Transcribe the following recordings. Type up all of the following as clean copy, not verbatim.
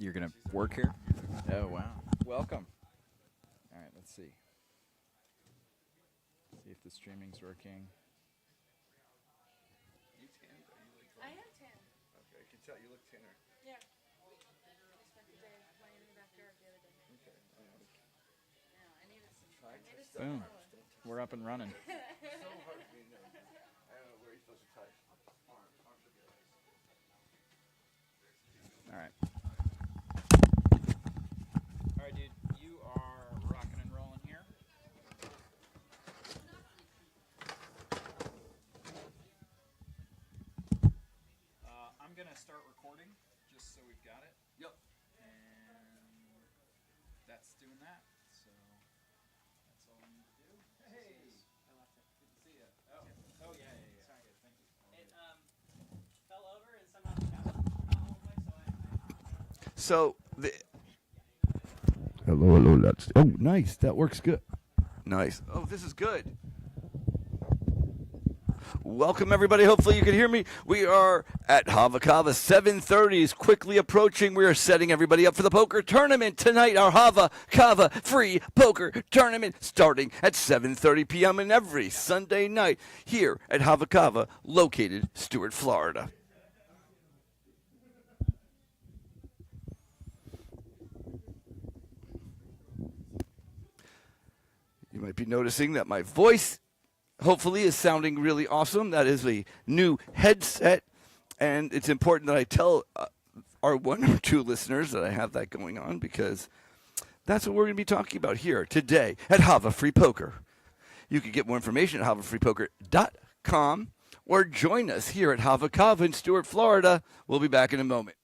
You're gonna work here? Oh wow! Welcome. All right, let's see. See if the streaming's working. You tanned? Are you like? I am tan. Okay, I can tell you look thinner. Yeah. I spent the day playing in the backyard the other day. Okay, I know. No, I needed some. Try I to needed touch some the Boom. Hava. arms. Don't touch. We're up and running. It's so hard for me to know. I don't know where you're supposed to touch. Arms. Arms are good. All right. All right, dude. You are rocking and rolling here. I'm gonna start recording just so we've got it. Yep. And that's doing that. So that's all I need to do. Hey. I left it. Good to see you. Oh yeah. Sorry. Good, thank you. It fell over and somehow the camera away, So the. Hello. That's. Oh, nice. That works good. Nice. Oh, this is good. Welcome, everybody. Hopefully you can hear me. We are at Hava. 7:30 is quickly approaching. We are setting everybody up for the poker tournament tonight. Our Hava free poker tournament starting at 7:30 p.m. and every Sunday night here at Hava, located Stuart, Florida. You might be noticing that my voice hopefully is sounding really awesome. That is a new headset, and it's important that I tell our one or two listeners that I have that going on, because that's what we're going to be talking about here today at Hava Free Poker. You can get more information at havafreepoker.com or join us here at Hava in Stuart, Florida. We'll be back in a moment.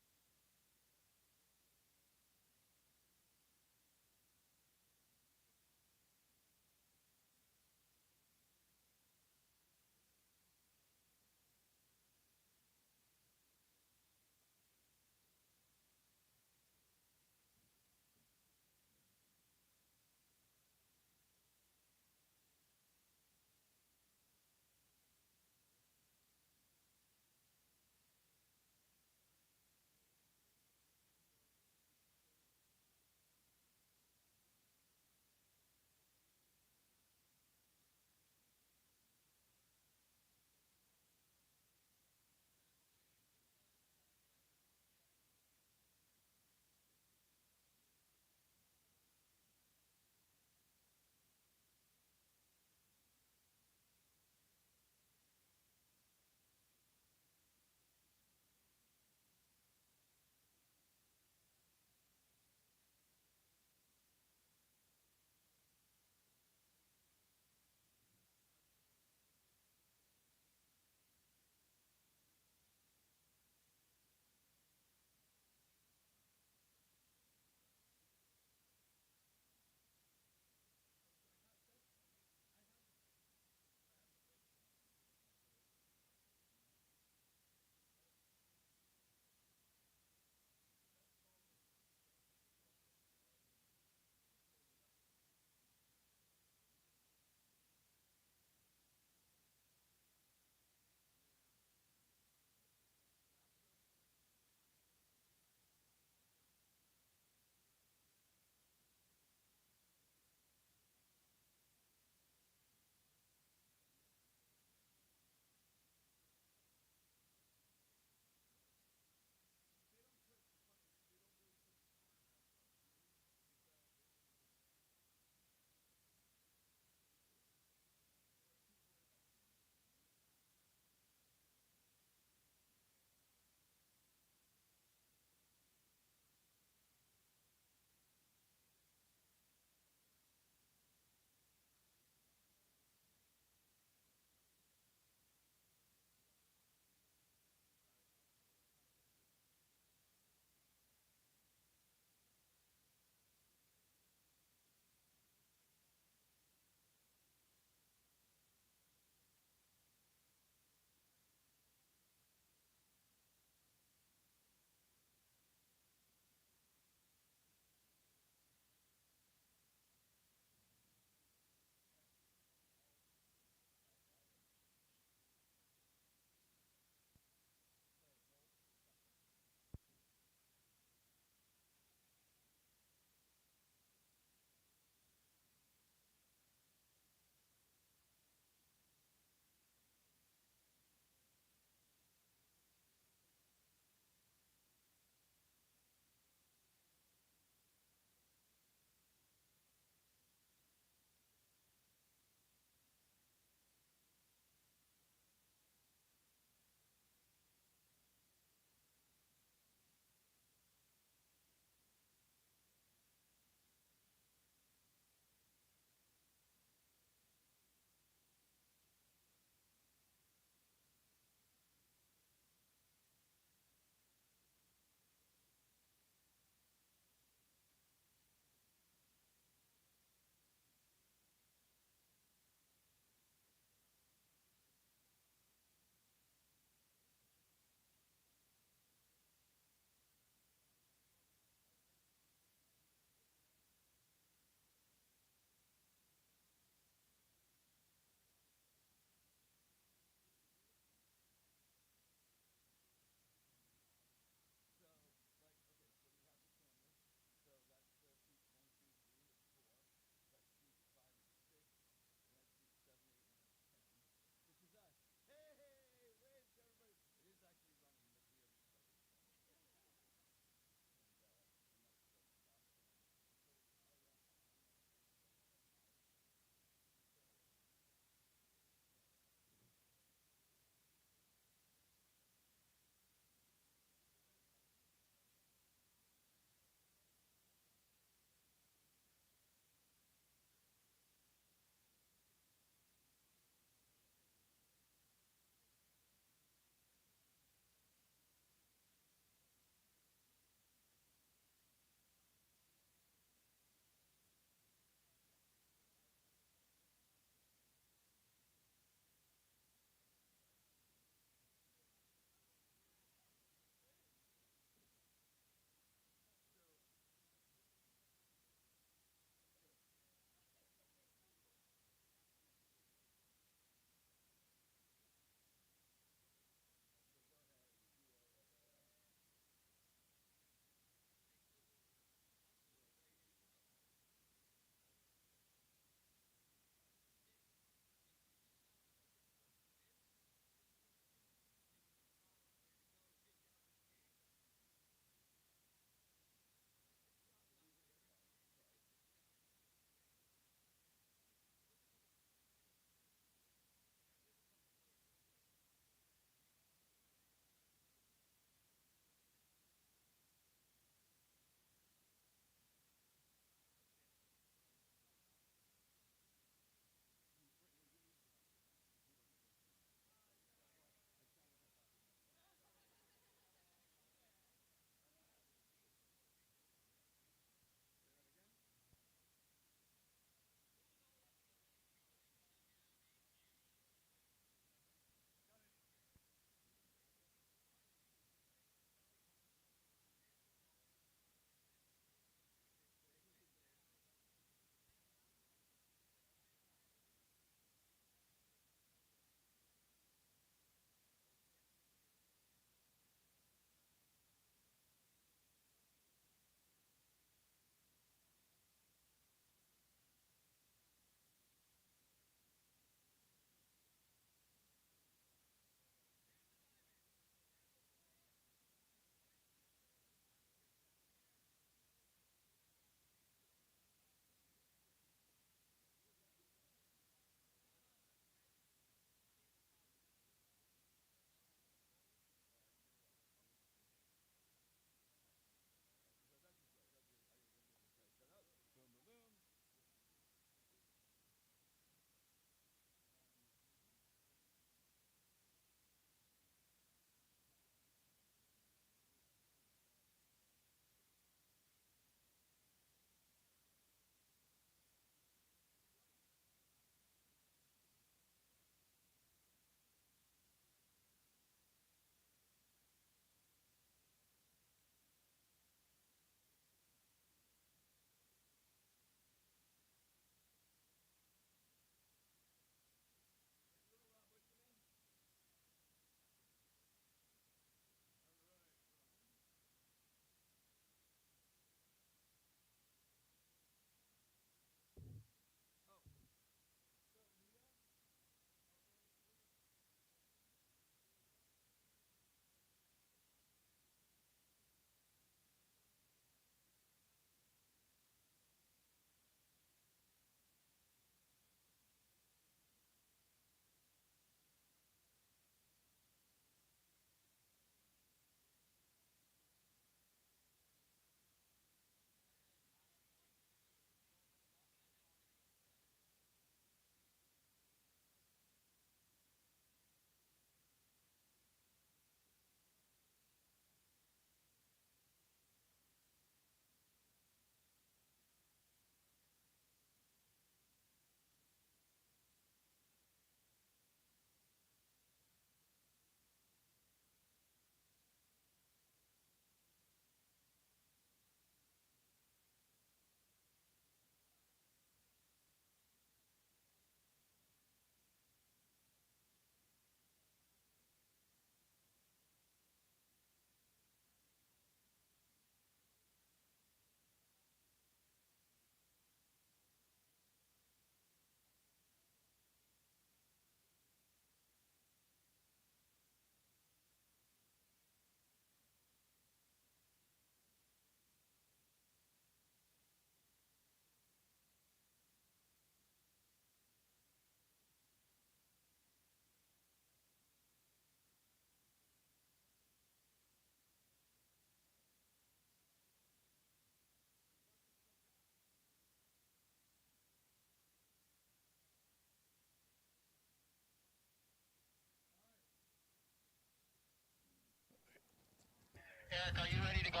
Eric, are you ready to go?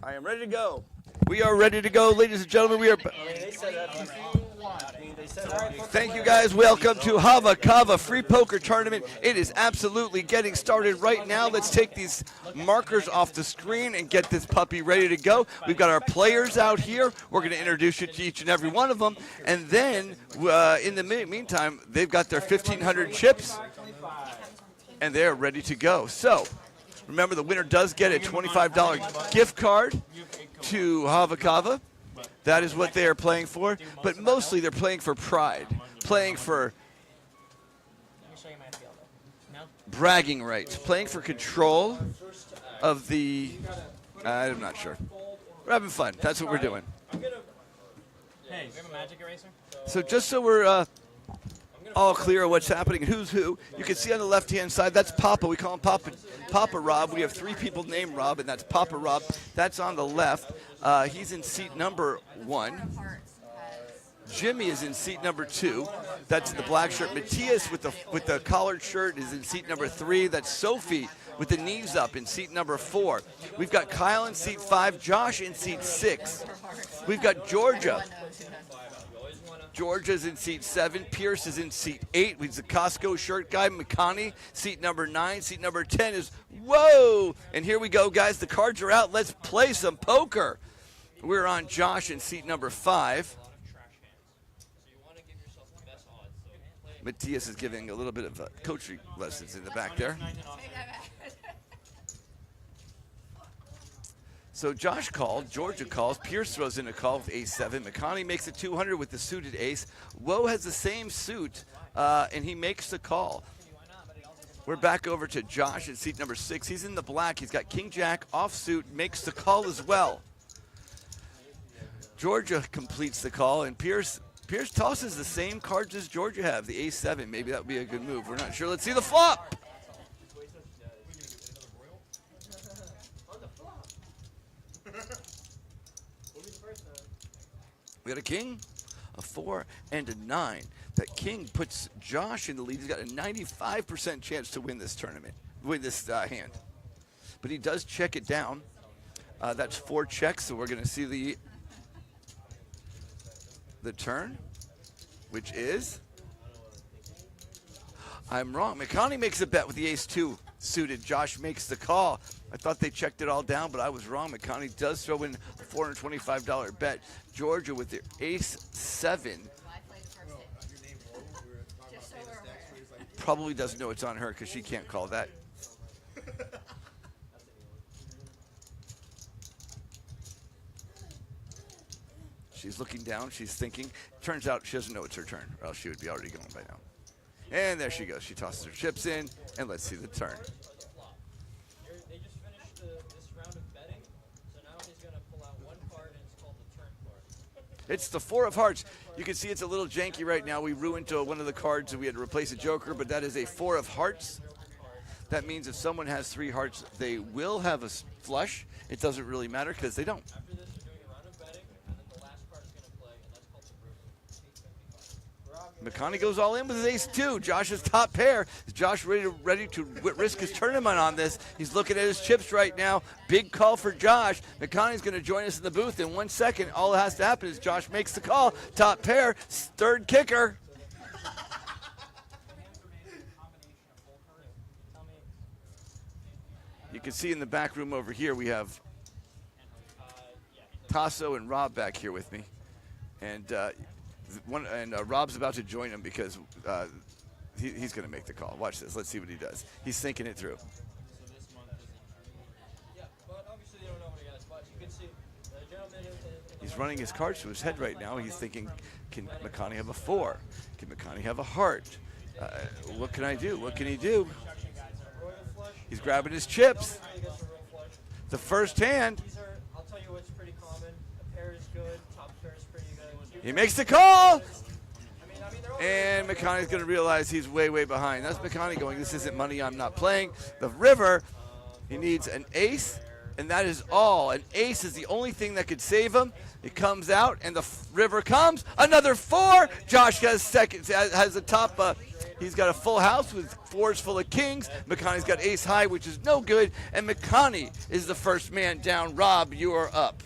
I am ready to go. We are ready to go, ladies and gentlemen. We are. Thank you, guys. Welcome to Hava Kava Free Poker Tournament. It is absolutely getting started right now. Let's take these markers off the screen and get this puppy ready to go. We've got our players out here. We're going to introduce you to each and every one of them. And then, in the meantime, they've got their 1,500 chips, and they're ready to go. So, remember, the winner does get a $25 gift card to Hava Kava. That is what they are playing for, but mostly they're playing for pride, playing for bragging rights, playing for control of the, I'm not sure. We're having fun. That's what we're doing. Hey, we have a magic eraser? So just so we're all clear on what's happening and who's who, you can see on the left-hand side, that's Papa. We call him Papa Rob. We have 3 people named Rob, and that's Papa Rob. That's on the left. He's in seat number 1. Jimmy is in seat number 2. That's the black shirt. Matthias with the collared shirt is in seat number 3. That's Sophie with the knees up in seat number 4. We've got Kyle in seat 5. Josh in seat 6. We've got Georgia. Georgia's in seat 7. Pierce is in seat 8. He's the Costco shirt guy. McConney, seat number 9. Seat number 10 is, whoa! And here we go, guys. The cards are out. Let's play some poker. We're on Josh in seat number 5. Matthias is giving a little bit of coaching lessons in the back there. So Josh called, Georgia calls, Pierce throws in a call with ace-7. McConney makes it 200 with the suited ace. Woe has the same suit, and he makes the call. We're back over to Josh in seat number 6. He's in the black. He's got king-jack, offsuit, makes the call as well. Georgia completes the call, and Pierce tosses the same cards as Georgia have, the ace-7. Maybe that would be a good move. We're not sure. Let's see the flop. We got a king, a 4, and a 9. That king puts Josh in the lead. He's got a 95% chance to win this tournament, win this hand. But he does check it down. That's 4 checks, so we're going to see the turn, which is, I'm wrong. McConney makes a bet with the ace-2 suited. Josh makes the call. I thought they checked it all down, but I was wrong. McConney does throw in a $425 bet. Georgia with their ace-7. Probably doesn't know it's on her because she can't call that. She's looking down. She's thinking. Turns out she doesn't know it's her turn, or else she would be already going by now. And there she goes. She tosses her chips in, and let's see the turn. They just finished this round of betting, so now he's going to pull out one card, and it's called the turn card. It's the 4 of hearts. You can see it's a little janky right now. We ruined one of the cards, and we had to replace a joker, but that is a 4 of hearts. That means if someone has 3 hearts, they will have a flush. It doesn't really matter because they don't. After this, you're doing a round of betting, and then the last card is going to play, and that's called the brew. McConney goes all in with his ace-2. Josh's top pair. Is Josh ready to risk his tournament on this? He's looking at his chips right now. Big call for Josh. McConney's going to join us in the booth in 1 second. All that has to happen is Josh makes the call. Top pair, third kicker. You can see in the back room over here we have Tasso and Rob back here with me. And Rob's about to join him because he's going to make the call. Watch this. Let's see what he does. He's thinking it through. He's running his cards to his head right now. He's thinking, can McConney have a 4? Can McConney have a heart? What can I do? What can he do? He's grabbing his chips. The first hand. I'll tell you what's pretty common. A pair is good. Top pair is pretty good. He makes the call. And McConney's going to realize he's way, way behind. That's McConney going, this isn't money, I'm not playing. The river, he needs an ace and that is all. An ace is the only thing that could save him. It comes out, and the river comes. Another 4. Josh has second, has the top. He's got a full house with 4s full of kings. McConaughey's got ace high, which is no good, and McConaughey is the first man down. Rob, you are up.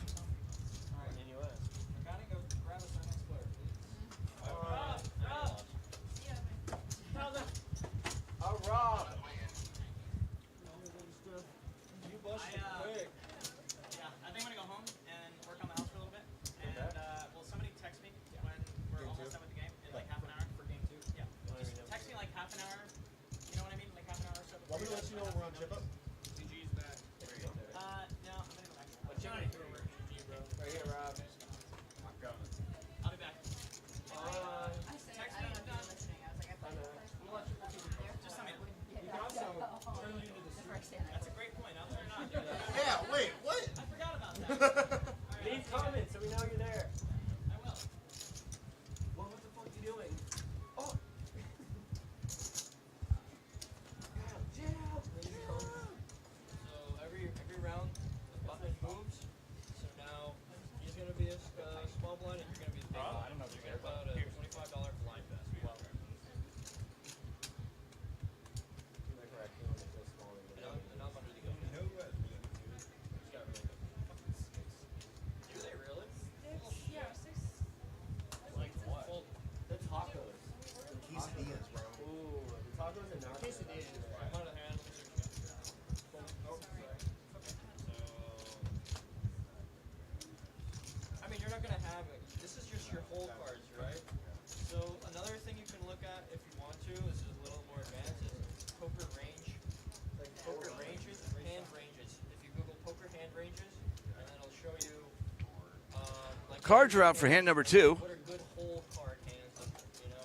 Cards are out for hand number 2. What are good whole card hands, you know,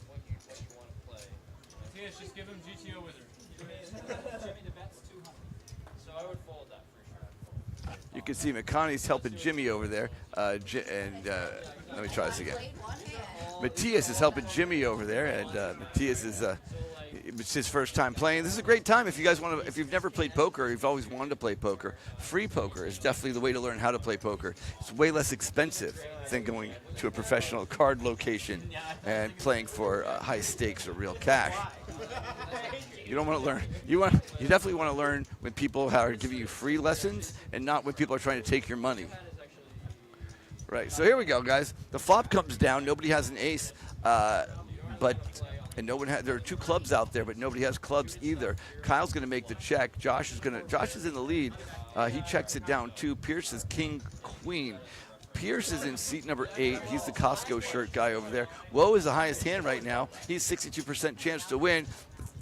what you want to play. Yes, just give him GTO Wizard. Jimmy, the bet's 200. So I would fold that for sure. You can see McConaughey's helping Jimmy over there. Let me try this again. Matthias is helping Jimmy over there, and Matthias is it's his first time playing. This is a great time if you guys want to. If you've never played poker, or you've always wanted to play poker. Free poker is definitely the way to learn how to play poker. It's way less expensive than going to a professional card location and playing for high stakes or real cash. You don't want to learn. You definitely want to learn when people are giving you free lessons and not when people are trying to take your money. Right. So here we go, guys. The flop comes down. Nobody has an ace, and no one there are 2 clubs out there, but nobody has clubs either. Kyle's going to make the check. Josh is in the lead. He checks it down too. Pierce is king queen. Pierce is in seat number 8. He's the Costco shirt guy over there. Woe is the highest hand right now. He's 62% chance to win.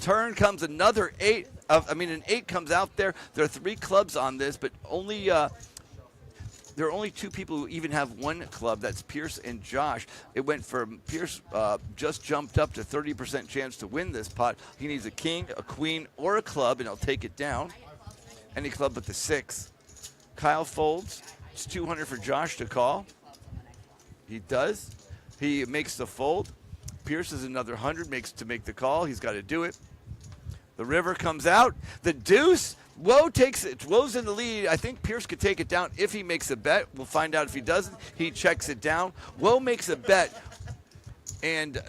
Turn comes another 8. An 8 comes out there. There are 3 clubs on this, but only. There are only 2 people who even have 1 club. That's Pierce and Josh. It went from Pierce just jumped up to 30% chance to win this pot. He needs a king, a queen, or a club, and he'll take it down. Any club but the 6. Kyle folds. It's 200 for Josh to call. He does. He makes the fold. Pierce is another 100 to make the call. He's got to do it. The river comes out. The deuce. Woe takes it. Woe's in the lead. I think Pierce could take it down if he makes a bet. We'll find out if he doesn't. He checks it down. Woe makes a bet. And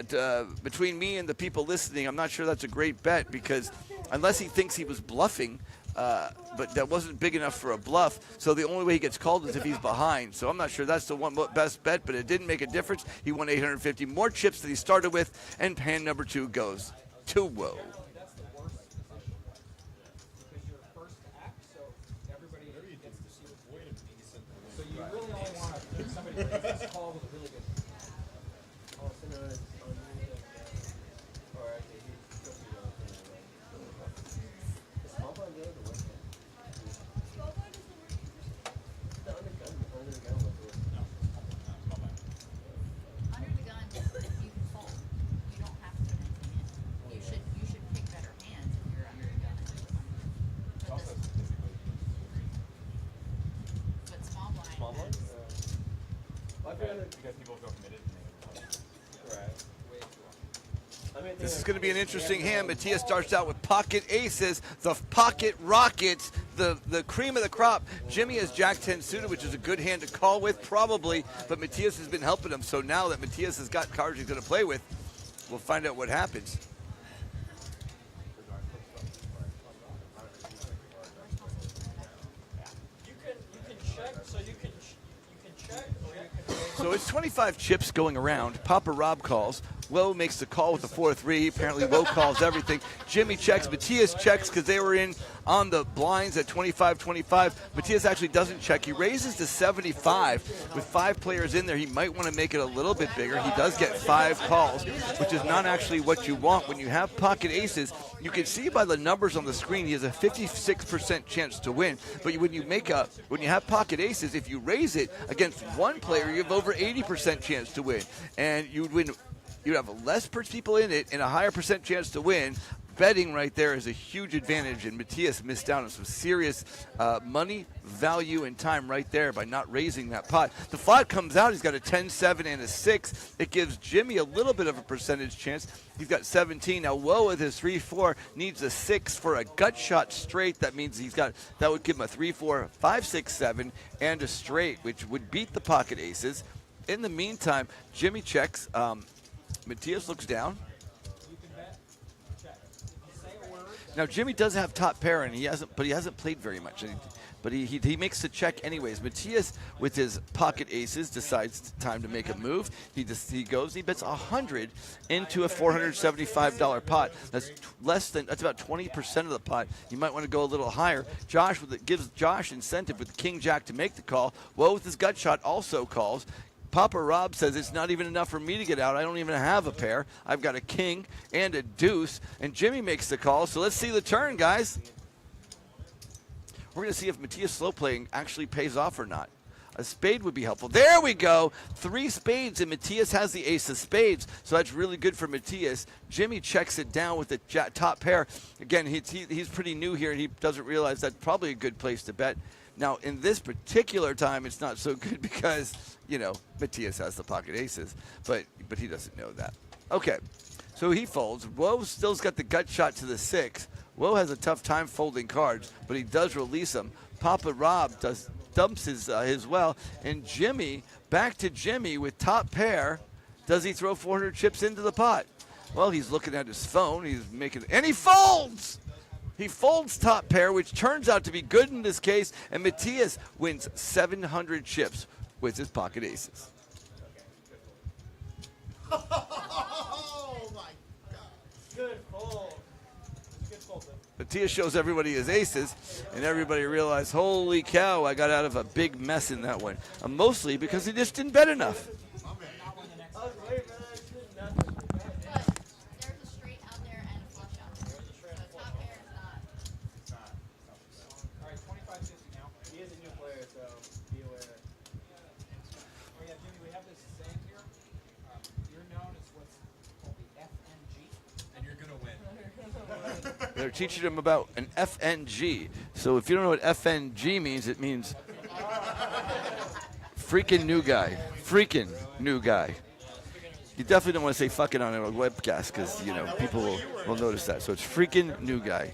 between me and the people listening, I'm not sure that's a great bet because unless he thinks he was bluffing, but that wasn't big enough for a bluff. So the only way he gets called is if he's behind. So I'm not sure that's the one best bet, but it didn't make a difference. He won 850 more chips than he started with, and hand number 2 goes to Woe. This call was really good. Under the gun, you can fold. You don't have to put anything in. You should pick better hands if you're under the gun. But small blind. Small blind? Because people feel committed. This is going to be an interesting hand. Matthias starts out with pocket aces. The pocket rockets the cream of the crop. Jimmy has Jack 10 suited, which is a good hand to call with, probably, but Matthias has been helping him. So now that Matthias has got cards he's going to play with, we'll find out what happens. You can check, so you can check, or you can raise. So it's 25 chips going around. Papa Rob calls. Woe makes the call with the 4-3. Apparently, Woe calls everything. Jimmy checks. Matthias checks because they were in on the blinds at 25-25. Matthias actually doesn't check. He raises to 75. With 5 players in there, he might want to make it a little bit bigger. He does get 5 calls, which is not actually what you want. When you have pocket aces, you can see by the numbers on the screen, he has a 56% chance to win. But when you have pocket aces, if you raise it against one player, you have over 80% chance to win. And you would win. You'd have less people in it and a higher percent chance to win. Betting right there is a huge advantage, and Matthias missed out on some serious money, value, and time right there by not raising that pot. The pot comes out. He's got a 10-7 and a 6. It gives Jimmy a little bit of a percentage chance. He's got 17. Now, Woe with his 3-4 needs a 6 for a gut shot straight. That means that would give him a 3-4, 5-6-7, and a straight, which would beat the pocket aces. In the meantime, Jimmy checks. Matthias looks down. You can bet, check. Say a word. Now Jimmy does have top pair, and he hasn't played very much. But he makes the check anyways. Matthias, with his pocket aces, decides it's time to make a move. He bets 100 into a $475 pot. That's about 20% of the pot. You might want to go a little higher. Josh gives Josh incentive with the King Jack to make the call. Woe with his gut shot also calls. Papa Rob says it's not even enough for me to get out. I don't even have a pair. I've got a king and a deuce. And Jimmy makes the call. So let's see the turn, guys. We're going to see if Matthias slow playing actually pays off or not. A spade would be helpful. There we go. 3 spades, and Matthias has the ace of spades. So that's really good for Matthias. Jimmy checks it down with the top pair. Again, he's pretty new here, and he doesn't realize that's probably a good place to bet. Now, in this particular time, it's not so good because, Matthias has the pocket aces, but he doesn't know that. Okay, so he folds. Woe still's got the gut shot to the 6. Woe has a tough time folding cards, but he does release them. Papa Rob dumps his well, and back to Jimmy with top pair. Does he throw 400 chips into the pot? Well, he's looking at his phone. And he folds! He folds top pair, which turns out to be good in this case, and Matthias wins 700 chips with his pocket aces. Oh my God! Good fold. Good fold. Matthias shows everybody his aces, and everybody realized, holy cow, I got out of a big mess in that one. Mostly because he just didn't bet enough. But there's a straight out there and a flush out there. So top pair is not. All right, 25-50 now. He is a new player, so be aware. Oh yeah, Jimmy, we have this saying here. You're known as what's called the FNG, and you're gonna win. They're teaching him about an FNG. So if you don't know what FNG means, it means freaking new guy. Freaking new guy. You definitely don't want to say fucking on a webcast because, people will notice that. So it's freaking new guy.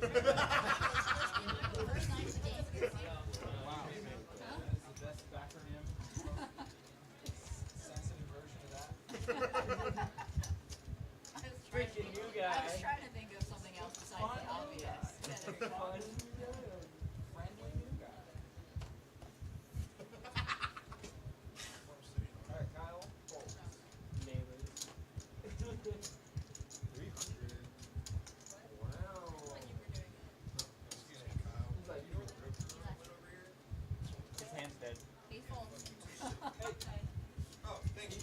First 90 days. Wow, that is the best acronym. Sensitive version of that. Freaking new I guy. was trying to think of something else besides the obvious. Fun, friendly new guy. All right, Kyle, fold. Neighbors. 300. Wow. Excuse me, Kyle. He's like, You know what the real truth went over here? his hand's dead. He folds. Oh, thank you.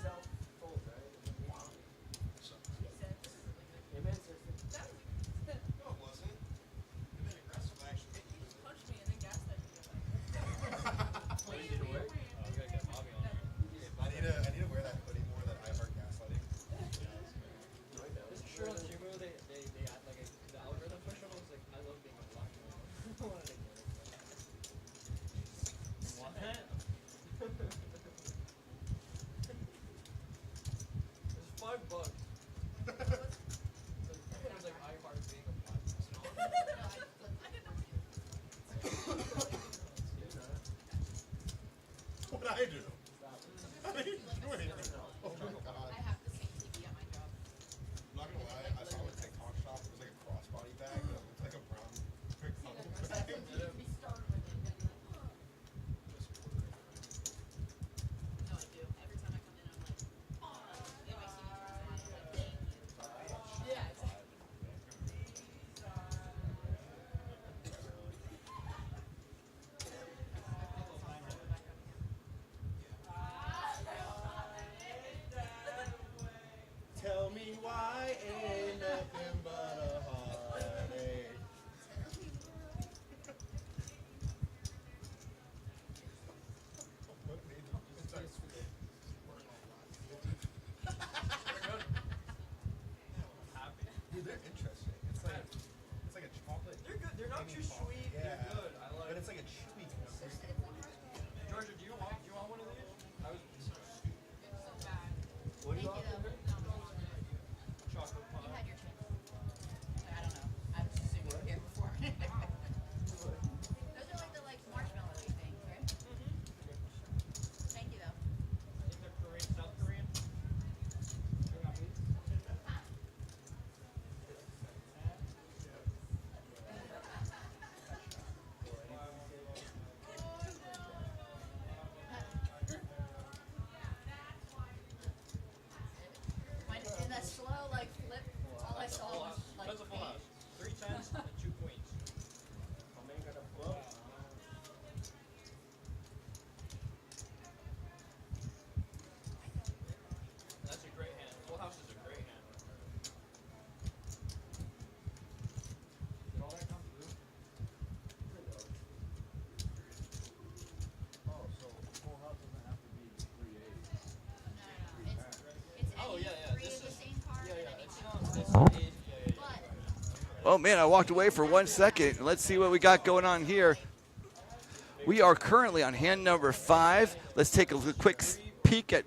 Self fold, right? So, Amen, sister. no, it wasn't. It They're interesting. It's like a chocolate. They're good. They're not too sweet. Yeah. They're good. I like. But it's like a chewy consistency. Georgia, do you want one of these? I was What do Thank you you, want? though. chocolate You pie. had your chance. I don't know. I was assuming you were here before. Those are like the marshmallowy things, right? Thank you, though. I think they're Korean, South Korean. When in that slow like flip, all I saw Full was house. like That's a full paint. house. 3 tens and 2 queens. That's a great hand. Full house is a great hand. Did all that come through? Oh, so full house doesn't have to be 3/8. No. It's Oh, any yeah, yeah, three this of the is- same card Yeah, and yeah. any It's two. not. It's not eight. Yeah. But Oh man, I walked away for 1 second. Let's see what we got going on here. We are currently on hand number 5. Let's take a quick peek at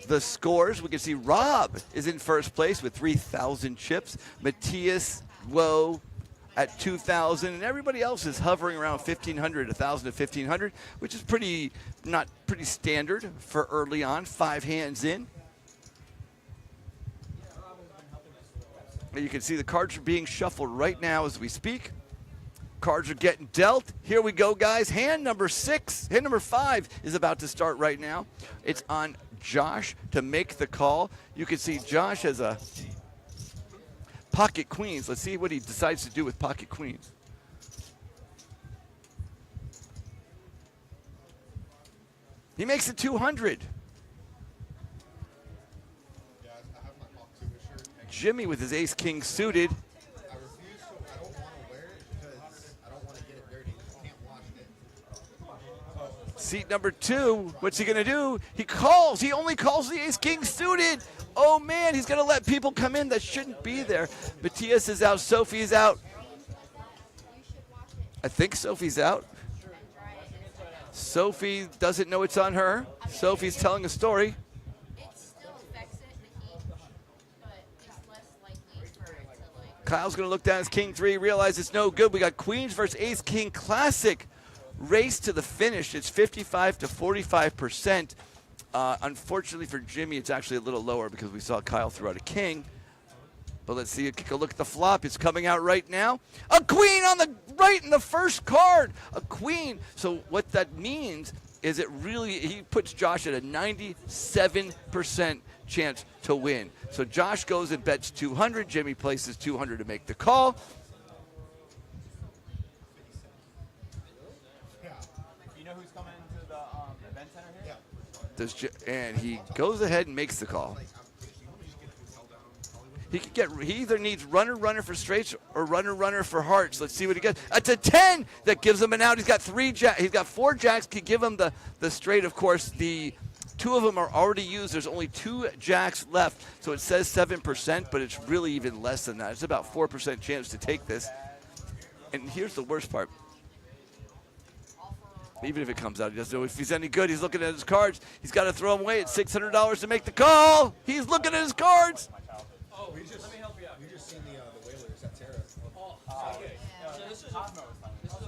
the scores. We can see Rob is in first place with 3,000 chips. Matthias Woe at 2,000, and everybody else is hovering around 1,500, 1,000 to 1,500, which is pretty standard for early on. 5 hands in. And you can see the cards are being shuffled right now as we speak. Cards are getting dealt. Here we go, guys. Hand number 5 is about to start right now. It's on Josh to make the call. You can see Josh has a pocket queens. Let's see what he decides to do with pocket queens. He makes it 200. Yeah, I have my Hawk 2 shirt. Jimmy with his ace king suited. I refuse to. I don't want to wear it because I don't want to get it dirty. I can't wash it. Seat number 2. What's he going to do? He calls. He only calls the ace king suited. Oh, man. He's going to let people come in that shouldn't be there. Matthias is out. Sophie's out. I think Sophie's out. Sophie doesn't know it's on her. Sophie's telling a story. it still affects it, the heat, but it's less likely for it to like. Kyle's going to look down his king 3, realize it's no good. We got queens versus ace king classic. Race to the finish. It's 55 to 45%. Unfortunately for Jimmy, it's actually a little lower because we saw Kyle throw out a king. But let's see, take a look at the flop. It's coming out right now. A queen on the right in the first card. A queen. So what that means is he puts Josh at a 97% chance to win. So Josh goes and bets 200. Jimmy places 200 to make the call. You know who's coming to the event center here? Yeah. And he goes ahead and makes the call. He either needs runner for straights or runner for hearts. Let's see what he gets. It's a 10 that gives him an out. He's got 4 jacks. Could give him the straight. Of course, the 2 of them are already used. There's only 2 jacks left, so it says 7%, but it's really even less than that. It's about 4% chance to take this. And here's the worst part. Even if it comes out, he doesn't know if he's any good. He's looking at his cards. He's got to throw them away at $600 to make the call. He's looking at his cards. Oh, let me help you out. We just seen the Whalers at Terra. Oh, okay. So this is Cosmo is coming.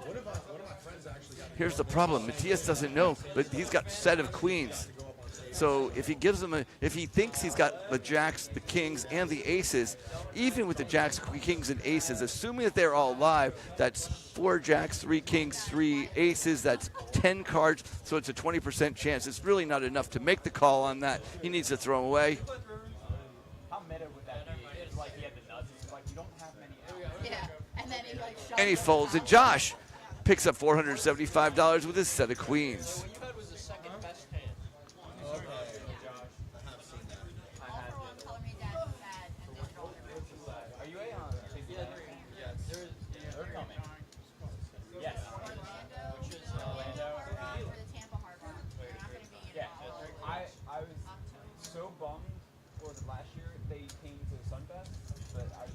One of my friends actually got Here's the problem. Matthias doesn't know, but he's got a set of queens. to go up on stage. So if he gives him if he thinks he's got the jacks, the kings, and the aces, even with the jacks, kings, and aces, assuming that they're all live, that's 4 jacks, 3 kings, 3 aces. That's 10 cards. So it's a 20% chance. It's really not enough to make the call on that. He needs to throw them away. How meta would that be? It's like he had the nuts. It's like you don't have many outs. Yeah, and then he like. And he folds it. Josh picks up $475 with his set of queens. what you had was the second best hand. I have seen that. All for one color me dad bad and digital. Are you a Yeah, They're coming. Yes. which is Orlando. For the Tampa Hard Rock. They're not going to be in Yeah. all I was so bummed for the last year they came to Sunfest, but I was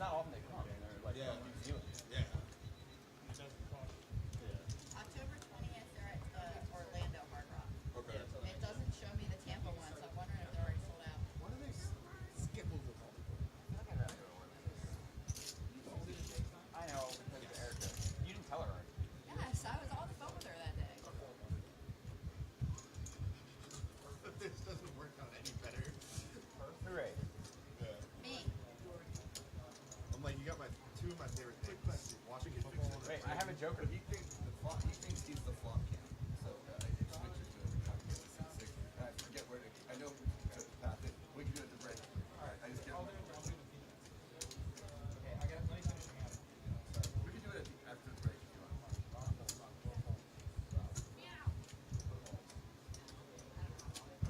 not often they come. They're like Yeah. from New Zealand. Yeah. October 20th, they're at Orlando Hard Rock. Okay. It doesn't show me the Tampa one, so I'm wondering if they're already sold out. Why do they skip over all the I know because of Erica. You didn't tell her, right? Yes, I was on the phone with her that day. This doesn't work out any better. Hooray. Yeah. Me. I'm like, you got two of my favorite things. Watching football. Wait, I have a joker. He thinks he's the flop cam. So it switches to I forget where to. I know to path it. We can do it at the break. All right, I just get. Okay, I got. Let me finish the hand. We can do it after the break if you want.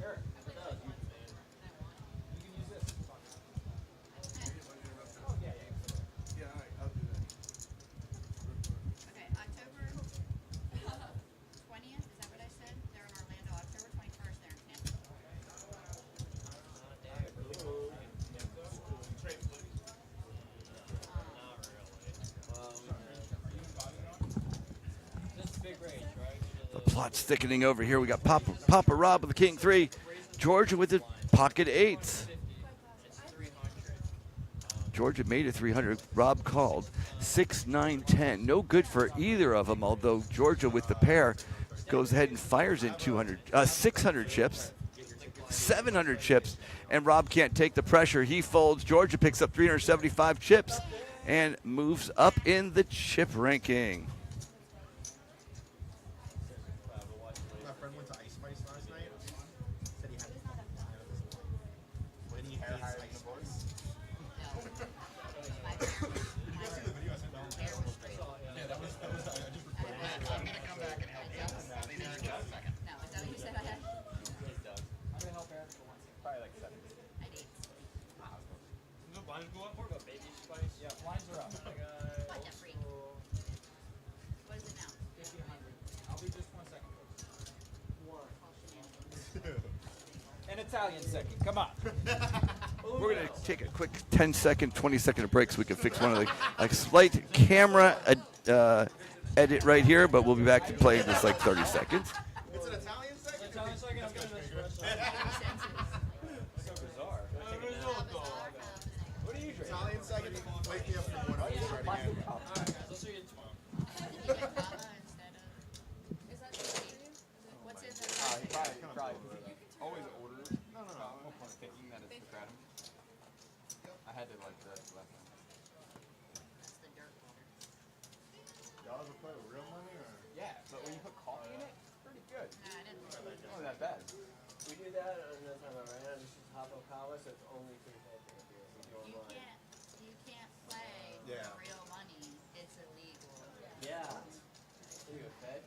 Eric, I played this one, and I won. you can use this. Oh yeah, yeah. Yeah, all right, I'll do that. Okay, October 20th, is that what I said? They're in Orlando. October 21st, they're in Tampa. This is big range, right? The plot's thickening over here. We got Papa Rob with the King 3. Georgia with the pocket 8s. It's 300. Georgia made it 300. Rob called 6, 9, 10. No good for either of them, although Georgia with the pair goes ahead and fires in 600 chips, 700 chips, and Rob can't take the pressure. He folds. Georgia picks up 375 chips and moves up in the chip ranking. My friend went to Ice Spice last night. Said he had many hair Ice Spice. Did you guys see the video I sent down? Yeah, that was I just recorded it. I'm gonna come back and help you. I'll be there in just a second. No, is that what you said I had? I'm gonna help Eric for 1 second. Probably like 7. I did. No blinds go up or go baby spice? Yeah, blinds are up. What the freak? What is it now? 50, 100. I'll be just 1 second. All shenanigans. An Italian second. Come on. We're going to take a quick 10-second, 20-second break so we can fix one of the slight camera edit right here, but we'll be back to play in just like 30 seconds. It's an Italian second? Italian second, I'm getting an espresso. So bizarre. What do you drink? Italian second? Wake me up in the morning. We'll start again. Alright guys, I'll see you tomorrow. You get Hava instead of. Is that the what's in there? He probably always order. No. Thinking that it's the kratom. I had to like the last one. That's the dirt water. Y'all ever play with real money or? Yeah, but when you put coffee in it, it's pretty good. Nah, I didn't. It's not that bad. We do that, and that's how I ran. This is Hava, so it's only $3 beer. We do You online. can't play Yeah. for real money. It's illegal. Yeah. Are you a fed?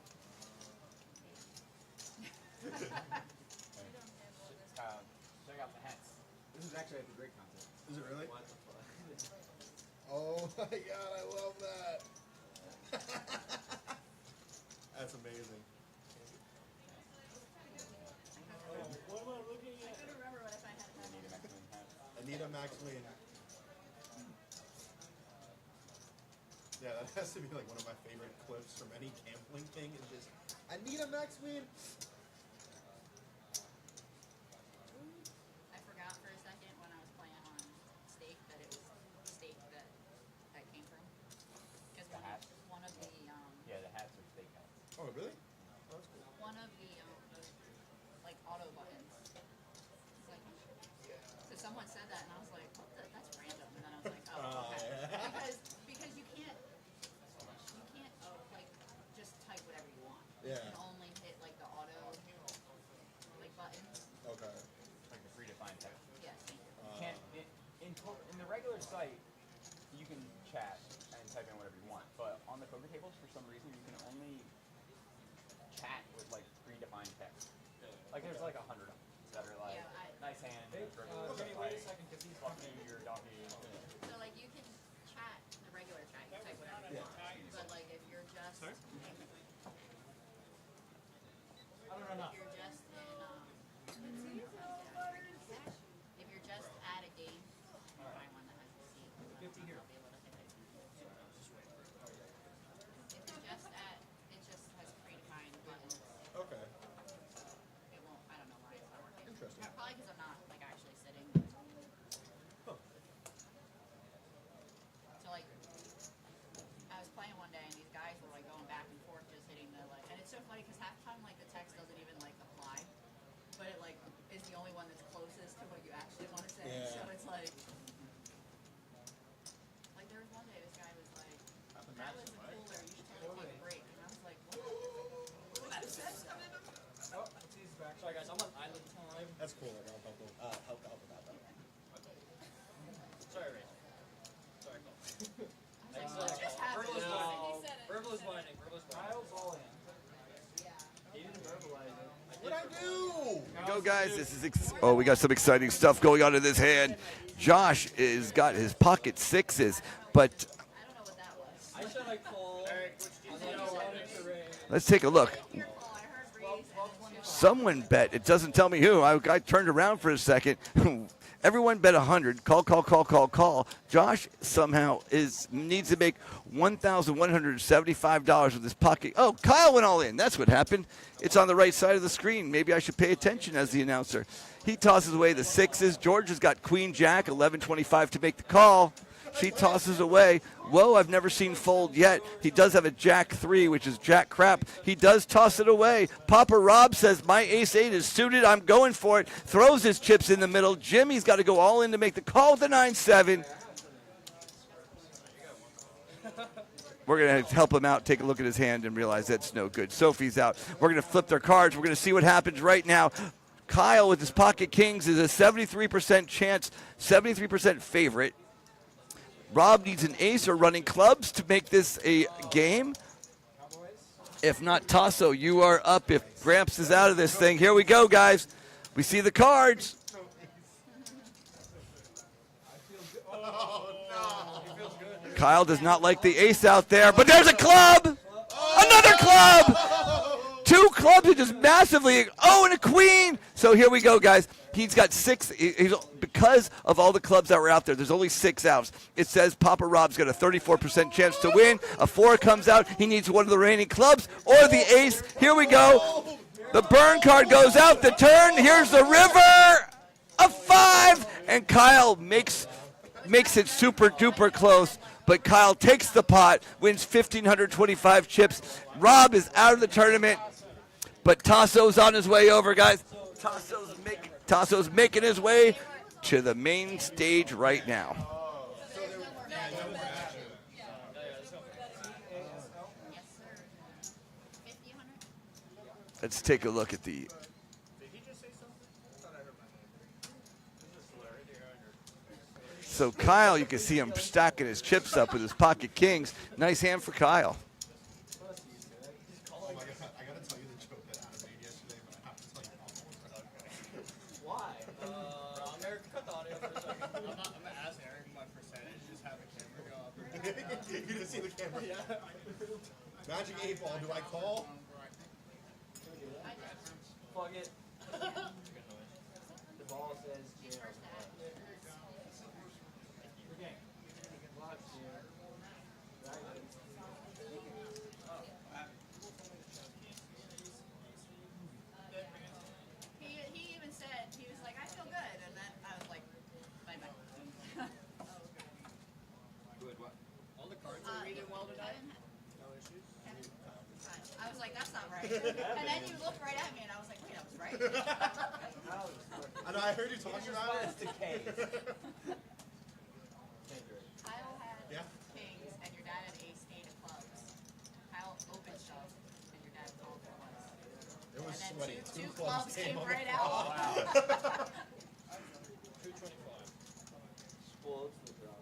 Check out the hats. This is actually at the great concert. Is it really? What the fuck? Oh my god, I love that. That's amazing. What am I looking I couldn't remember what if I had that. Need a Mexican hat. Anita Maxwell. Yeah, that has to be like one of my favorite clips from any gambling thing. Is just Anita Maxwell. I forgot for a second when I was playing on stake that it was stake that came from. Because The hat? one of the Yeah, the hats are steak hats. Oh, really? one of the like auto buttons. Like, so someone said that and I was like, what the, that's random. And then I was like, oh, okay. yeah. Because you can't like just type whatever you want. Yeah. You can only hit like the auto like buttons. Okay. Like the predefined text. Yes, thank you. You can't in the regular site you can chat and type in whatever you want, but on the poker tables for some reason you can only chat with like predefined text. Like there's like 100 of them that are like Yeah, nice hand, Jimmy, wait a second, because he's fuck you, your donkey. So like you can chat the regular chat, you can type whatever you want. But like if you're just I don't know. if you're just if you're just at a game, you find one that has a seat. 50 here. I'll be able Go, guys. This is we got some exciting stuff going on in this hand. Josh is got his pocket sixes, but I don't know what that was. I said I called. let's take a look. Careful, I heard breeze and one call. Someone bet. It doesn't tell me who. I turned around for a second. Everyone bet 100. Call. Josh somehow needs to make $1,175 with his pocket. Oh, Kyle went all in. That's what happened. It's on the right side of the screen. Maybe I should pay attention as the announcer. He tosses away the sixes. George has got Queen Jack, 11.25 to make the call. She tosses away. Whoa, I've never seen fold yet. He does have a Jack 3, which is Jack crap. He does toss it away. Papa Rob says, my ace-8 is suited. I'm going for it. Throws his chips in the middle. Jimmy's got to go all in to make the call with the 9-7. We're going to help him out, take a look at his hand, and realize that's no good. Sophie's out. We're going to flip their cards. We're going to see what happens right now. Kyle with his pocket kings is a 73% chance, 73% favorite. Rob needs an ace or running clubs to make this a game. If not, Tasso, you are up if Gramps is out of this thing. Here we go, guys. We see the cards. Kyle does not like the ace out there, but there's a club! Another club! Two clubs are just massively. Oh, and a queen! So here we go, guys. He's got six. Because of all the clubs that were out there, there's only 6 outs. It says Papa Rob's got a 34% chance to win. A 4 comes out. He needs one of the remaining clubs or the ace. Here we go. The burn card goes out. The turn. Here's the river. A 5. And Kyle makes it super duper close. But Kyle takes the pot, wins 1,525 chips. Rob is out of the tournament. But Tasso's on his way over, guys. Tasso's making his way to the main stage right now. Let's take a look at the. So Kyle, you can see him stacking his chips up with his pocket kings. Nice hand for Kyle. You didn't see the camera. Yeah. Magic 8 ball. Do I call? Plug it. The ball says jam. He even said, he was like, I feel good. And then I was like, bye-bye. Good, what? All the cards are reading well tonight. No issues? I was like, that's not right. And then you looked right at me and I was like, wait, I was right? I know, I heard you talking about it. Kyle had Yeah. kings and your dad had ace-8 of clubs. Kyle opened shove and your dad called it once. It was And sweaty. then two clubs clubs came on the right floor. out. 225. Spoiled to the draw.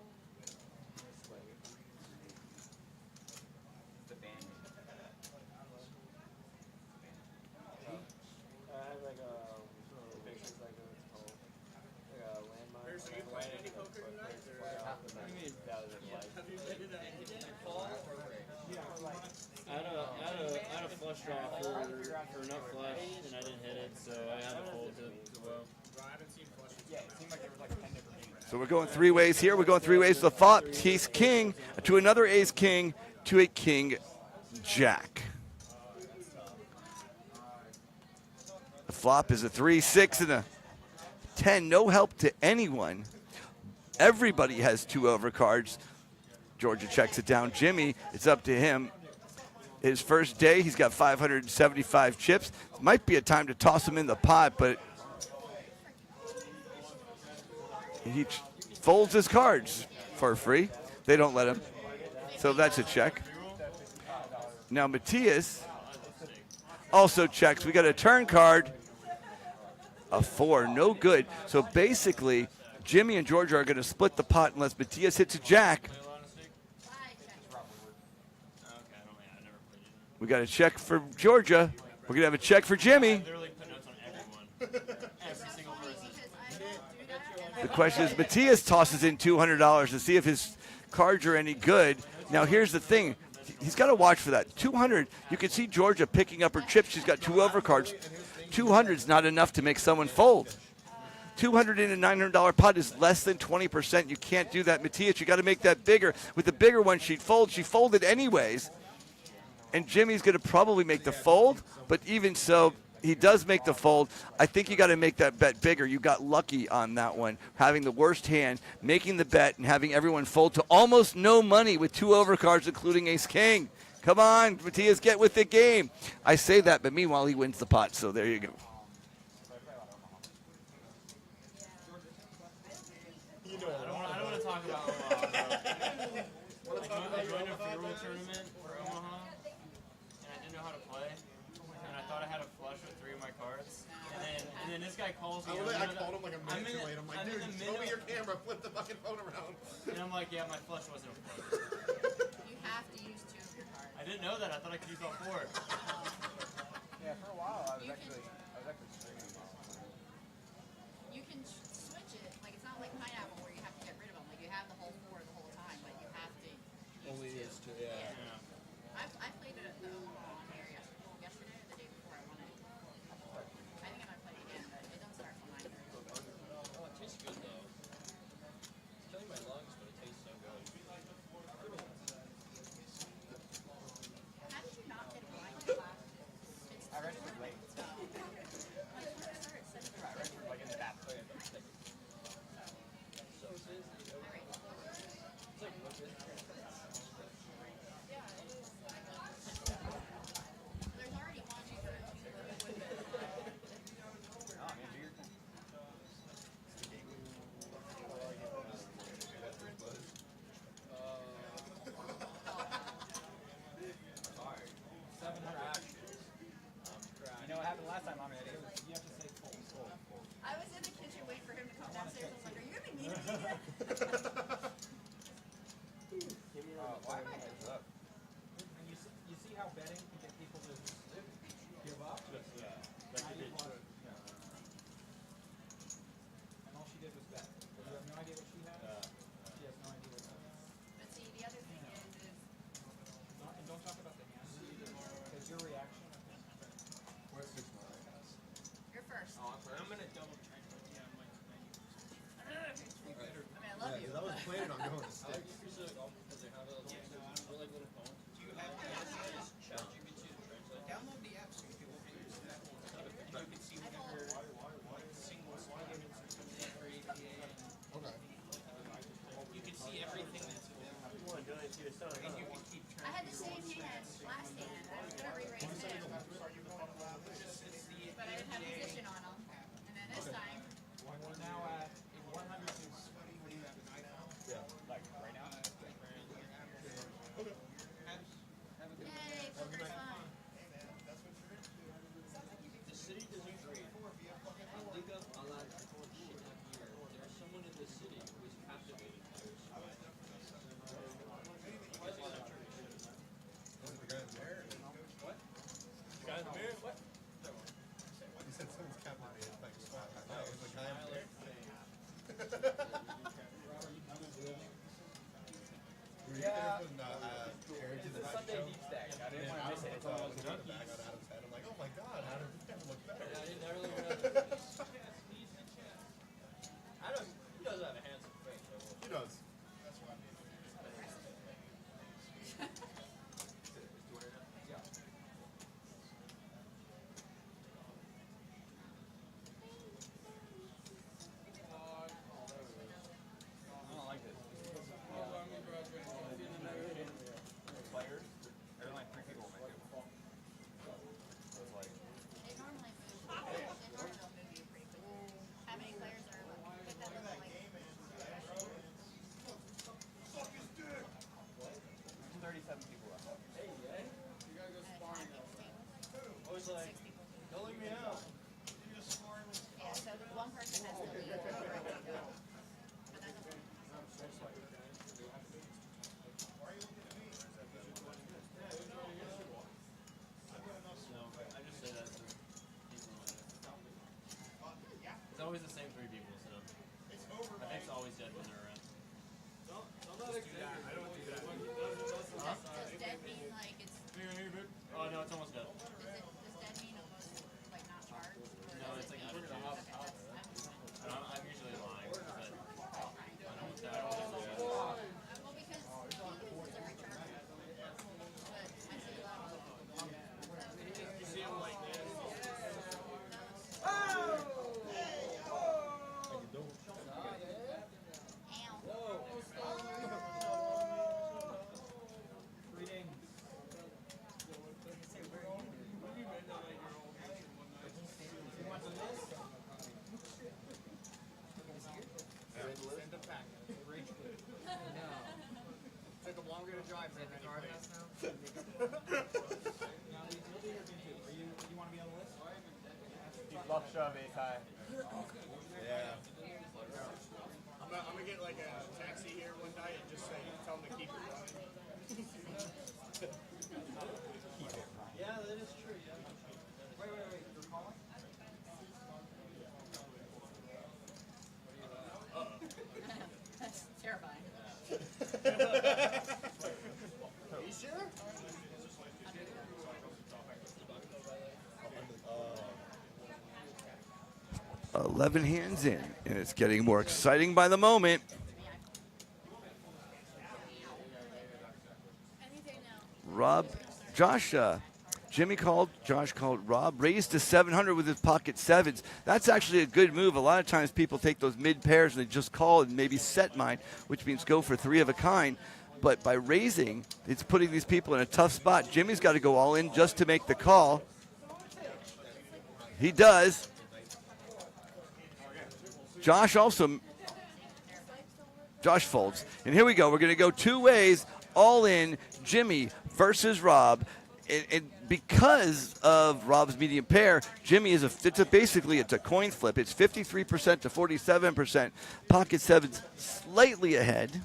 The band. I have like pictures like it's called like a landmark. So you played any poker tonight? What do you mean? Have you played it at call or I had a flush draw for nut flush and I didn't hit it, so I had to fold to well. I haven't seen flushes. Yeah, it seemed like there was like 10 different games. So we're going 3 ways here. We're going 3 ways to the flop. Ace king to another ace king to a king jack. The flop is a 3, 6, and a 10. No help to anyone. Everybody has 2 overcards. Georgia checks it down. Jimmy, it's up to him. His first day, he's got 575 chips. Might be a time to toss him in the pot, but he folds his cards for free. They don't let him. So that's a check. Now Matthias also checks. We got a turn card. A 4, no good. So basically, Jimmy and Georgia are going to split the pot unless Matthias hits a jack. We got a check for Georgia. We're going to have a check for Jimmy. They're like putting notes on everyone. The question is, Matthias tosses in $200 to see if his cards are any good. Now, here's the thing. He's got to watch for that. 200, you can see Georgia picking up her chips. She's got 2 overcards. 200 is not enough to make someone fold. 200 in a $900 pot is less than 20%. You can't do that, Matthias. You got to make that bigger. With the bigger one, she'd fold. She folded anyways. And Jimmy's going to probably make the fold, but even so, he does make the fold. I think you got to make that bet bigger. You got lucky on that one, having the worst hand, making the bet, and having everyone fold to almost no money with 2 overcards, including ace-king. Come on, Matthias, get with the game. I say that, but meanwhile, he wins the pot, so there you go. I don't want to talk about Omaha. I joined a free roll tournament for Omaha, and I didn't know how to play. And I thought I had a flush with 3 of my cards. And then this guy calls me. I called him like a minute too late. I'm like, dude, show me your camera. Flip the fucking phone around. And I'm like, yeah, my flush wasn't a flush. You have to use 2 of your cards. I didn't know that. I thought I could use all 4. Yeah, for a while I was actually streaming. You can switch it. Like, it's not like pineapple where you have to get rid of them. Like, you have the whole 4 the whole time, but you have to use Only 2. is 2, yeah. I played it at the Omaha on here yesterday or the day before I won it. I think I might play it again, but it doesn't start till 9:30. Oh, it tastes good though. It's killing my lungs, but it tastes so good. How did you not get wine last? It's I registered late. like, when it started, it said I registered like in the back. there's already one you can with it. Oh, man, do your thing. Alright. 700 actions. You know what happened last time, Mommy? You have to say full. I was in the kitchen waiting for him to come downstairs. I was like, are you gonna be mean to me today? Why am I heads up? And you see how betting can get people to give up? And all she did was bet. You have no idea what she has? She has no idea what she has. But see, the other thing is And don't talk about the hand because your reaction. you're first. I'm gonna double check. I mean, I love you. I was but- planning on going to Sticks. Download the app so you can open your stuff. You can see whatever single slide it's for APA. Okay. You can see everything that's available. And you can keep I track. had the same hand last hand. I was gonna re-raise him, but I didn't have position on him. And then this time, We're now at 100 to Like, right now? yay, poker's fun. The city doesn't trade. Dig up a lot of shit up here. There's someone in the city who is captivated by this. The guy in the mirror. What? The guy in the mirror? What? You said someone's captivated by your swag. I thought it was the guy in the mirror. Were you there when Aaron did It's the a night Sunday show? deep stack. I didn't And want to miss it. It's I one of was those looking at the junkies. bag on Adam's head. I'm like, oh my god, Adam, you never look better. I didn't really realize. Adam, he does have a handsome face. He does. I don't like this. Players, there's only 3 people on my table. Oh no, it's almost dead. Does dead mean almost like not charged? Or No, does it's it like mean- we're gonna okay, that's I'm usually lying because I don't want to. well, because he uses a recharge. But I see a lot of people. You see him like this. Send a pack. Rage quit. Took him longer to drive than any place. You want to be on the list? Love shove, ace high. Yeah. I'm gonna get like a taxi here one night and just say, tell him to keep it running. Yeah, that is true. Yeah. Wait. You're calling? That's terrifying. Are you sure? 11 hands in, and it's getting more exciting by the moment. Rob, Josh, Jimmy called, Josh called, Rob raised to 700 with his pocket sevens. That's actually a good move. A lot of times people take those mid pairs and they just call and maybe set mine, which means go for three of a kind. But by raising, it's putting these people in a tough spot. Jimmy's got to go all in just to make the call. He does. Josh folds. And here we go. We're going to go two ways, all in, Jimmy versus Rob. And because of Rob's medium pair, Jimmy is basically it's a coin flip. It's 53% to 47%. Pocket sevens slightly ahead.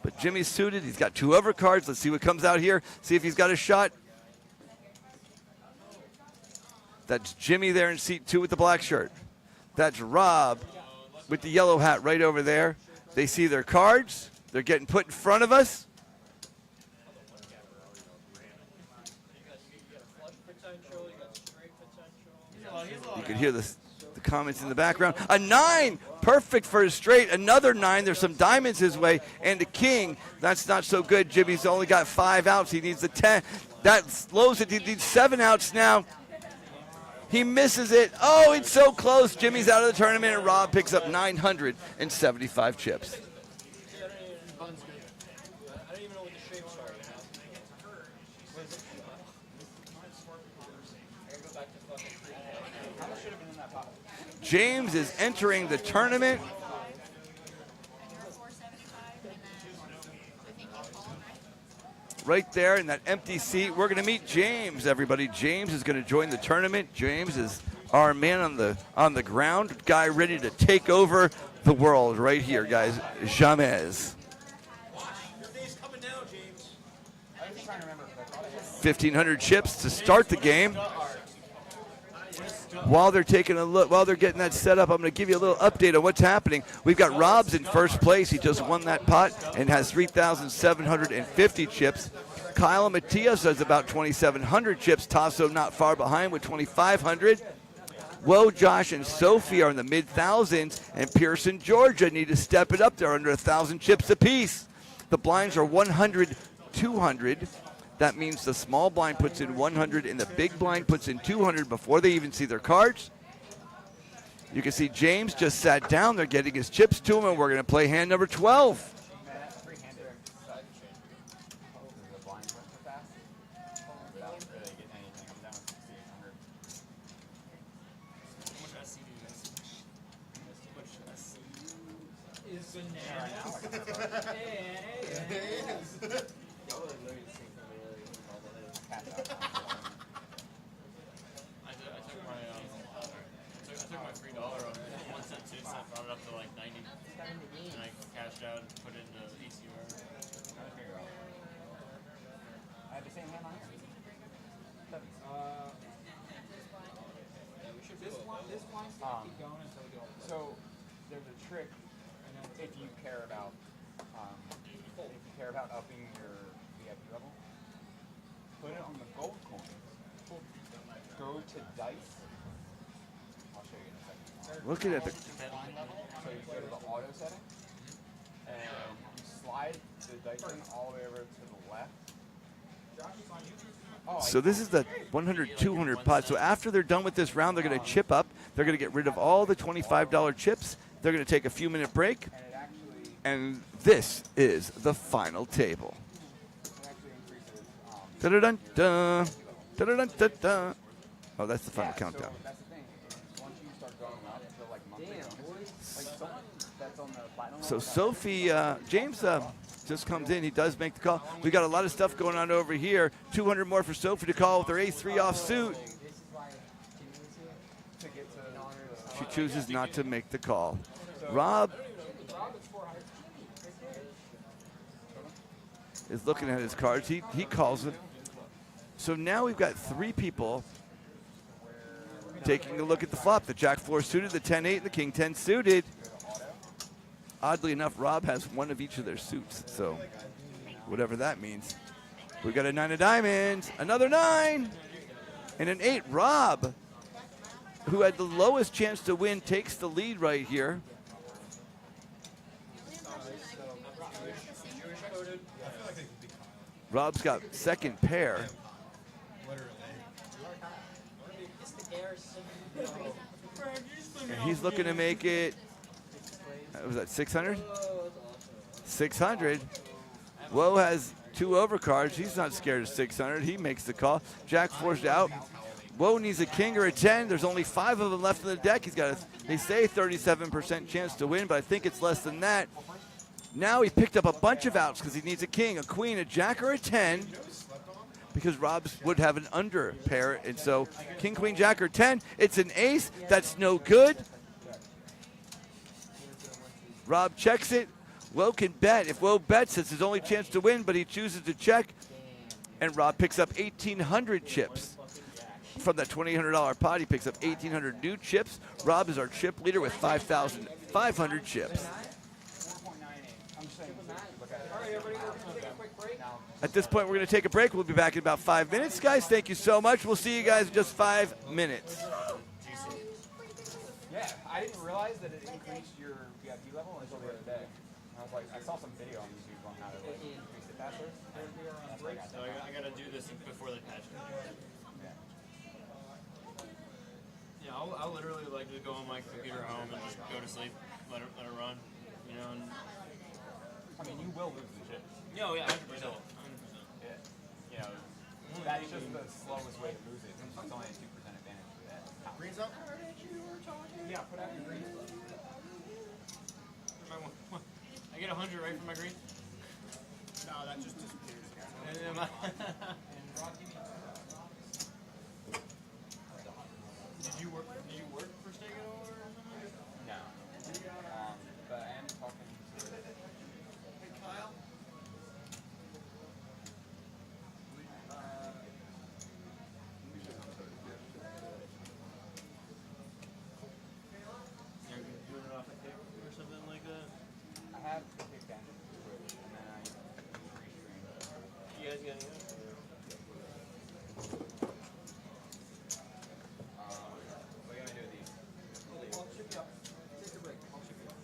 But Jimmy's suited. He's got two overcards. Let's see what comes out here. See if he's got a shot. That's Jimmy there in seat 2 with the black shirt. That's Rob with the yellow hat right over there. They see their cards. They're getting put in front of us. You can hear the comments in the background. A 9, perfect for his straight. Another 9, there's some diamonds his way. And a king, that's not so good. Jimmy's only got 5 outs. He needs a 10. That slows it. He needs 7 outs now. He misses it. Oh, it's so close. Jimmy's out of the tournament, and Rob picks up 975 chips. James is entering the tournament. Right there in that empty seat, we're going to meet James, everybody. James is going to join the tournament. James is our man on the ground, guy ready to take over the world right here, guys. James. Your day's coming now, James. I'm just trying to remember. 1,500 chips to start the game. While they're taking a look, while they're getting that set up, I'm going to give you a little update on what's happening. We've got Rob's in first place. He just won that pot and has 3,750 chips. Kyle Matias has about 2,700 chips. Tasso not far behind with 2,500. Woe, Josh, and Sophie are in the mid-thousands, and Pearson, Georgia need to step it up. They're under 1,000 chips apiece. The blinds are 100, 200. That means the small blind puts in 100 and the big blind puts in 200 before they even see their cards. You can see James just sat down. They're getting his chips to him, and we're going to play hand number 12. Out and put it into ACR. I have the same hand on here. This one's gonna keep going until we go. So there's a trick if you care about upping your VIP level. put it on the gold coin. Go to dice. I'll show you in a second. Looking at the So you go to the auto setting, and you slide the dice ring all the way over to the left. Oh, So this is the 100, 200 pot. So after they're done with this round, they're going to chip up. They're going to get rid of all the $25 chips. They're going to take a few minute break. and it actually And this is the final table. increases. Da-da-dun-dun. Da-da-dun-dun-dun. Oh, that's the final Yeah, countdown. So that's the thing. Is once you start going up to like monthly bonuses, like someone that's on the platinum So level, Sophie, James just comes in. He does make the call. We got a lot of stuff going on over here. 200 more for Sophie to call with her ace-3 off suit. This is why Jimmy was here. to get to In honor of She chooses not to make the call. Rob is looking at his cards. He calls it. So now we've got 3 people taking a look at the flop. The Jack-4 suited, the 10-8, and the King-10 suited. Oddly enough, Rob has one of each of their suits, so whatever that means. We got a 9 of diamonds, another 9, and an 8. Rob, who had the lowest chance to win, takes the lead right here. Rob's got second pair. And he's looking to make it, was that 600? 600. Woe has 2 overcards. He's not scared of 600. He makes the call. Jack forced out. Woe needs a king or a 10. There's only 5 of them left in the deck. He's got they say 37% chance to win, but I think it's less than that. Now he picked up a bunch of outs because he needs a king, a queen, a jack, or a 10. Because Rob's would have an under pair, and so king, queen, jack, or 10. It's an ace. That's no good. Rob checks it. Woe can bet. If Woe bets, it's his only chance to win, but he chooses to check. And Rob picks up 1,800 chips. From that $2,800 pot, he picks up 1,800 new chips. Rob is our chip leader with 5,500 chips. 4.98. I'm just saying. Look at it. All right, everybody, we're going to take a quick break. Now, At this point, we're going to take a break. We'll be back in about 5 minutes. Guys, thank you so much. We'll see you guys in just 5 minutes. yeah, I didn't realize that it increased your VIP level until the other day. I was like, I saw some video on YouTube on how to like increase it faster. That's where I got So that. I gotta do this before the patch. Yeah, I'll literally like just go on my computer at home and just go to sleep, let it run, you know. And, I mean, you will lose the chips. yeah, 100%. Yeah. You know, that's just the slowest way to lose it. It's only a 2% advantage for that. Green's up. Yeah, put out your green. I get 100 right for my green. No, that just disappears. And then my Did you work for Stego or something? No. But I am talking to. Hey, Kyle. You're doing it off a kick or something like that? I have the kick down to Twitch, and then I restream. You guys got any? What are you gonna do with these? I'll chip you up. Take a break. I'll chip you up.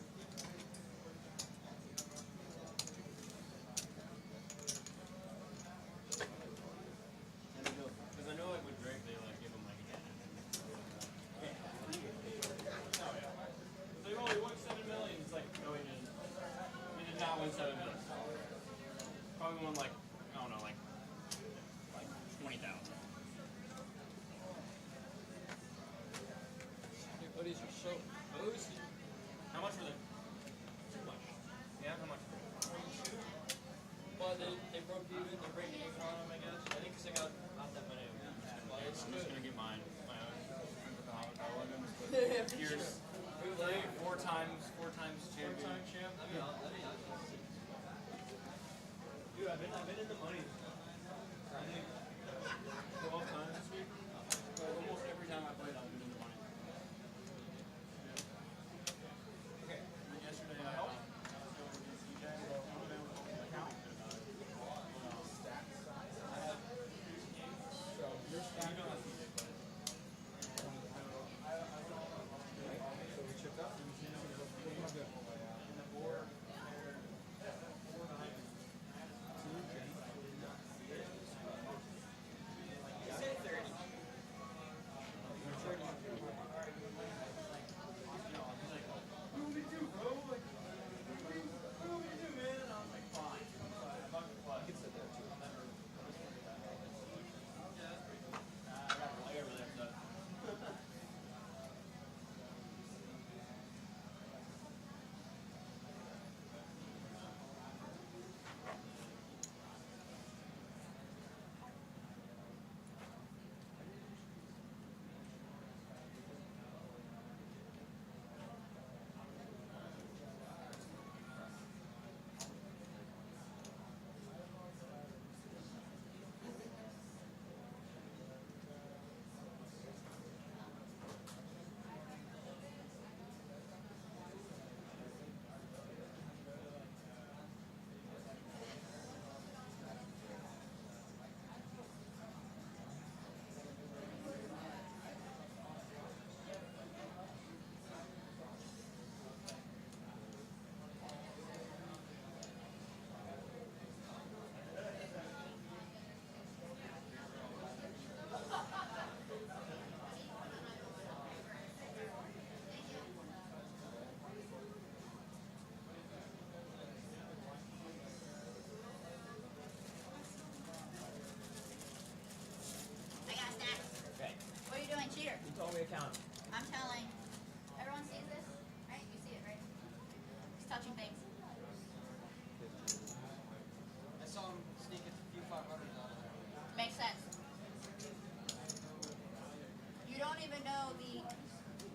Because I know like with Drake they like give him like a It's like, oh, he won 7 million. It's like, no, he didn't. He did not win 7 million. Probably won like, I don't know, like 20,000. Your hoodies are so cozy. How much were they? Too much. Yeah, how much? But they broke even. They're breaking even on them, I guess. I think 'cause they got not that many of them. But it's I'm just good. gonna get mine. My own. Yeah, Here's Bootleg. four times champion. Four-time champ. That'd be awesome. Dude, I've been in the money. I think 12 times this week. Almost every time I played, I've been in the money. Okay. And yesterday I was going against EJ. I don't know account.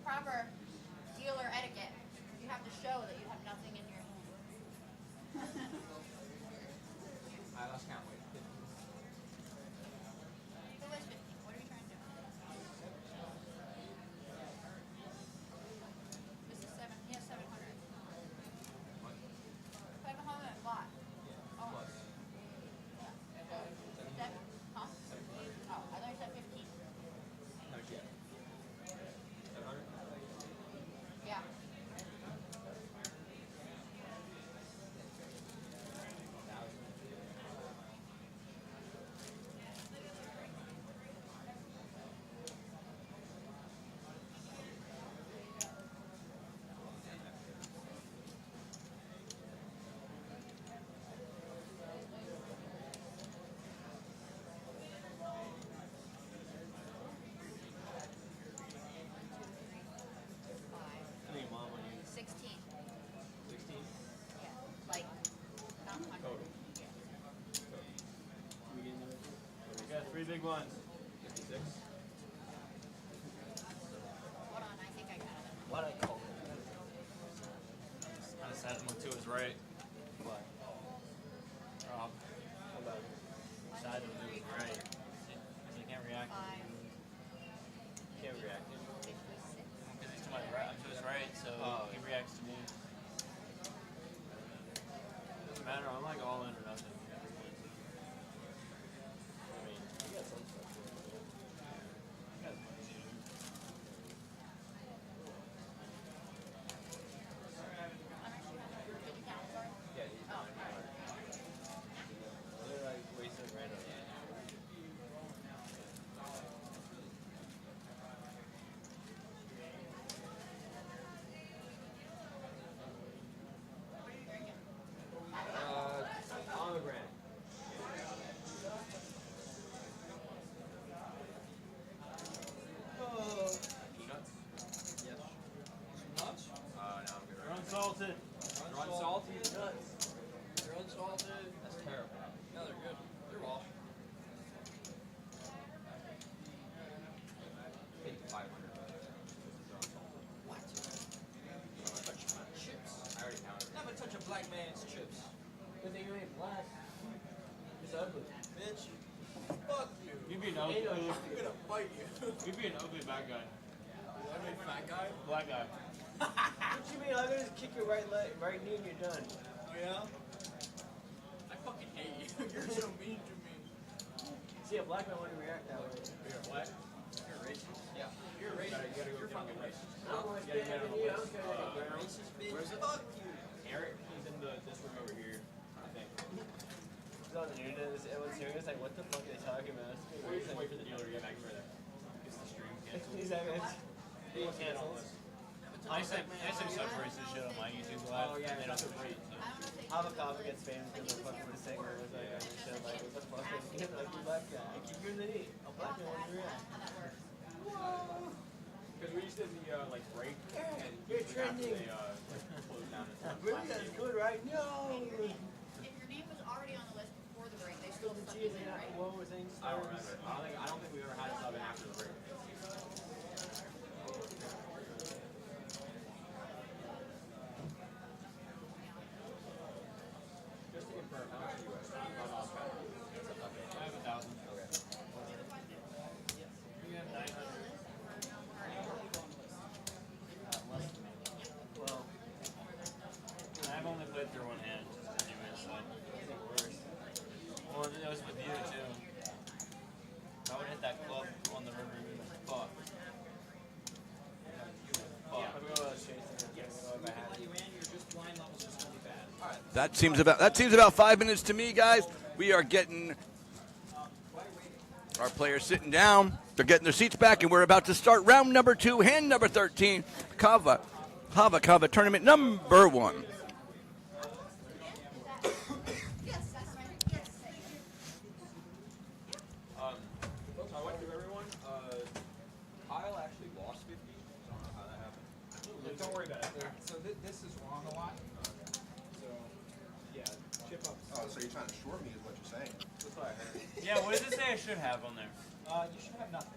proper dealer etiquette. You have to show that you have nothing in your hand. I lost count. Wait. Who was 15? What are you trying to do? This is 7. He has 700. 700 what? Oh. Plus. Seven? Huh? Oh, I thought you said 15. No shit. 700? Yeah. I think mom on you. 16. 16? Yeah. Like, not 100. Total. Yeah. We getting there? We got 3 big ones. 56? Hold on, I think I got it. What a call. Kind of sad one too is right. What? Rob. What about it? Sad one too is right. Because he can't react. 5, Can't react. 56. Because he's to my right. I'm to his right, so Oh. he reacts to me. Doesn't matter. I'm like all in or nothing. I mean, you got some stuff. You guys money, dude. How much do you have? Did you count? Sorry. Yeah, he's Oh, They're like wasting random. Pomegranate. Nuts? Yes. Nuts? No, I'm good. You're unsalted. You're unsalty? Nuts. They're unsalted. That's terrible. No, they're good. They're raw. 500. They're unsalted. What? Touch my chips. I already counted. Never touch a black man's chips. Good thing you ain't black. It's ugly. Bitch. Fuck you. You'd be an ugly. I'm gonna fight you. You'd be an ugly bad guy. I mean, fat guy. Black guy. What you mean? I'm gonna just kick your right leg, right knee, and you're done. Oh yeah. I fucking hate you. You're so mean to me. See, a black man wouldn't react that way. You're black? You're racist? Yeah. You're racist. You gotta go You're down fucking the list. racist. I don't want to Yeah, stand you up gotta to you. I don't care what you Racist bitch. Where's it? Fuck you. Eric, he's in this room over here, I think. It's on the internet. Everyone's hearing this. Like, what the fuck are they talking about? Or you just wait for the dealer to get back further. Gets the stream canceled. These seconds. Being canceled. I said such racist shit on my YouTube live. Oh, yeah, and they don't that's appreciate it. I don't know if they Hava Kava gets famous because of fucking with a singer. It was like, and shit. Like, what the fuck? Like, you black guy. I keep hearing the knee. A black man wouldn't react. how that works. Because we used to be like break and You're usually after trending. they close down. It's Really? That's good, right? No. If your name was already on the list before the break, they still The stuck cheese you in, and right? what was things? I don't remember. I don't think we've ever had a sub in after the break. Just to confirm, how much are you at? On off cap. I have 1,000. Okay. You have 900. Less than me. Well, I've only played through one hand, anyway, so. Well, it was with you too. I would hit that club on the river, you'd be like, fuck. Fuck. I'm going to chase it. Yes. I'm going to Let you in, your just blind level's just gonna be bad. All right. That seems about 5 minutes to me, guys. We are getting our players sitting down. They're getting their seats back, and we're about to start round number 2, hand number 13, Hava tournament number 1. Yes, that's right. Yes. Folks, I went through everyone. Kyle actually lost 50. So I don't know how that happened. Don't worry about it. So this is wrong a lot. So yeah, chip ups. Oh, so you're trying to short me is what you're saying. That's what I heard. Yeah, what does it say I should have on there? You should have nothing.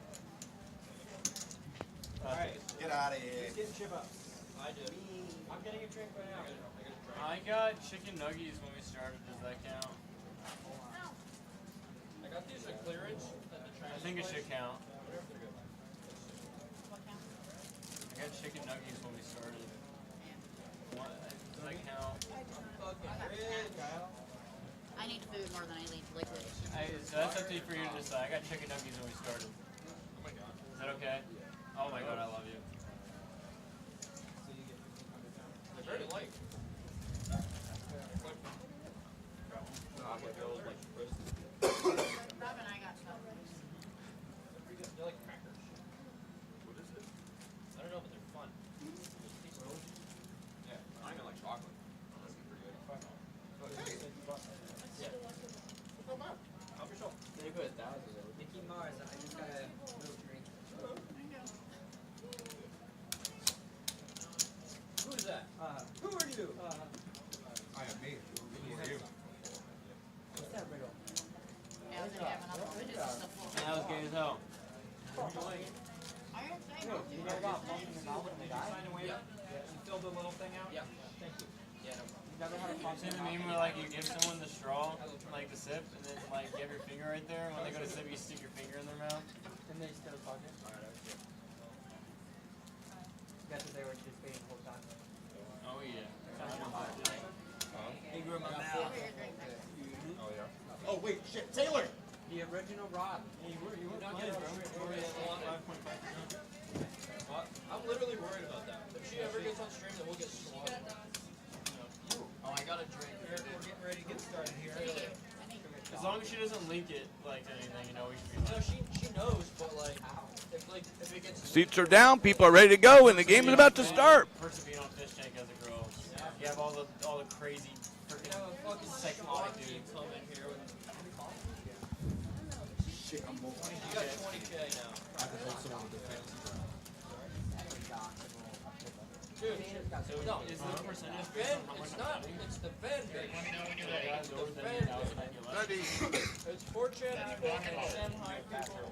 Alright. Get out of here. Who's getting chip ups? I did. I'm getting a drink right now. I got chicken nuggies when we started. Does that count? I got these at clearance at the train. I think it should count. What count? I got chicken nuggies when we started. What? Does that count? I need food more than I need liquid. So that's up to you for you to decide. I got chicken nuggies when we started. Oh my god. Is that okay? Oh my god, I love you. They're very light. Rob and I got stuff. They're like crackers. What is it? I don't know, but they're fun. Yeah, I even like chocolate. That's pretty good. Yeah. Help yourself. They put 1,000. Mickey Mars, I just got a little drink. Who is that? Who are you? I am me. Who are you? What's that riddle? Yeah, I was gonna have another one, but it's just a full. That was gay as hell. I didn't say no. You never got bumped in the mouth when they died? Sign a waiver? You filled the little thing out? Yeah. Thank you. Yeah, no You never had a You bump see in the the meme mouth? where like you give someone the straw, like the sip, and then like you have your finger right there, and when they go to sip, you stick your finger in their mouth? And they still talking? Guess what they were just waiting the whole time. Oh yeah. Finger in my Over mouth. your drink. Oh, yeah. Oh, wait, shit. Taylor! The original Rob. You were not getting I'm literally worried about that. If she ever gets on stream, then we'll get swatted. Oh, I got a drink. We're getting ready to get started here. As long as she doesn't link it like to anything, you know, we should be No, she knows, but like if it gets Seats are down. People are ready to go, and the game is about to start. Persevere on fish tank as a girl. You have all the crazy freaking psychotic dudes. come in here with Shit, I'm moving. you got 20K now. I can hold someone with the fancy ground. Dude, So no, is this percentage the based vend, on how much it's not, it's the vendor. Let me know when you're ready. guys The over than vendor. 1,000 that you left? Ready. It's 4chan people and Shanghai people.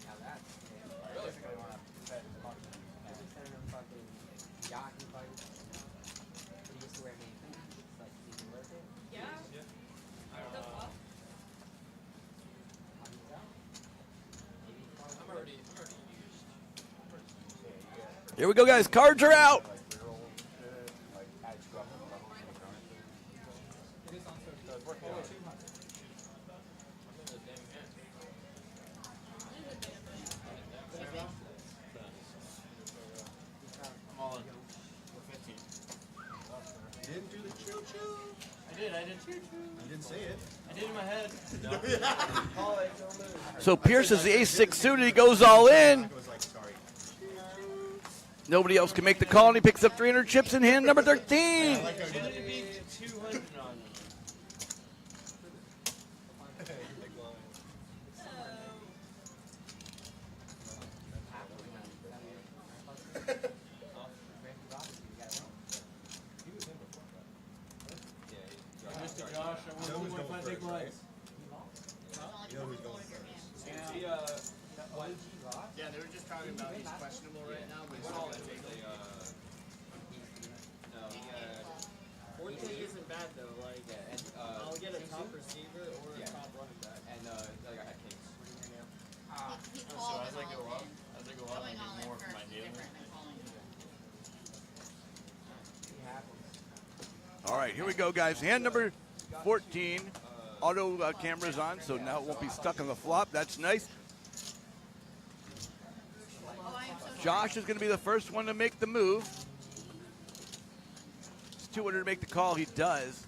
Now that's Really? Typically want to bet as much as you can. instead of them fucking yacht and fight. He used to wear me. It's like, is it worth it? Yeah. The fuck? I'm already used. Here we go, guys. Cards are out. Like reroll shit, like add scrub and levels to the current. It is on So it's working out. 200. I'm in the damn game. I'm all in. We're 15. You didn't do the choo-choo. I did choo-choo. You didn't say it. I did in my head. So Pierce is the ace-6 suited. He goes all in. I was like, sorry. Nobody else can make the call, and he picks up 300 chips in hand number 13. I like how you Shouldn't it be 200 on them? Mr. Josh, I You know want who's to going my first, big right? legs. You know who's going first. Yeah, they were just talking about he's questionable right now, but he's still gonna take the, no, he, 14 isn't bad though, like, I'll get a top receiver or a top running back. And like I had cakes. He So called as I and go all up, in. as I go up, I Going all get in more for first my is deal. different than calling. All right, here we go, guys. Hand number 14. Auto camera's on, so now it won't be stuck on the flop. That's nice. Oh, I am so sorry. Josh is going to be the first one to make the move. It's 200 to make the call. He does.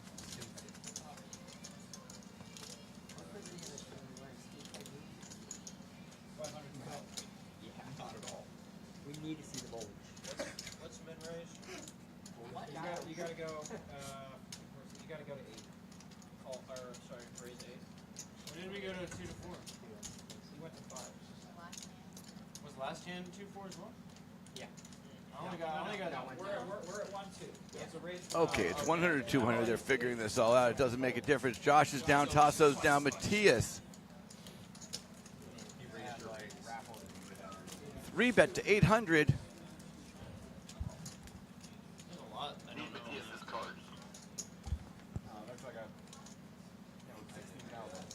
Not at all. We need to see the bulge. What's min raise? You gotta go. You gotta go to 8. Call or sorry, raise 8. When did we go to 2 to 4? You went to 5. Was last hand 2-4 as well? Yeah. I only got We're at 1-2. It's a raise. Okay, it's 100 or 200. They're figuring this all out. It doesn't make a difference. Josh is down. Tasso's down. Matthias. He raised your Like face. raffle to do that. rebet to 800. There's a lot. I don't know. That's like a 16,000.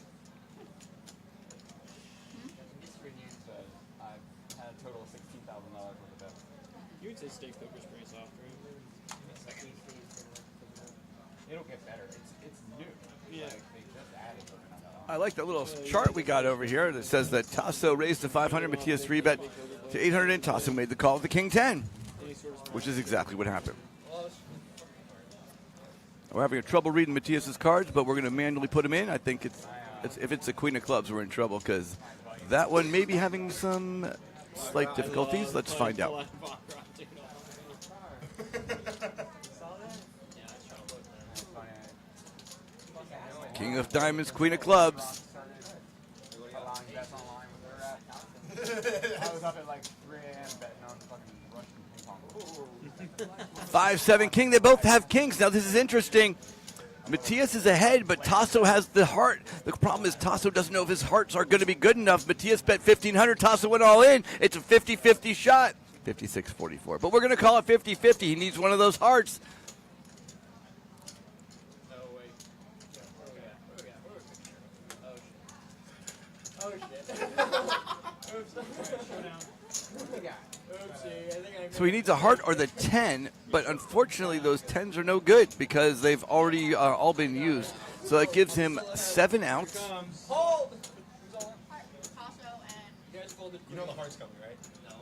So I've had a total of $16,000 worth of bets. You would say steak poker's pretty soft, right? It'll get better. It's new. Yeah. Like, they just added something on that. I like the little chart we got over here that says that Tasso raised to 500, Matias 3-bet to 800, and Tasso made the call with the king 10, Any sort of which is exactly what happened. We're having trouble reading Matias's cards, but we're going to manually put them in. I think it's if it's a queen of clubs, we're in trouble because that one may be having some slight difficulties. Let's find out. King of diamonds, queen of clubs. Allowing bets online with their app. I was up at like 3 a.m. betting on fucking Russian ping pong. 5-7 king. They both have kings. Now this is interesting. Matias is ahead, but Tasso has the heart. The problem is Tasso doesn't know if his hearts are going to be good enough. Matias bet 1,500. Tasso went all in. It's a 50-50 shot. 56-44. But we're going to call it 50-50. He needs one of those hearts. So he needs a heart or the 10, but unfortunately those 10s are no good because they've already all been used. So that gives him 7 outs. Hold! Tasso and You guys folded. You know the heart's coming, right? No.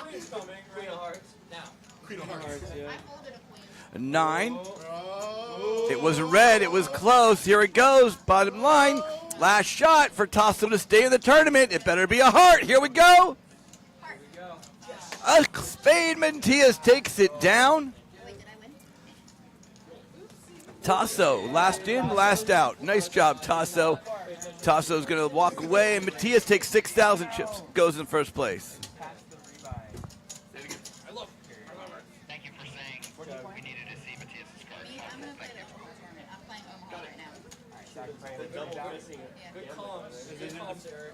Queen's coming, right? Queen of hearts. Now. Queen of hearts. Yeah. I folded a queen. 9. Oh. It wasn't red. It was close. Here it goes. Bottom line. Last shot for Tasso to stay in the tournament. It better be a heart. Here we go. Heart. A spade. Matias takes it down. Wait, did I win? Tasso, last in, last out. Nice job, Tasso. Tasso's going to walk away, and Matias takes 6,000 chips. Goes in first place. Thank you for saying we needed to see Matias's card. Me, I'm gonna play the whole tournament. I'm playing Omaha right now. Good comms. Good comms, Eric.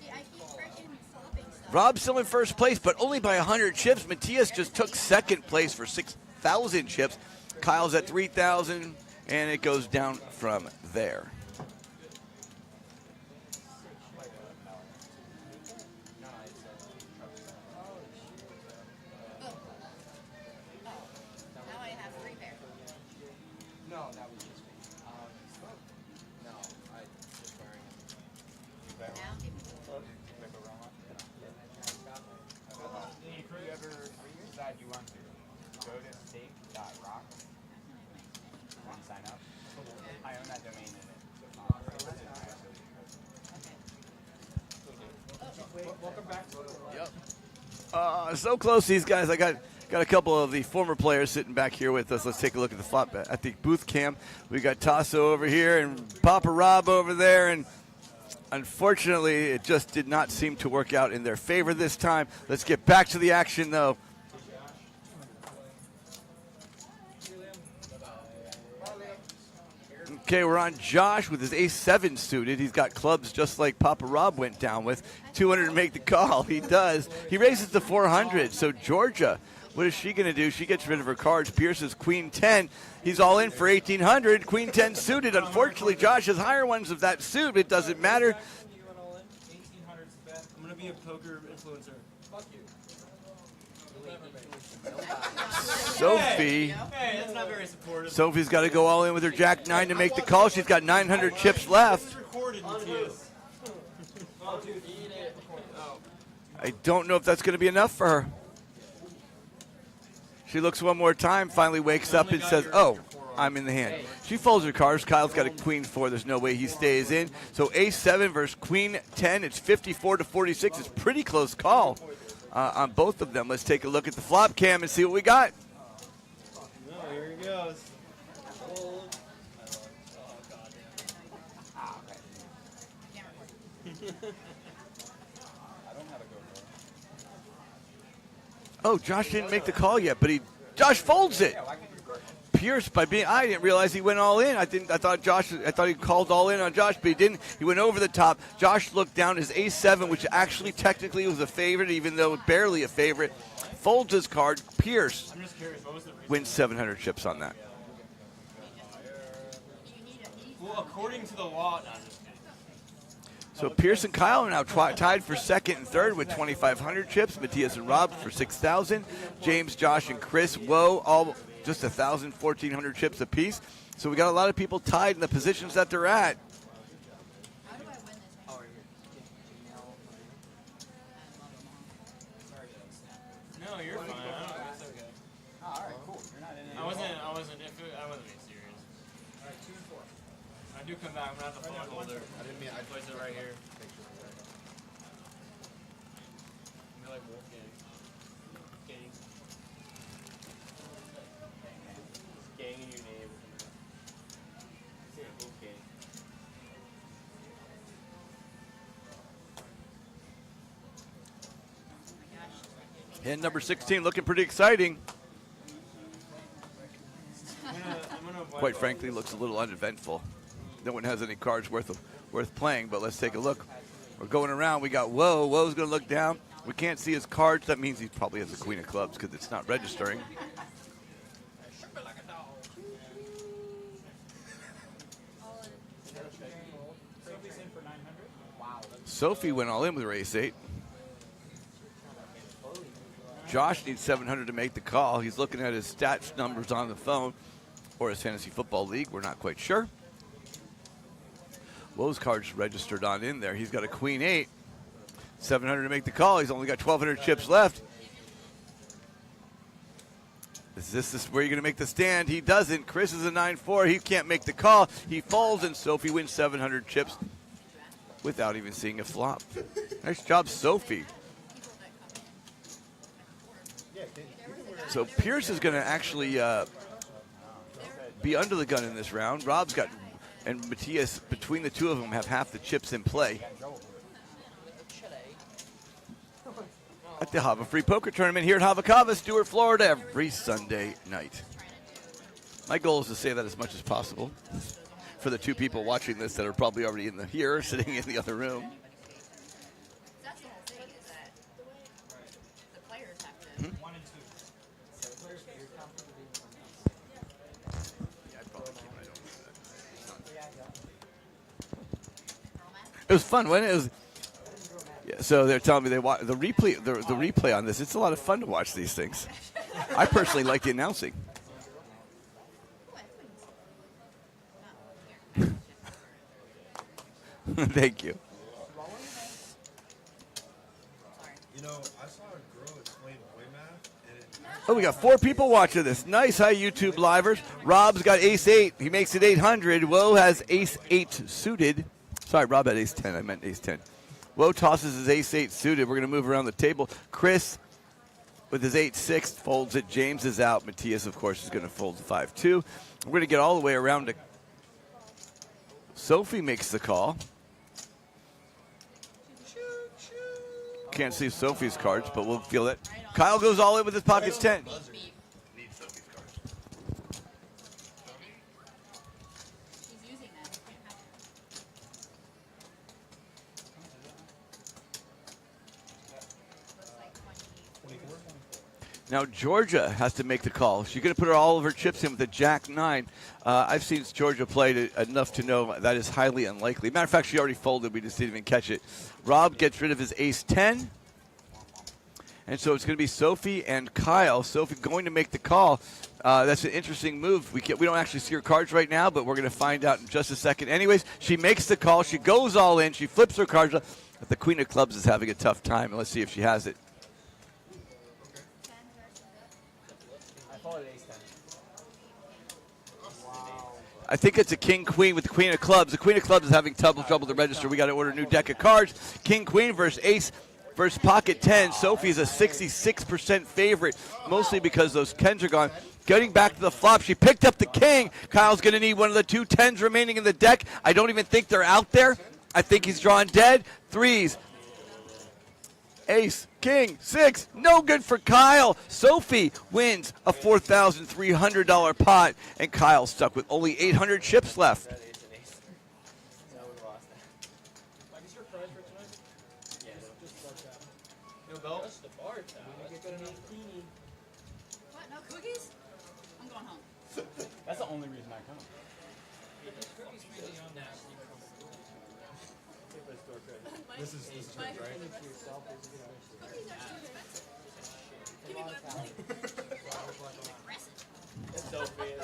See, I keep freaking flopping stuff. Rob's still in first place, but only by 100 chips. Matias just took second place for 6,000 chips. Kyle's at 3,000, and it goes down from there. Now I have 3 pair. No, that was just me. No, I just wearing it. Now give me If you ever decide you want to, go to stake.rock and sign up. I own that domain and Welcome back. So close, these guys. I got a couple of the former players sitting back here with us. Let's take a look at the flop at the booth cam. We got Tasso over here and Papa Rob over there, and unfortunately, it just did not seem to work out in their favor this time. Let's get back to the action, though. Okay, we're on Josh with his ace-7 suited. He's got clubs just like Papa Rob went down with. 200 to make the call. He does. He raises to 400. So Georgia, what is she going to do? She gets rid of her cards. Pierce's Queen 10. He's all in for 1,800. Queen 10 suited. Unfortunately, Josh has higher ones of that suit. It doesn't matter. You went all in? 1,800's the bet. I'm going to be a poker influencer. Fuck you. Sophie. Hey, that's not very supportive. Sophie's got to go all in with her Jack 9 to make the call. She's got 900 chips left. Recorded, Matthias. Oh, dude, eat it. Oh. I don't know if that's going to be enough for her. She looks one more time, finally wakes up and says, oh, I'm in the hand. She folds her cards. Kyle's got a Queen 4. There's no way he stays in. So Ace-7 versus Queen 10. It's 54-46. It's a pretty close call on both of them. Let's take a look at the flop cam and see what we got. No, here he goes. Oh, Oh, Josh didn't make the call yet, but Josh folds it. Pierce by being. I didn't realize he went all in. I thought he called all in on Josh, but he didn't. He went over the top. Josh looked down his ace-7, which actually technically was a favorite, even though barely a favorite. Folds his card. Pierce I'm just curious, what was the reason? wins 700 chips on that. Well, according to the law, no, I'm just kidding. So Pierce and Kyle are now tied for second and third with 2,500 chips. Matthias and Rob for 6,000. James, Josh, and Chris, all just 1,000, 1,400 chips apiece. So we got a lot of people tied in the positions that they're at. How do I win this? Oh, are you Gmail? No, you're fine. It's okay. Oh, all right, cool. You're not in it. I wasn't being serious. Alright, 2 and 4. When I do come back, I'm gonna have the phone holder. I didn't mean I Place it right here. Make sure it's right. You're like Wolfgang. Gang. Gang in your name. Say it, Wolfgang. And number 16 looking pretty exciting. I'm gonna Quite frankly, looks a little uneventful. No one has any cards worth playing, but let's take a look. We're going around. We got Woe. Woe's going to look down. We can't see his cards. That means he probably has the Queen of Clubs because it's not registering. Sophie's in for 900. Wow. Sophie went all in with her ace-8. Josh needs 700 to make the call. He's looking at his stats numbers on the phone or his fantasy football league. We're not quite sure. Woe's card's registered on in there. He's got a Queen 8. 700 to make the call. He's only got 1,200 chips left. Is this where you're going to make the stand? He doesn't. Chris is a 9-4. He can't make the call. He falls, and Sophie wins 700 chips without even seeing a flop. Nice job, Sophie. So Pierce is going to actually be under the gun in this round. Rob's got, and Matthias, between the two of them, have half the chips in play at the Hava Free Poker Tournament here at Hava, Stewart, Florida, every Sunday night. My goal is to say that as much as possible for the two people watching this that are probably already here, sitting in the other room. That's the whole thing, is that the players have to. 1 and 2. It was fun, wasn't it? It was, yeah, so they're telling me they watch the replay. The replay on this. It's a lot of fun to watch these things. I personally like the announcing. Thank you. You know, I saw a girl explain boy math, and it Oh, we got 4 people watching this. Nice, hi YouTube livers. Rob's got ace-8. He makes it 800. Woe has ace-8 suited. Sorry, Rob had ace-10. I meant ace-10. Woe tosses his ace-8 suited. We're going to move around the table. Chris, with his 8-6, folds it. James is out. Matthias, of course, is going to fold the 5-2. We're going to get all the way around to Sophie makes the call. Can't see Sophie's cards, but we'll feel it. Kyle goes all in with his pockets 10. need Sophie's cards. He's using that. He can't have it. Looks like 24? Now Georgia has to make the call. She's going to put all of her chips in with a Jack-9. I've seen Georgia play enough to know that is highly unlikely. Matter of fact, she already folded. We just didn't even catch it. Rob gets rid of his ace-10. And so it's going to be Sophie and Kyle. Sophie going to make the call. That's an interesting move. We don't actually see her cards right now, but we're going to find out in just a second. Anyways, she makes the call. She goes all in. She flips her cards up. But the Queen of Clubs is having a tough time. And let's see if she has it. I followed ace-10. I think it's a king-queen with the Queen of Clubs. The Queen of Clubs is having trouble to register. We got to order a new deck of cards. King-queen versus ace versus pocket 10. Sophie's a 66% favorite, mostly because those 10s are gone. Getting back to the flop, she picked up the king. Kyle's going to need one of the 2 10s remaining in the deck. I don't even think they're out there. I think he's drawing dead. 3s. Ace, king, 6, no good for Kyle. Sophie wins a $4,300 pot, and Kyle stuck with only 800 chips left. Red ace and ace. No, we lost that. Like, is your prize for tonight? Yeah, no. Just like that. No belt. Just the bar tab. That's good enough for me. What? No cookies? I'm going home. That's the only reason I come. Cookies really on that. Give us store credit. This is My- yours, right? Cookies are too expensive. Give me my money. Aggressive. It's Sophie.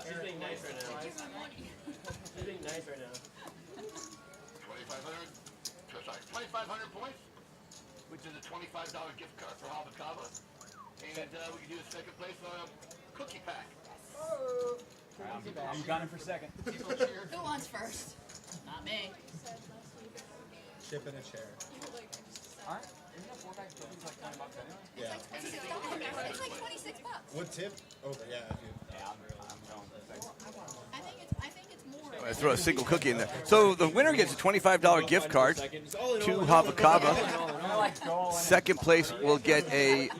She's being nice right now. Give my money. She's being nice right now. 2,500. Sorry, 2,500 points, which is a $25 gift card for Hava. And we can do a second place cookie pack. I'm gunning for second. Who wants first? Not me. Chip in a chair. Aren't isn't a 4-pack of cookies like $20 anyway? Yeah. It's like $26. What tip? Over, yeah. Yeah, I'm going for second. I think it's more. I throw a single cookie in there. So the winner gets a $25 gift card to Hava. Second place will get a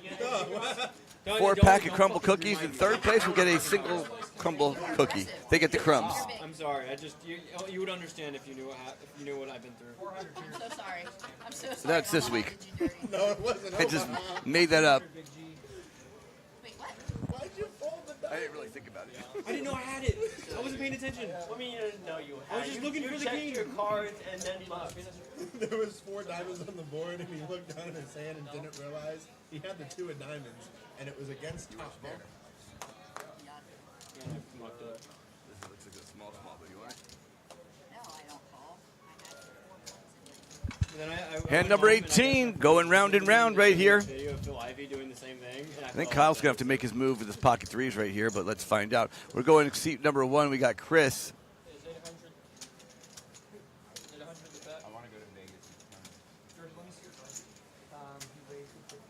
4-pack of crumble cookies, and third place will get a single crumble cookie. They get the crumbs. I'm sorry. I just you would understand if you knew what I've been through. I'm so sorry. I'm so sorry. That's this Mama, I week. did you dirty. No, it wasn't. I just made that up. Wait, what? Why'd you fold the I didn't really think about it. I didn't know I had it. I wasn't paying attention. What do you mean you didn't know you had? I was just looking for the checked game. your cards and then looked. There was 4 diamonds on the board, and he looked down at his hand and didn't realize he had the 2 of diamonds, and it was against top pair. This looks like a small, but you want it? No, I don't call. I had 4 balls in it. Hand number 18, going round and round right here. Video of Phil Ivey doing the same thing. I think Kyle's going to have to make his move with his pocket threes right here, but let's find out. We're going to seat number 1. We got Chris. I want to go to Vegas. George, let me see your prize. He raised it 50.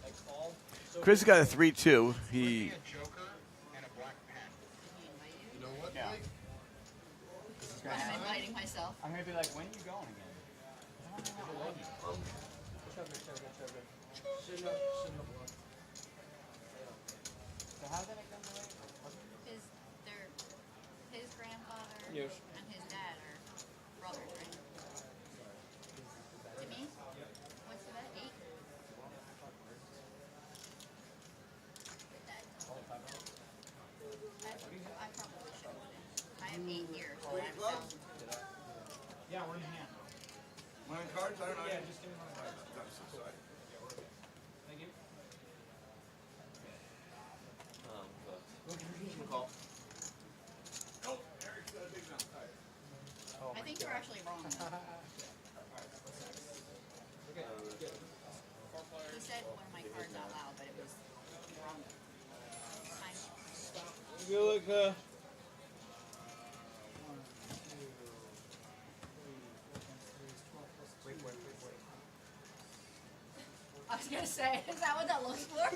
Like all. So Chris got a 3-2. He A joker and a black pen. You know what, Yeah. Mike? I'm inviting myself. I'm gonna be like, when are you going again? I don't know how long. Shouldn't have looked. So how did that make them delay? His grandfather Yes. and his dad are brothers, right? Jimmy? What's the bet? 8? I probably should. I have 8 here, so I have 1,000. Yeah, we're in hand. One cards? I don't know. Yeah, just give me one of those. Thank you. Call. I think you're actually wrong. He said one of my cards out loud, but it was wrong. Fine. You look. I was gonna say, is that what that looks for?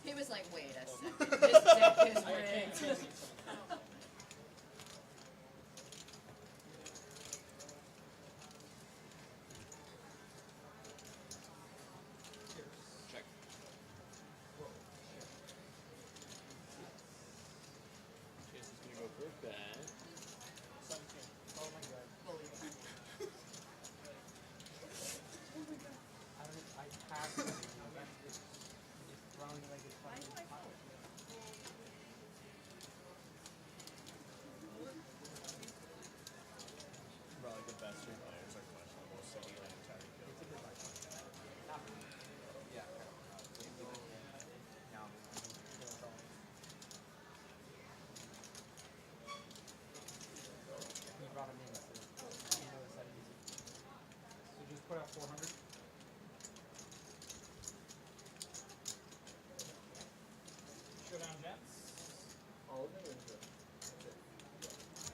He was like, wait a second, this deck is rigged. Check. Chase is gonna go for a bet. 17. Oh my god. Believe it. I have to. It's thrown like it's fucking hot. Probably the best 3 players are questionable, so I'm going to try to kill them. He brought him in, so he knows how to use it. So just put out 400. Showdown Jets.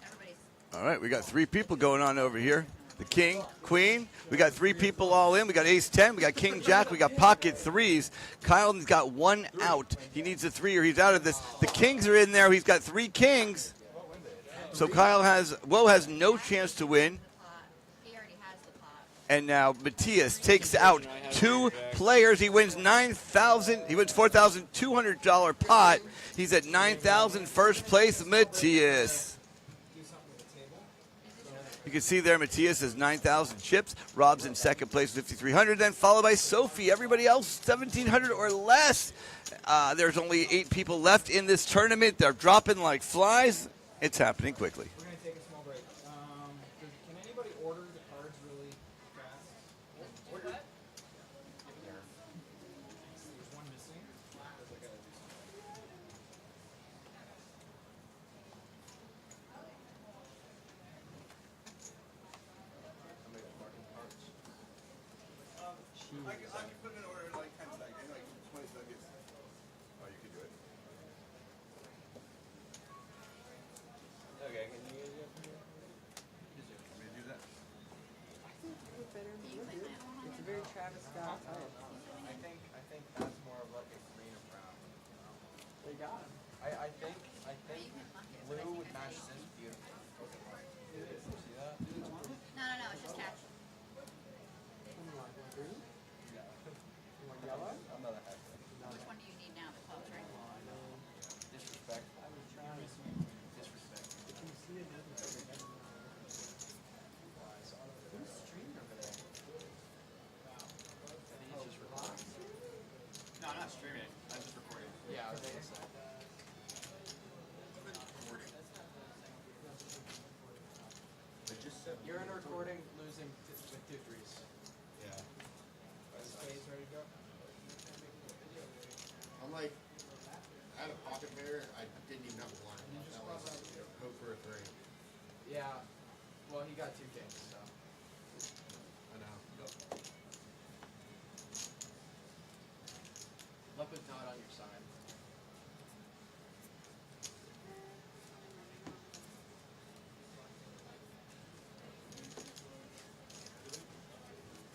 Everybody's All right, we got 3 people going on over here. The king, queen. We got 3 people all in. We got ace 10. We got king jack. We got pocket threes. Kyle's got 1 out. He needs a 3 or he's out of this. The kings are in there. He's got 3 kings. So Will has no chance to win. He already has the pot. And now Matthias takes out 2 players. He wins $9,000. He wins $4,200 pot. He's at 9,000. First place, Matthias. You can see there Matthias has 9,000 chips. Rob's in second place, 5,300. Then followed by Sophie. Everybody else, 1,700 or less. There's only 8 people left in this tournament. They're dropping like flies. It's happening quickly. We're going to take a small break. Can anybody order the cards really fast? Order that? There's one missing. I can put an order in like 10 seconds, in like 20 seconds. Oh, you can do it. Okay, can you get it? Want me to do that? It's a very Travis Scott type. I think that's more of like a green or brown. They got him. I think blue would match this beautifully. See that? No, it's just cash. What do you want? Green? Yeah. You want yellow? I'm not a hack. Which one do you need now? The clubs, right? Disrespect. I was trying to Disrespect. If you see it, doesn't say it. Who's streaming over there? I think he's just recording. No, I'm not streaming. I'm just recording. Yeah, I was gonna say. You're in a recording, losing with 2 threes. Yeah. Is Faze ready to go? I'm like, I had a pocket pair. I didn't even have a line. That was hope for a 3. Yeah. Well, he got 2 kings, so. I know. Luck was not on your side.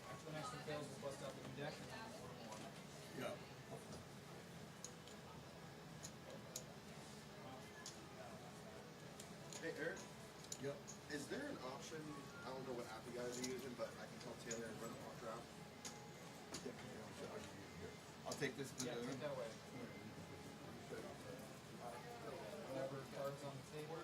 After the next one fails, we'll bust out the new deck. Yeah. Hey, Eric, Yep. is there an option? I don't know what app you guys are using, but I can tell Taylor and run a mock draft. I'll take this. Yeah, take that away. Whatever cards on the table.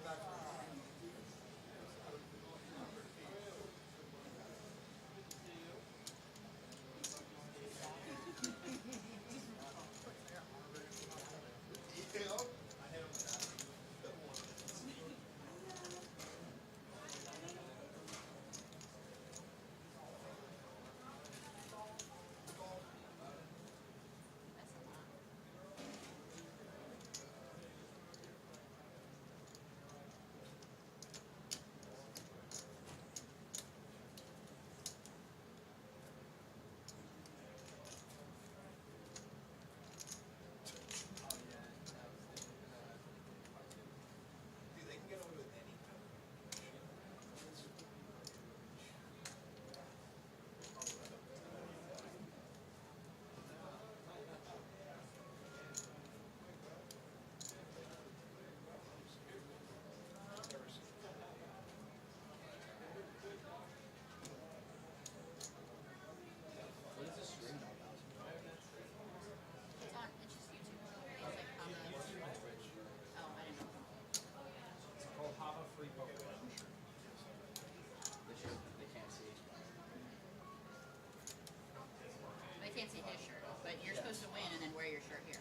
can't see his shirt, but you're supposed to win and then wear your shirt here.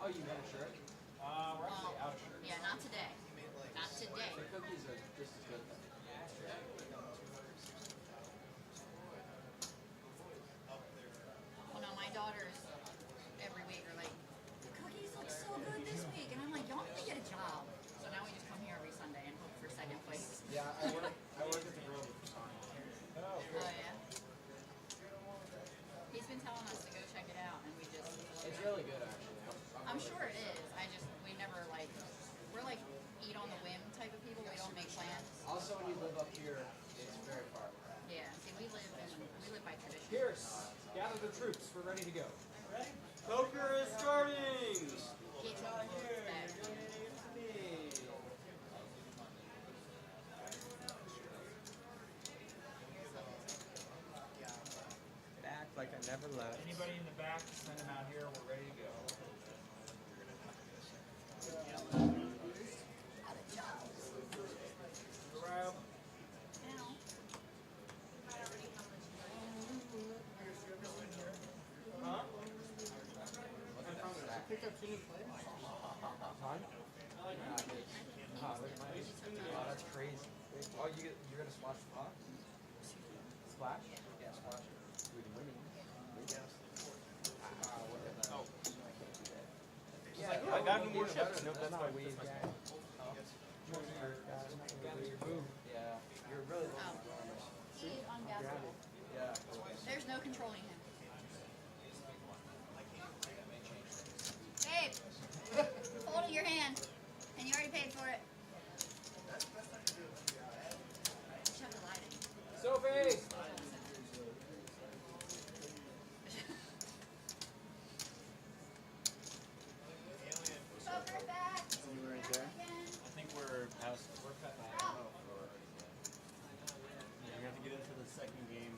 Oh, you got a shirt? We're actually out of shirts. Yeah, not today. Not today. The cookies are just as good. Well, no, my daughters every week are like, the cookies look so good this week. And I'm like, y'all need to get a job. So now we just come here every Sunday and hope for second place. Yeah, I work at the Grove for Sonic. Oh, yeah? He's been telling us to go check it out, and we just... It's really good, actually. I'm sure it is. We never, like, we're like eat on the whim type of people. We don't make plans. Also, troops. We're ready to go. Poker is starting! Get your back. Act like I never left. Anybody in the back, send them out here. We're ready to go. Rob. Now. Huh? Picked up 2 new players. Huh? Oh, that's crazy. Oh, you're gonna splash the pot? Splash? Yeah, splash. With winning. Oh. Yeah, I got no more chips. Nope, that's not weed. Yeah. Yeah, you're really Oh. He on gas. Yeah. There's no controlling him. Babe, hold your hand, and you already paid for it. Shove the light in. Sophie! Poker back. You right there? Again. I think we're past. We're past. Rob. Yeah, we have to get into the second game.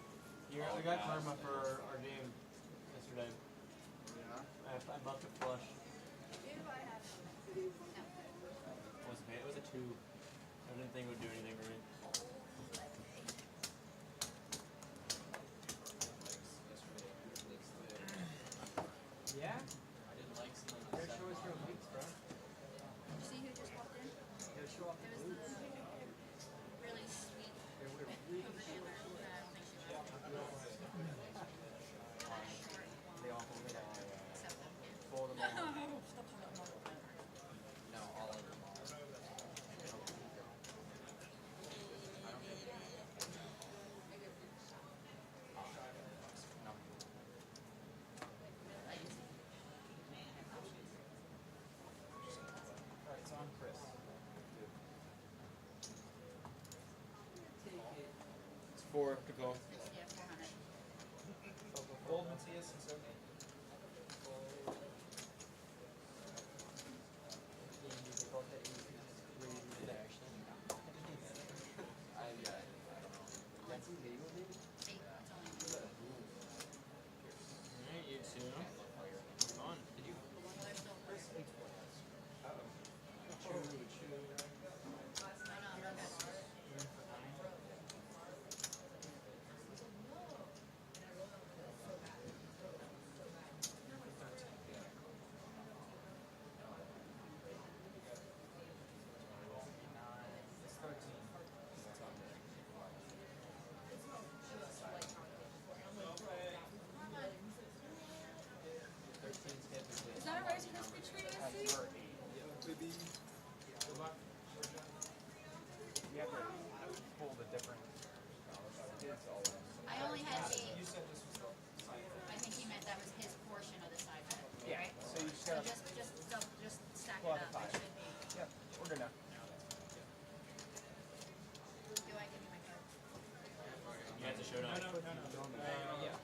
I got karma for our game yesterday. Yeah. I buffed a flush. Do I have? No. It was a 2. I didn't think it would do anything for me. Yeah? Their show is for weeks, bro. Did you see who just walked in? Their show off the It was the really sweet They were Hava dealer. I don't think she was. Short. They all hold it out. Except that. Fold them all. Stop talking about that. No, all of them all. Alright, it's on Chris. It's 4 to go. Yeah, 400. Fold Matthias and Sophie. That's illegal, dude? 8. It's only 1. Alright, you 2. On. Did you? Well, there's still Chris. It's 13. Is that a Rice Krispie treat I see? You have to pull the different. It's all in. I only had 8. You said this was the site. I think he meant that was his portion of the side bet, Yeah. right? So you just So gotta. just stack Pull it out the up. It five. should be. Yep. We're good now. Do I give you my card? You guys are showdown. Yeah.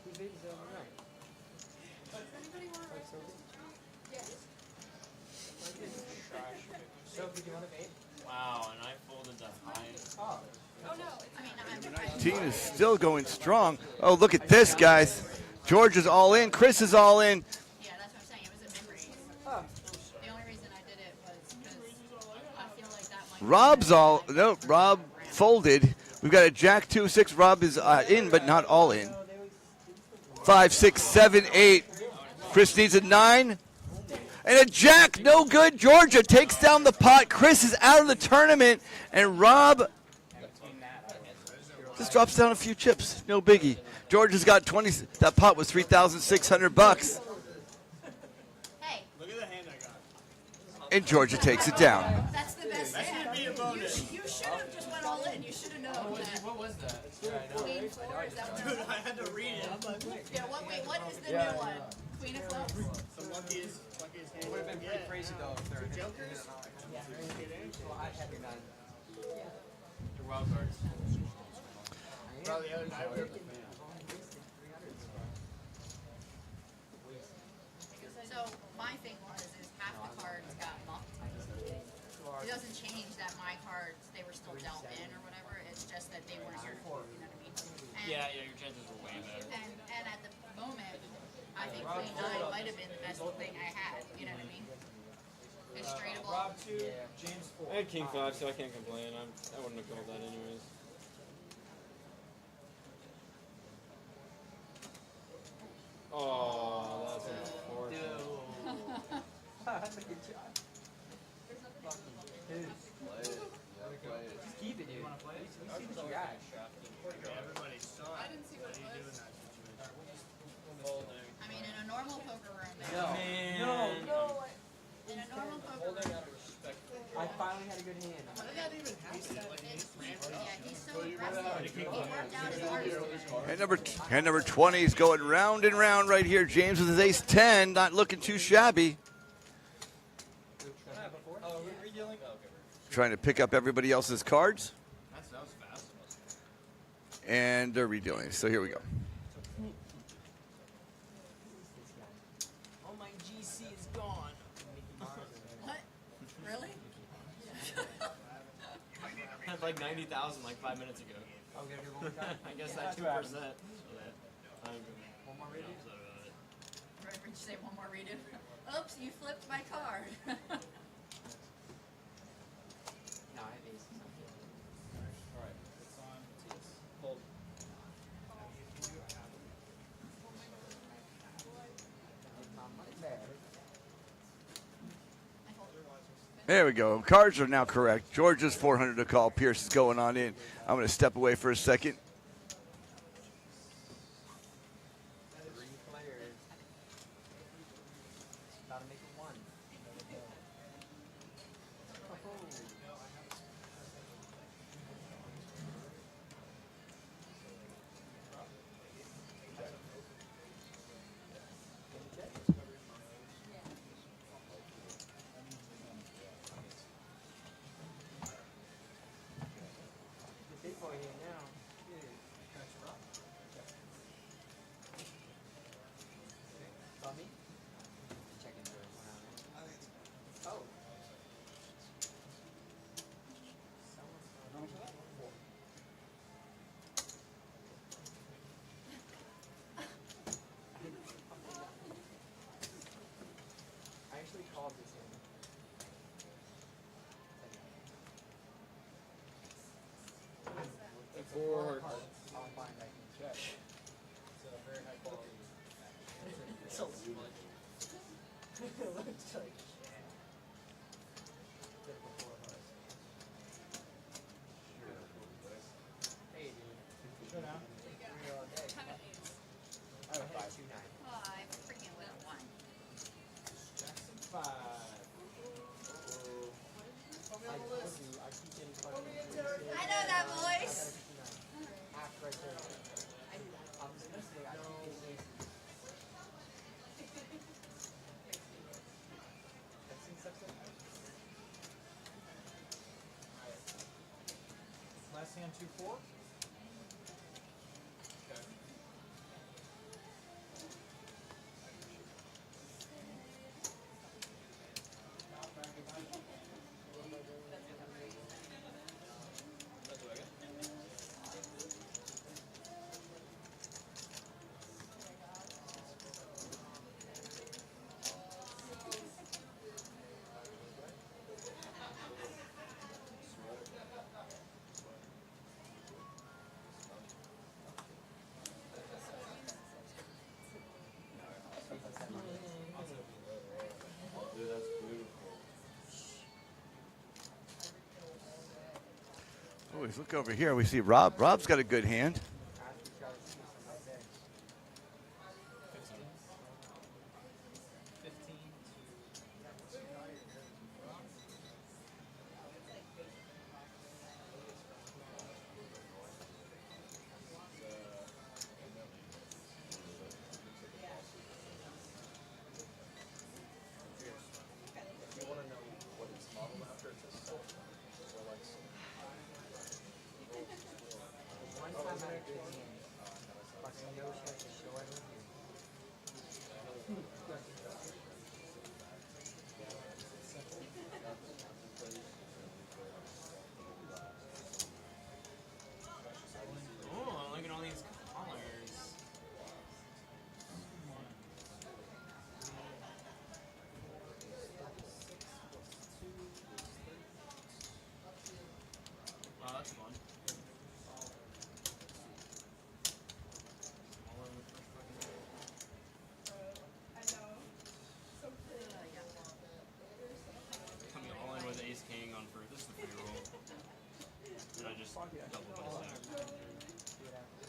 Whose baby is that on the right? Does anybody want Rice Krispie? Yes. Sophie, do you want a vape? Wow, and I folded the high. Oh. Oh no. I mean, I'm. Team is still going strong. Oh, look at this, guys. George is all in. Chris is all in. Yeah, that's what I'm saying. It was a memory. Oh. The only reason I did it was because I feel like that might. Rob's all. No, Rob folded. We've got a Jack 2-6. Rob is in, but not all in. 5, 6, 7, 8. Chris needs a 9. And a Jack, no good. Georgia takes down the pot. Chris is out of the tournament. And Rob just drops down a few chips. No biggie. Georgia's got 20. That pot was $3,600. Hey, Look at the hand I got. And Georgia takes it down. that's the best hand. be a bonus. You should have just went all in. You should have known that. What was that? Queen 4, is that what I had to read it. I'm like, Yeah, wait, what is the new one? Queen of clubs? the luckiest hand. It would have been pretty crazy though if they're Jokers? Well, I had your 9. Your wild cards. Bro, the other night we were It doesn't change that my cards, they were still dealt in or whatever. It's just that they weren't your, you know what I mean? And, Yeah, your chances were way better. and at the moment, I think Queen 9 might have been the best thing I had, you know what I mean? It's straightable. Rob 2, James 4. I had King 5, so I can't complain. I wouldn't have called that anyways. Oh, that's unfortunate. Good job. Just keep it, dude. You want to play it? We see what you got. Everybody's son. I didn't see what it What do you do in was. that situation? I mean, in a normal poker room, in a normal poker room, I finally had a good hand. How did that even happen? Like, he's so aggressive. He worked out his artistry. Hand number 20 is going round and round right here. James with his ace 10, not looking too shabby. oh, we're redealing? Oh, okay. Trying to pick up everybody else's cards, That was fast. and they're redealing. So here we go. Oh, my GC is gone. What? Really? I had like 90,000 like 5 minutes ago. Oh, we gotta do one more time? I guess that 2%. So that I'm One more redo? upset about it. Right, did you say one more redo? Oops, you flipped my card. No, I have aces. Alright, it's on. Hold. My money back. There we go. Cards are now correct. George's 400 to call. Pierce is going on in. I'm going to step away for a second. 3 players. Gotta make it 1. The big boy here now. Saw me? Checking for one out there. Oh. I actually called this in. Four. I'll find I can check. It's a very high quality. So much. It looks like typical 4 hearts. Hey, dude. Shut down. Read all day. I would buy 2-9. Oh, I freaking lit one. Jackson 5. I told you, I keep getting fucking. I know that voice. After I told you. I'm just gonna say I keep getting aces. That seems such a. Last hand 2-4. Dude, that's beautiful. Oh, let's look over here. We see Rob. Rob's got a good hand. One time I had a good hand. Fucking Yoshi has to show everything.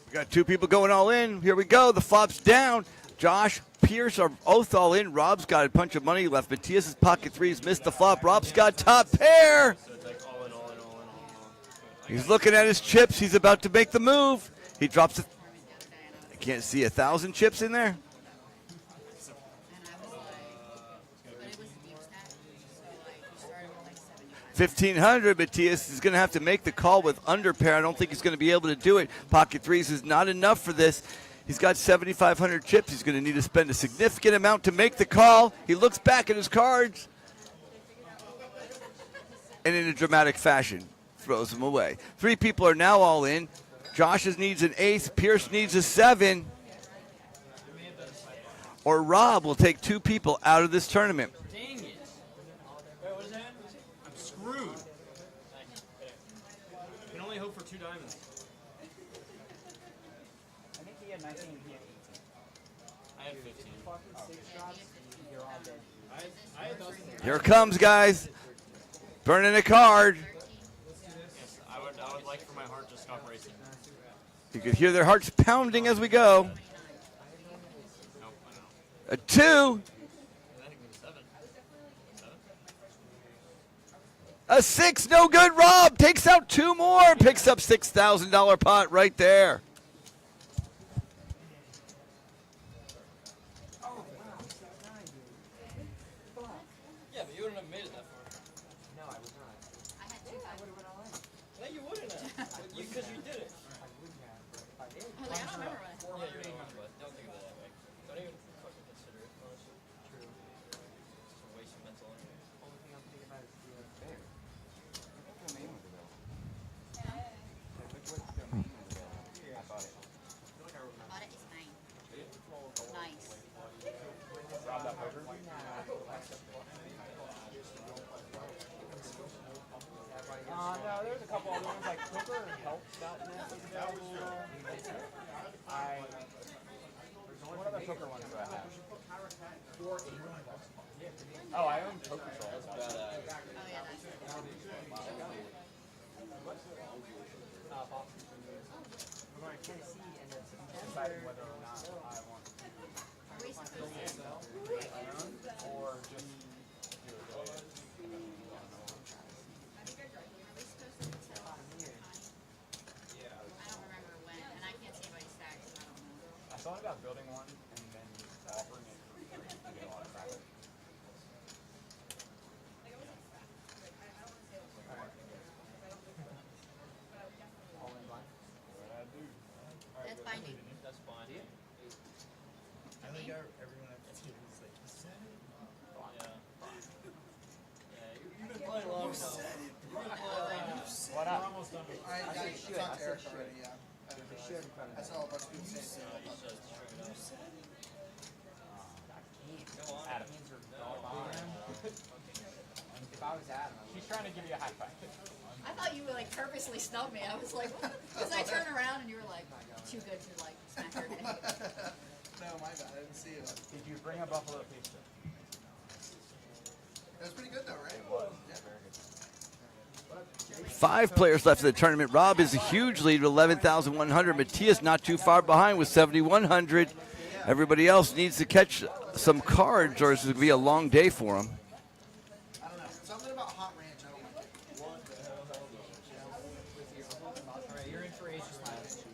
We got two people going all in. Here we go. The flop's down. Josh, Pierce are both all in. Rob's got a bunch of money left. Matthias's pocket threes missed the flop. Rob's got top pair. So it's like all in, all in, all in, all in. He's looking at his chips. He's about to make the move. He drops it. I can't see 1,000 chips in there. And I was like, but it was a deep stack. So like, you started with like 75. 1,500. Matthias is going to have to make the call with under pair. I don't think he's going to be able to do it. Pocket threes is not enough for this. He's got 7,500 chips. He's going to need to spend a significant amount to make the call. He looks back at his cards and in a dramatic fashion throws them away. Three people are now all in. Josh needs an ace. Pierce needs a 7. Or Rob will take two people out of this tournament. Dang it. Wait, what is that? I'm screwed. I can only hope for 2 diamonds. I think he had 19 and he had 18. I have 15. Here it comes, guys. Burning a card. Yes, I would like for my heart to stop racing. You can hear their hearts pounding as we go. Nope, I know. A 2. I think it was 7. 7? A 6. No good. Rob takes out 2 more. Picks up $6,000 pot right there. Yeah, but you wouldn't have made it that far. No, I would not. I had two. I would have went all in. No, you wouldn't have. Because you did it. I wouldn't have, but if I did, I was like, I don't remember what. Yeah, you're wrong, but don't think of it that way. Don't even fucking consider it, honestly. true. It's a waste of mental energy. Only thing I'm thinking about is the fair. Bought it. It's 9. Nice. Rob that poker. No, there's a couple other ones like poker helps out in this. What other poker ones do I have? Oh, I own poker souls. Oh yeah, that's Deciding whether or not I want to Are we supposed to? or just do it. Are we supposed to tell Connie? I don't remember when, and I can't see anybody's stacks, so I don't know. I thought about building one and then offering it for free to get a lot of traffic. That's binding. That's fine. I think everyone at the team is like, "Is that it?" Yeah, you've been playing long enough. What up? I should. I said should. Yeah. I should in front of I that. saw a bunch of people say Go on. Adam. Hands are gone. If I was Adam, I would. She's trying to give you a high five. I thought you would like purposely snub me. I was like, because I turned around and you were like, too good to like smack her head. No, my bad. I didn't see it. Did you bring a buffalo pizza? It was pretty good though, right? Yeah. 5 players left in the tournament. Rob is a huge lead with 11,100. Matthias not too far behind with 7,100. Everybody else needs to catch some cards or it's going to be a long day for them. I don't know. Something about hot ranch. I don't like it. Alright, you're in for aces last.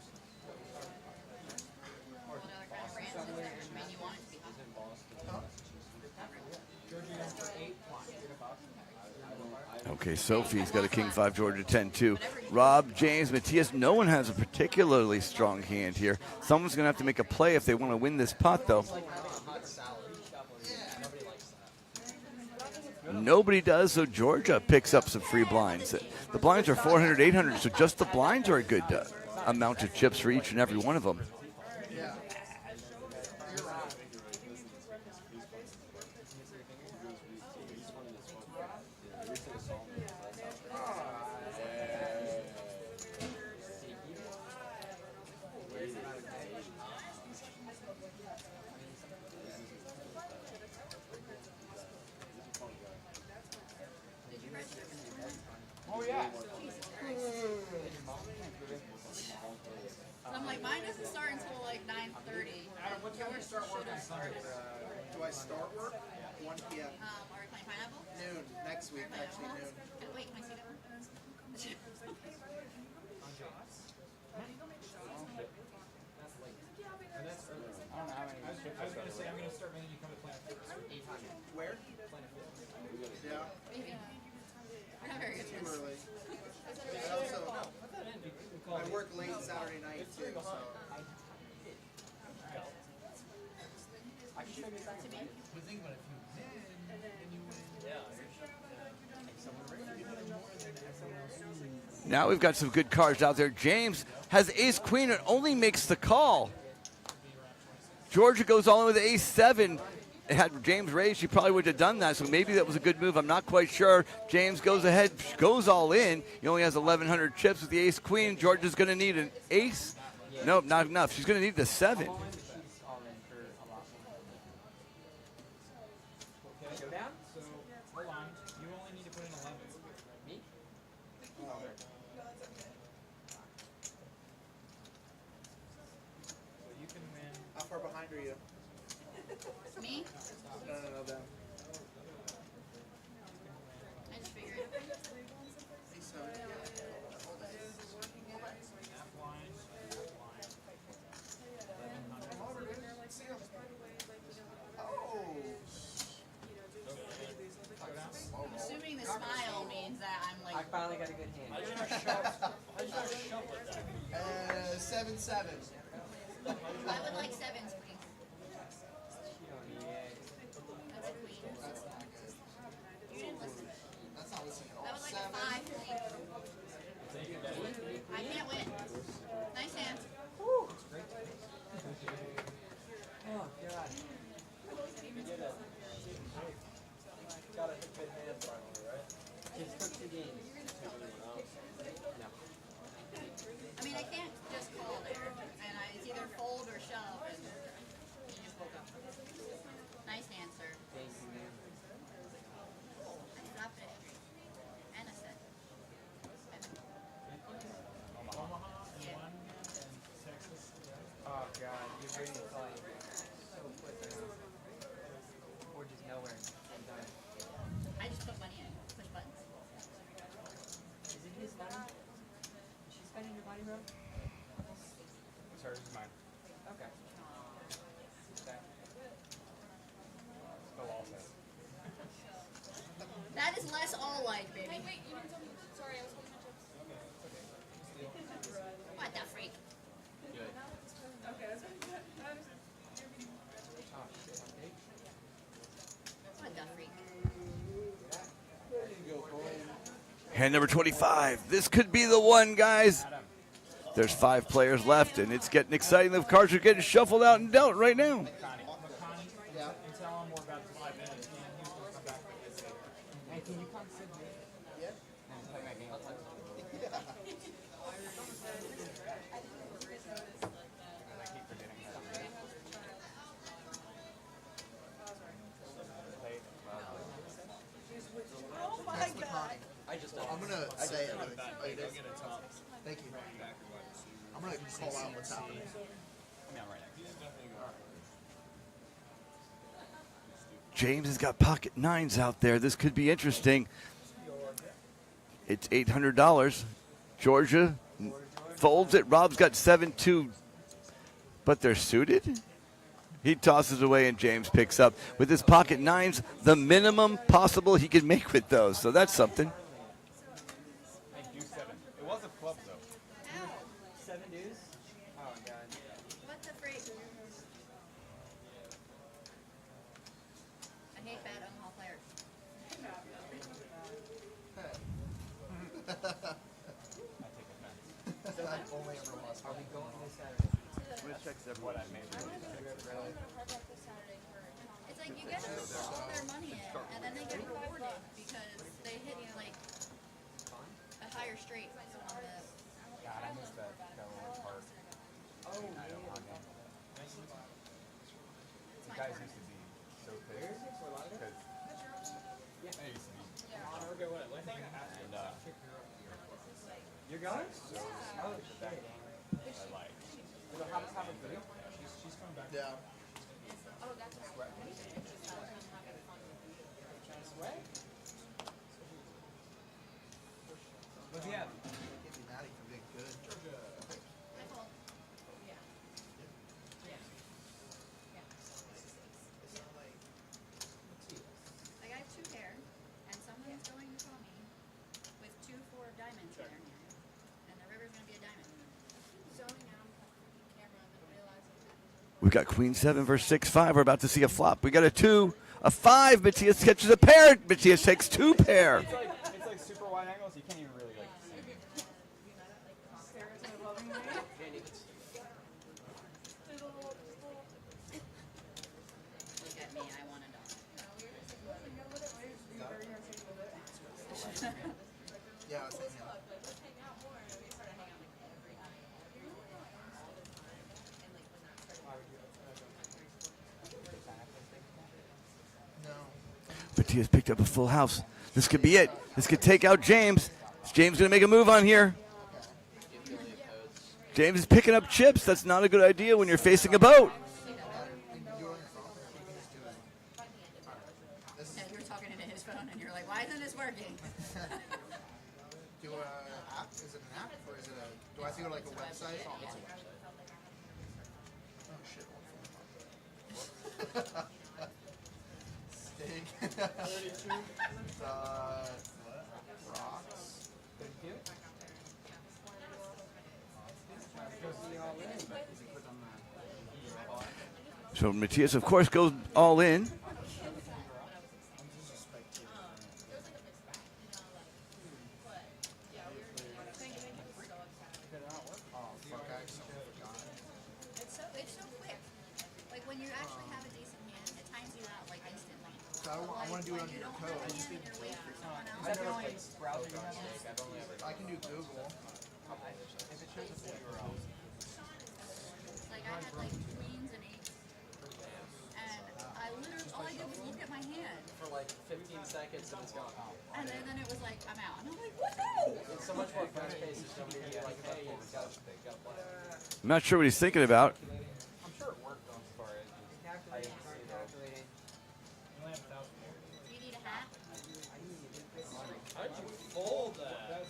What other kind of brands is there? I mean, you want it to be hot. Georgia for 8. Okay, Sophie's got a King 5, Georgia 10 2. Rob, James, Matthias, no one has a particularly strong hand here. Someone's going to have to make a play if they want to win this pot, though. Nobody does, so Georgia picks up some free blinds. The blinds are 400, 800, so just the blinds are a good amount of chips for each and every one of them. Yeah. Oh yeah. start work? 1 p.m. Are we playing pineapple? Noon. Next week, actually noon. Wait, can I see that one? And that's early. I don't know how many I was gonna say, I'm gonna start making you come to Planet Fitness. 800. Where? Planet Fitness. Yeah. Maybe. We're not very good Too at this. early. I also I work late Saturday night too, so. I can show you that to me. But think about it, if you win, then you win. Yeah. Now we've got some good cards out there. James has ace queen and only makes the call. Georgia goes all in with ace 7. Had James raised, she probably would have done that, so maybe that was a good move. I'm not quite sure. James goes ahead, goes all in. He only has 1,100 chips with the ace queen. Georgia's going to need an ace. Nope, not enough. She's going to need the 7. She's all in for a lot more. Okay, go down. So, hold on. You only need to put in 11. Me? Oh, there. So you can win. How far behind are you? Me? No, them. I just figured. Ace 7. Half line. 1100. Oh. Assuming the smile means that I'm I like. finally got a good hand. 7-7. I would like 7s, please. You don't need it. That's a queen. That's not good. You didn't listen. That's not listening at I all. would like 7. a 5, please. I can't win. Nice hand. Oh, God. Got a good hand finally, right? Just took 2 games. No. I mean, I can't just call there. And it's either fold or shove. And you just woke up. Nice hand, sir. Thank you, man. I dropped it. And a set. Omaha and Yeah. 1 and Texas. Oh, God. You're bringing it volume so quick now. Or just nowhere. I'm done. I just put money in. Push buttons. Is it his money? Is she spending your money, bro? It's hers, it's mine. Okay. Okay. Still all set. That is less all-like, baby. Wait, you didn't tell me. Sorry, I was holding my chips. What the freak? Good. Okay, that's fine. Oh, shit. Okay. What the freak? Hand number 25. This could be the one, guys. There's 5 players left, and it's getting exciting. The cards are getting shuffled out and dealt right now. McConaughey. Yeah. And tell him we're about to 5 minutes. And he's going to come back with this. Hey, can you come sit me? Yeah. And play my game? I keep forgetting that. Oh my god. I'm gonna say it. Thank you. I'm gonna call out what's happening. I mean, I'm right next to you. James has got pocket 9s out there. This could be interesting. It's $800. Georgia folds it. Rob's got 7-2, but they're suited. He tosses away and James picks up. With his pocket 9s, the minimum possible he can make with those. So that's something. Hey, do 7. It was a club, though. Ow. 7 dudes? Oh, God. What the freak? I hate bad Omaha players. I take offense. Only ever lost. Are we going this Saturday? I'm going to check what I made. It's like you get them to put all their money in, and then they get rewarded because they hit like a higher straight on the. God, I missed that little part. Oh, I don't know. The guys used to be so pissed. Because I used to be. And, You're going? so Oh, shit. I like. Hava's having food? She's coming back. Yeah. Oh, that's We got Queen 7 versus 6-5. We're about to see a flop. We got a 2, a 5. Matthias catches a pair. Matthias takes 2 pair. It's like super wide angles. You can't even really like see. Stare at my loving way. Look at me, I want to know. Yeah, I was saying that. No. Matthias picked up a full house. This could be it. This could take out James. Is James going to make a move on here? James is picking up chips. That's not a good idea when you're facing a boat. Yeah, you're talking into his phone and you're like, why isn't this working? Do a app? Is it an app or is it a? Do I have to go to like a website? Oh shit. Steak. 32. Rocks. So Matthias, of course, goes all in. It's so quick. Like when you actually have a decent hand, it times you out like instantly. So I want to do it under your code. You're waiting for someone else. Is that the only browser you have? I can do Google. If it shows the full URL. Like I had like queens and eights, and I literally all I did was look at my hand, For like 15 seconds and it's gone. and then it was like I'm out, and I'm like, woohoo! It's so much more fast paced. It's going to be like, hey, you gotta play. I'm not sure what he's thinking about. I'm sure it worked on far as I didn't see that. Do you need a hat? How'd you fold that?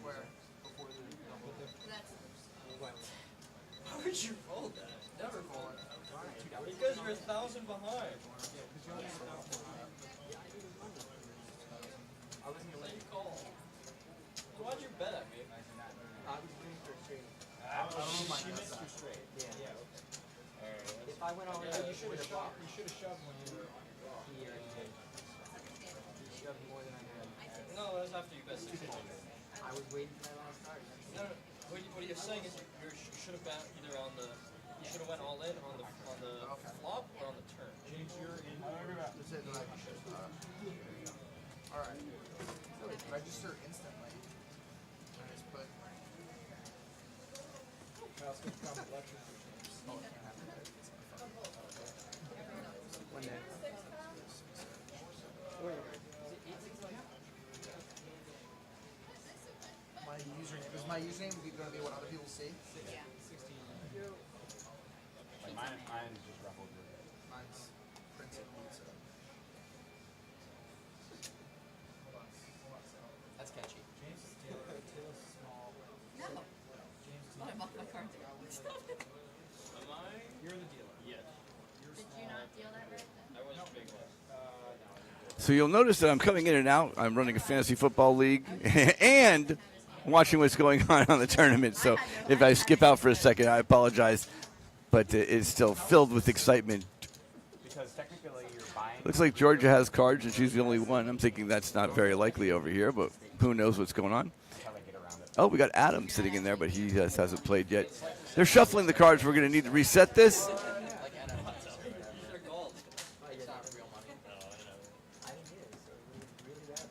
Where? That's How would you fold that? Never fold it. Because you're 1,000 behind. I was gonna let you call. So why'd you bet at me? I was waiting for a straight. She missed your straight. Yeah. Alright. If I went all in, You should have shoved. You should have shoved when you were here and you shoved more than I had. No, that was after you bet 6 points. I was waiting for my last card. No, no. What you're saying is you should have bet either on the. You should have went all in on the flop or on the turn. That's it. Then I should. All right. Register instantly. I just put. One day. My username is my username going to be what other people see? yeah. Like mine is just ruffled with it. Mine's printed pizza. That's catchy. No. Thought I bought my cards ago. Stop it. Am I? You're the dealer. Yes. Did you not deal that right then? I was big one. So you'll notice that I'm coming in and out. I'm running a fantasy football league and watching what's going on the tournament. So if I skip out for a second, I apologize. But it's still filled with excitement. Because technically you're buying. Looks like Georgia has cards and she's the only one. I'm thinking that's not very likely over here, but who knows what's going on. How they get around it. Oh, we got Adam sitting in there, but he just hasn't played yet. They're shuffling the cards. We're going to need to reset this. They're gold. It's not real money. No, I know. I didn't get it, so it was really bad.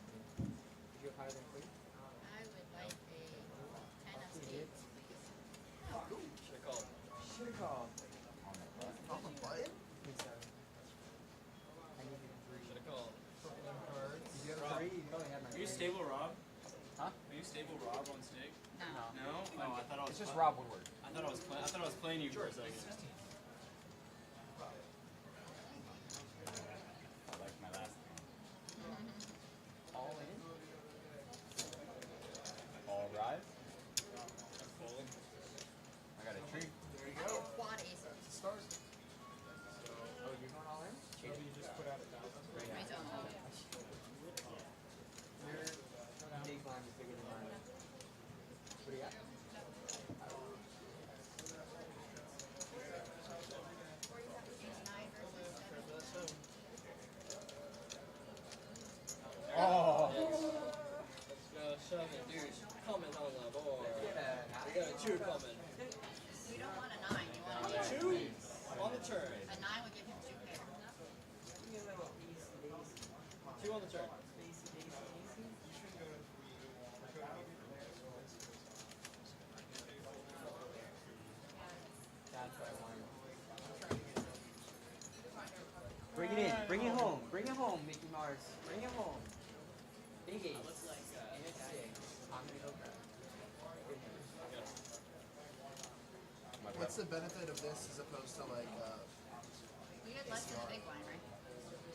Did you have higher than three? I would like a 10 of spades, please. Should have called. Should have called. On the button? Please, sorry. I needed three. Should have called. If you have three, you probably had my Are you three. stable, Rob? Huh? Are you stable, Rob, on stake? No. No? Oh, I thought I was. It's just Rob Woodward. I thought I was playing you for a second. I like my last game. All in. All rise. I got a tree. There you I go. have quad aces. Stars. Oh, you're going all in? Raise on all. Your big blind is bigger than mine. What do you got? two coming. You don't want a 9. You want a 8. Two on the turn. A 9 would give him 2 pair. Two on the turn. That's what I wanted. Bring it in. Bring it home. Bring it home, Mickey Mars. Bring it home. Big ace. And it's 6. I'm gonna go grab it. What's the benefit of this as opposed to like? We get less than the big blind, right?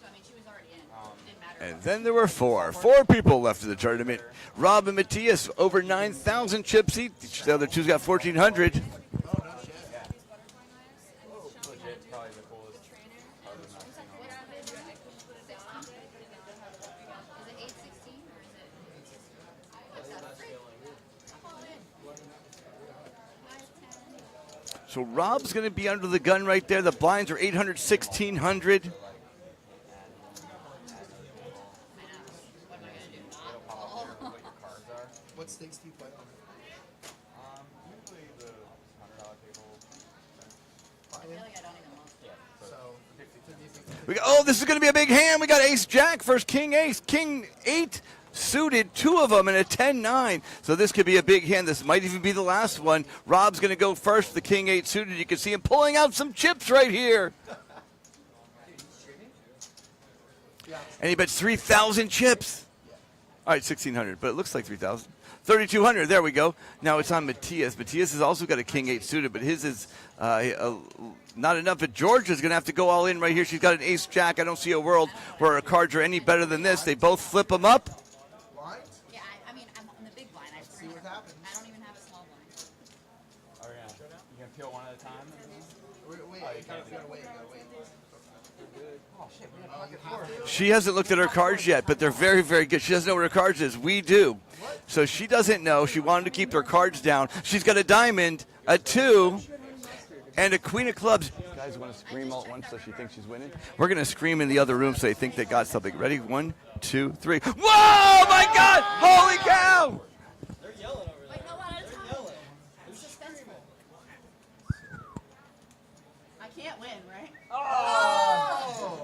So I mean, she was already in. Didn't matter. And then there were four people left in the tournament. Rob and Matthias over 9,000 chips each. The other two's got 1,400. Legit, probably the coolest card I've seen on What happened? 16? Is it 8/16 or is it? What's that? Free? I'm all in. 5, 10. So Rob's going to be under the gun right there. The blinds are 800, 1,600. What am I gonna do? Not what call? your cards are. What stakes do you play on? Usually the $100 table. I feel like I don't even love it. So, This is going to be a big hand. We got Ace Jack versus King Ace. King 8 suited, 2 of them, and a 10-9. So this could be a big hand. This might even be the last one. Rob's going to go first. The King 8 suited. You can see him pulling out some chips right here. And he bets 3,000 chips. All right, 1,600, but it looks like 3,000. 3,200, there we go. Now it's on Matthias. Matthias has also got a King 8 suited, but his is not enough. But Georgia's going to have to go all in right here. She's got an Ace Jack. I don't see a world where her cards are any better than this. They both flip them up. Yeah, I mean, I'm on the big blind. I have 300. I don't even have a small blind. Oh yeah. You gonna peel one at a time? wait, Oh, you you can't gotta wait. Oh shit, we got She hasn't looked at her cards yet, but they're very, very good. She doesn't know what her cards is. We do. So she doesn't know. She wanted to keep her cards down. She's got a diamond, a 2, and a queen of clubs. You guys want to scream all at once so she thinks she's winning? We're going to scream in the other room so they think they got something. Ready? 1, 2, 3. Whoa, my God! Holy cow! They're yelling over there. Wait, no, one at a time. Yelling. It's suspenseful. I can't win, right?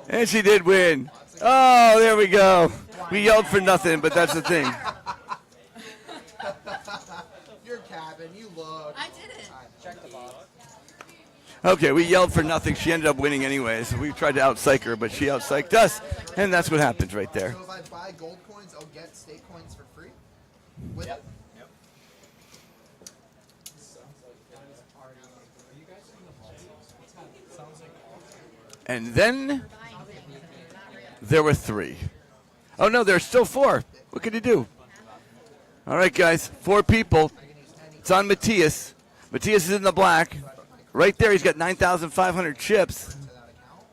And she did win. Oh, there we go. We yelled for nothing, but that's the thing. Your cabin, you look. I didn't. Check the box. Okay, we yelled for nothing. She ended up winning anyways. We tried to out-psych her, but she out-psyched us, and that's what happens right there. So if I buy gold coins, I'll get state coins for free? With it? And then there were 3. Oh, no, there's still 4. What can you do? All right, guys, 4 people. It's on Matthias. Matthias is in the black. Right there, he's got 9,500 chips. To that account?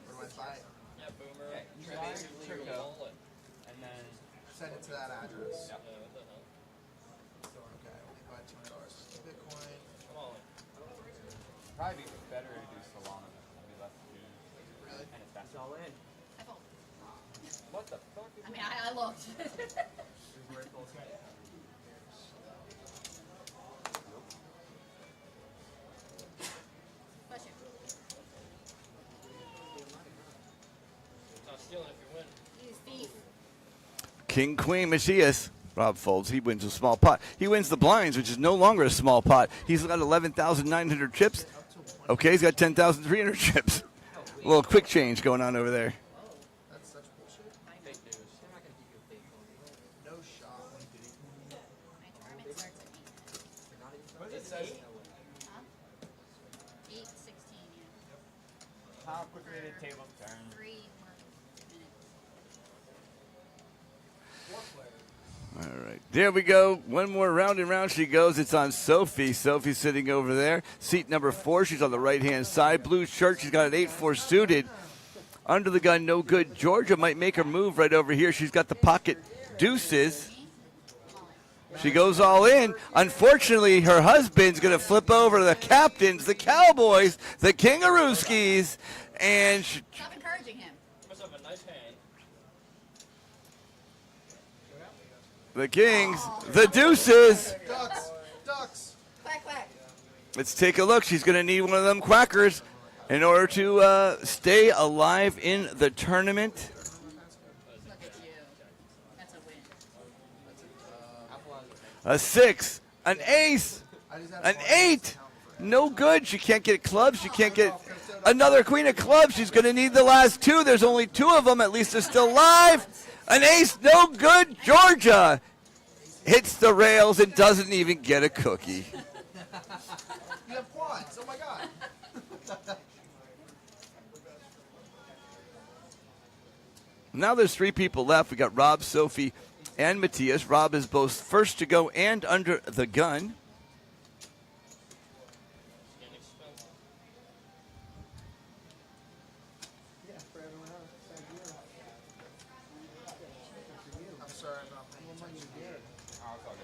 Or do I buy it? Yeah, Boomer. You basically roll it. And then Send it to that address. Yeah, what the hell? Okay, only buy $200 Bitcoin. Come on. probably be better to do Solana. It'll be less to do. Really? And it's It's faster. all in. I vote. What the fuck? I mean, I looked. Bless you. It's not stealing if you win. He's thief. King, Queen, Matthias. Rob folds. He wins a small pot. He wins the blinds, which is no longer a small pot. He's got 11,900 chips. Okay, he's got 10,300 chips. A little quick change going on over there. That's such bullshit. Fake news. They're not gonna give you a big one. No shot. My tournament starts at 8. They're not even. What does it say? Huh? 8:16, yeah. How quickly did tables turn? 3 more minutes. All right, there we go. One more round and round she goes. It's on Sophie. Sophie's sitting over there. Seat number 4. She's on the right-hand side. Blue shirt. She's got an 8-4 suited. Under the gun, no good. Georgia might make her move right over here. She's got the pocket deuces. She goes all in. Unfortunately, her husband's going to flip over the captains, the Cowboys, the Kingarooskis, and Stop encouraging him. Must have a nice hand. the Kings, the deuces. Ducks! Ducks! Let's take a look. She's going to need one of them quackers in order to stay alive in the tournament. Look at you. That's a win. A 6, an ace, an 8. No good. She can't get clubs. She can't get another queen of clubs. She's going to need the last 2. There's only 2 of them. At least they're still alive. An ace, no good. Georgia hits the rails and doesn't even get a cookie. You have quads. Oh my god. Now there's 3 people left. We got Rob, Sophie, and Matthias. Rob is both first to go and under the gun. I'm sorry, I'm not paying attention. Oh, it's all good.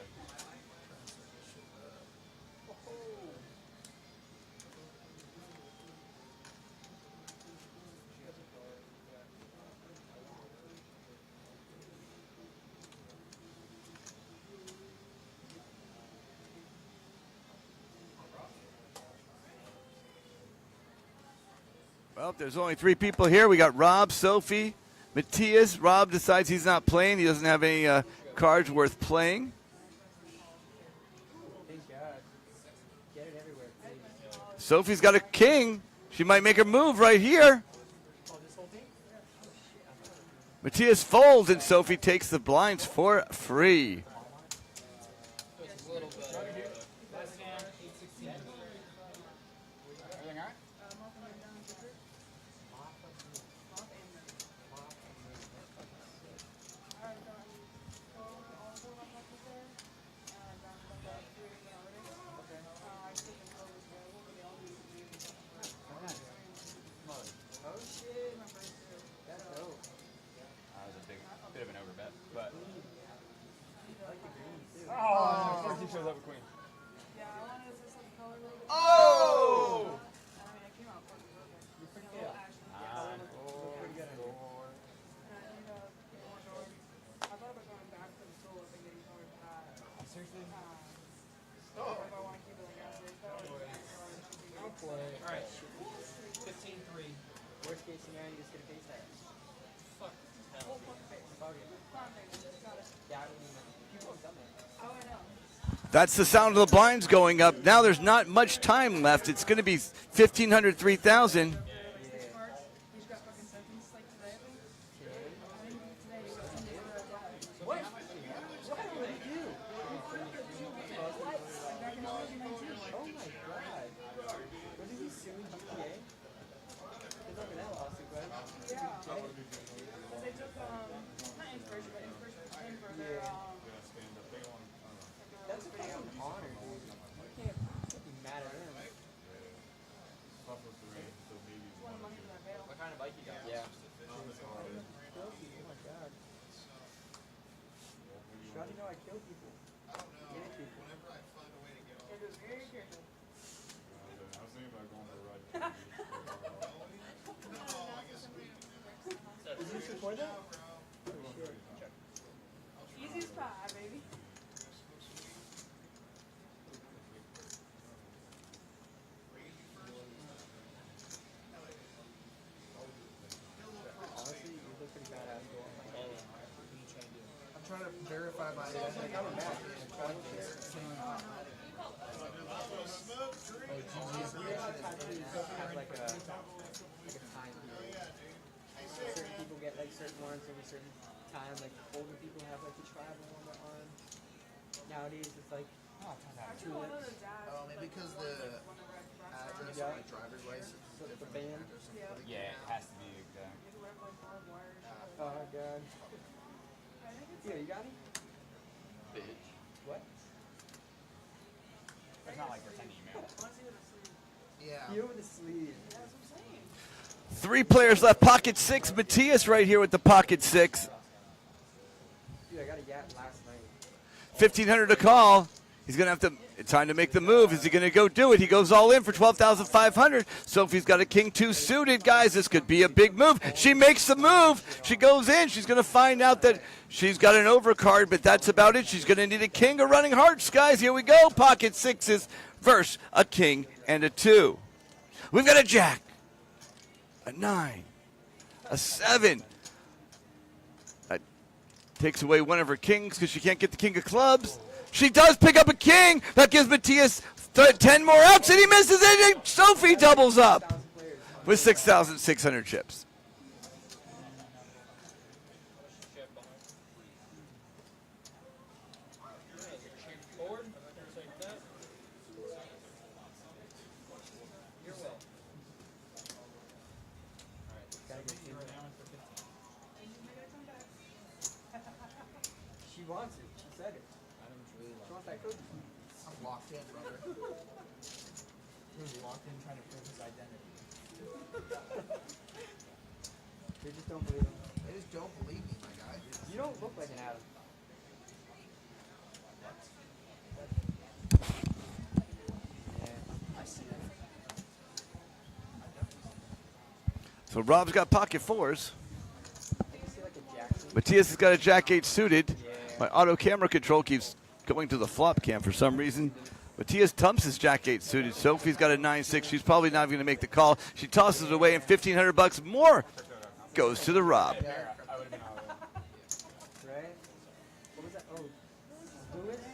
Well, there's only 3 people here. We got Rob, Sophie, Matthias. Rob decides he's not playing. He doesn't have any cards worth playing. Thank God. Get it everywhere, please. Sophie's got a king. She might make a move right here. Matthias folds, and Sophie takes the blinds for free. Everything all right? Oh shit. That's dope. That was a bit of an overbet, but. I like the green too. Oh, of course he shows up with queen. Yeah, I wanted to just like color look. Oh! I mean, it came out fucking perfect. You're pretty No good. action. Pretty good. And I think get more color. I thought about going back to the tulip and getting color for that. Seriously? If I want to keep it like as is, though, I'll play. Alright. 15-3. Worst case scenario, you just get a face that. Fuck. Fuck it. Yeah, I don't even know. People have done that. Oh, I know. That's the sound of the blinds going up. Now there's not much time left. It's going to be 1,500, 3,000. He's got fucking sentence like today, I think. I think today he got sentence for a death. What? What did he do? Back in 2019. Oh my god. What did he sue GTA? Good luck with that lawsuit, bud. Yeah. Because they took, not inspiration, but inspiration from him for their, That's a fucking honor, dude. You can't be mad at him. What kind of bike you got? Yeah. Kill people, oh my god. How do you know I kill people? Get people. it was very careful. Did you record that? Easy as pie, baby. Honestly, you look pretty badass going like that. I'm trying to verify my Like, I'm a match. Have like a time period. Certain people get like certain ones every certain time. Like older people have like the tribal one on. Nowadays it's like Actually, one of the dads. Oh, maybe because the address on my driver's license. so the band. Yeah, it has to be exact. You have to wear like barbed wire. Oh god. I think it's Yeah, you got it? Bitch. What? It's not like pretending you mail. honestly with a sleeve. Yeah. You with the sleeve. That's what I'm saying. 3 players left. Pocket 6. Matthias right here with the pocket 6. Dude, I got a yap last night. 1,500 to call. He's going to have to, it's time to make the move. Is he going to go do it? He goes all in for 12,500. Sophie's got a king 2 suited. Guys, this could be a big move. She makes the move. She goes in. She's going to find out that she's got an overcard, but that's about it. She's going to need a king of running hearts. Guys, here we go. Pocket 6s versus a king and a 2. We've got a jack, a 9, a 7. That takes away one of her kings because she can't get the king of clubs. She does pick up a king. That gives Matthias 10 more outs, and he misses it. And Sophie doubles up with 6,600 chips. She wants it. She said it. She wants that cookie. I'm locked in, brother. He was locked in trying to prove his identity. They just don't believe him. They just don't believe me, my guy. You don't look like an Adam. Yeah, I see that. So Rob's got pocket 4s. I can see like a Jackson. Matthias has got a jack 8 suited. My auto camera control keeps going to the flop cam for some reason. Matthias dumps his jack 8 suited. Sophie's got a 9-6. She's probably not going to make the call. She tosses it away, and $1,500 more goes to the Rob. Right? What was that? Oh, Louis?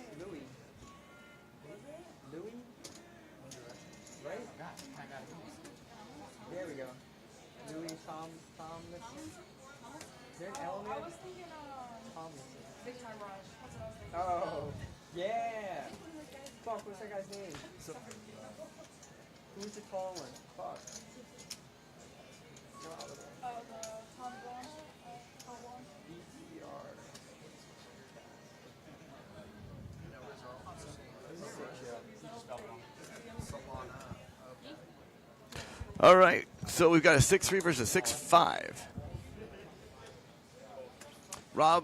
Right? There we go. Louis Thomas. Is there an L in I there? was thinking, Thomas. Big Time Rush. That's what I was thinking. Oh, yeah. Fuck, what's that guy's name? Who's the tall one? Fuck. No, The Tom Blonde. Tom Blonde. BTR. All right, so we've got a 6-3 versus a 6-5. Rob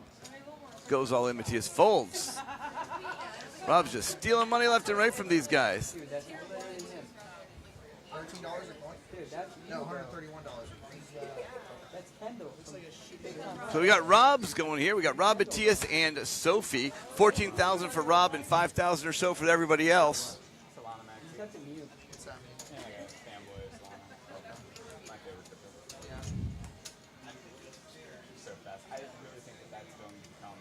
goes all in. Matthias folds. Rob's just stealing money left and right from these guys. Dude, that's better than him. $13 a coin? Dude, that's you, No, bro. $131 a coin. That's Kendall. Big Time Rush. So we got Rob's going here. We got Rob, Matthias, and Sophie. 14,000 for Rob and 5,000 or so for everybody else. Solana Max. He's got the mute. What's that mean? Yeah, like a fanboy of Solana. My favorite crypto. Yeah. So fast. I really think that that's going to become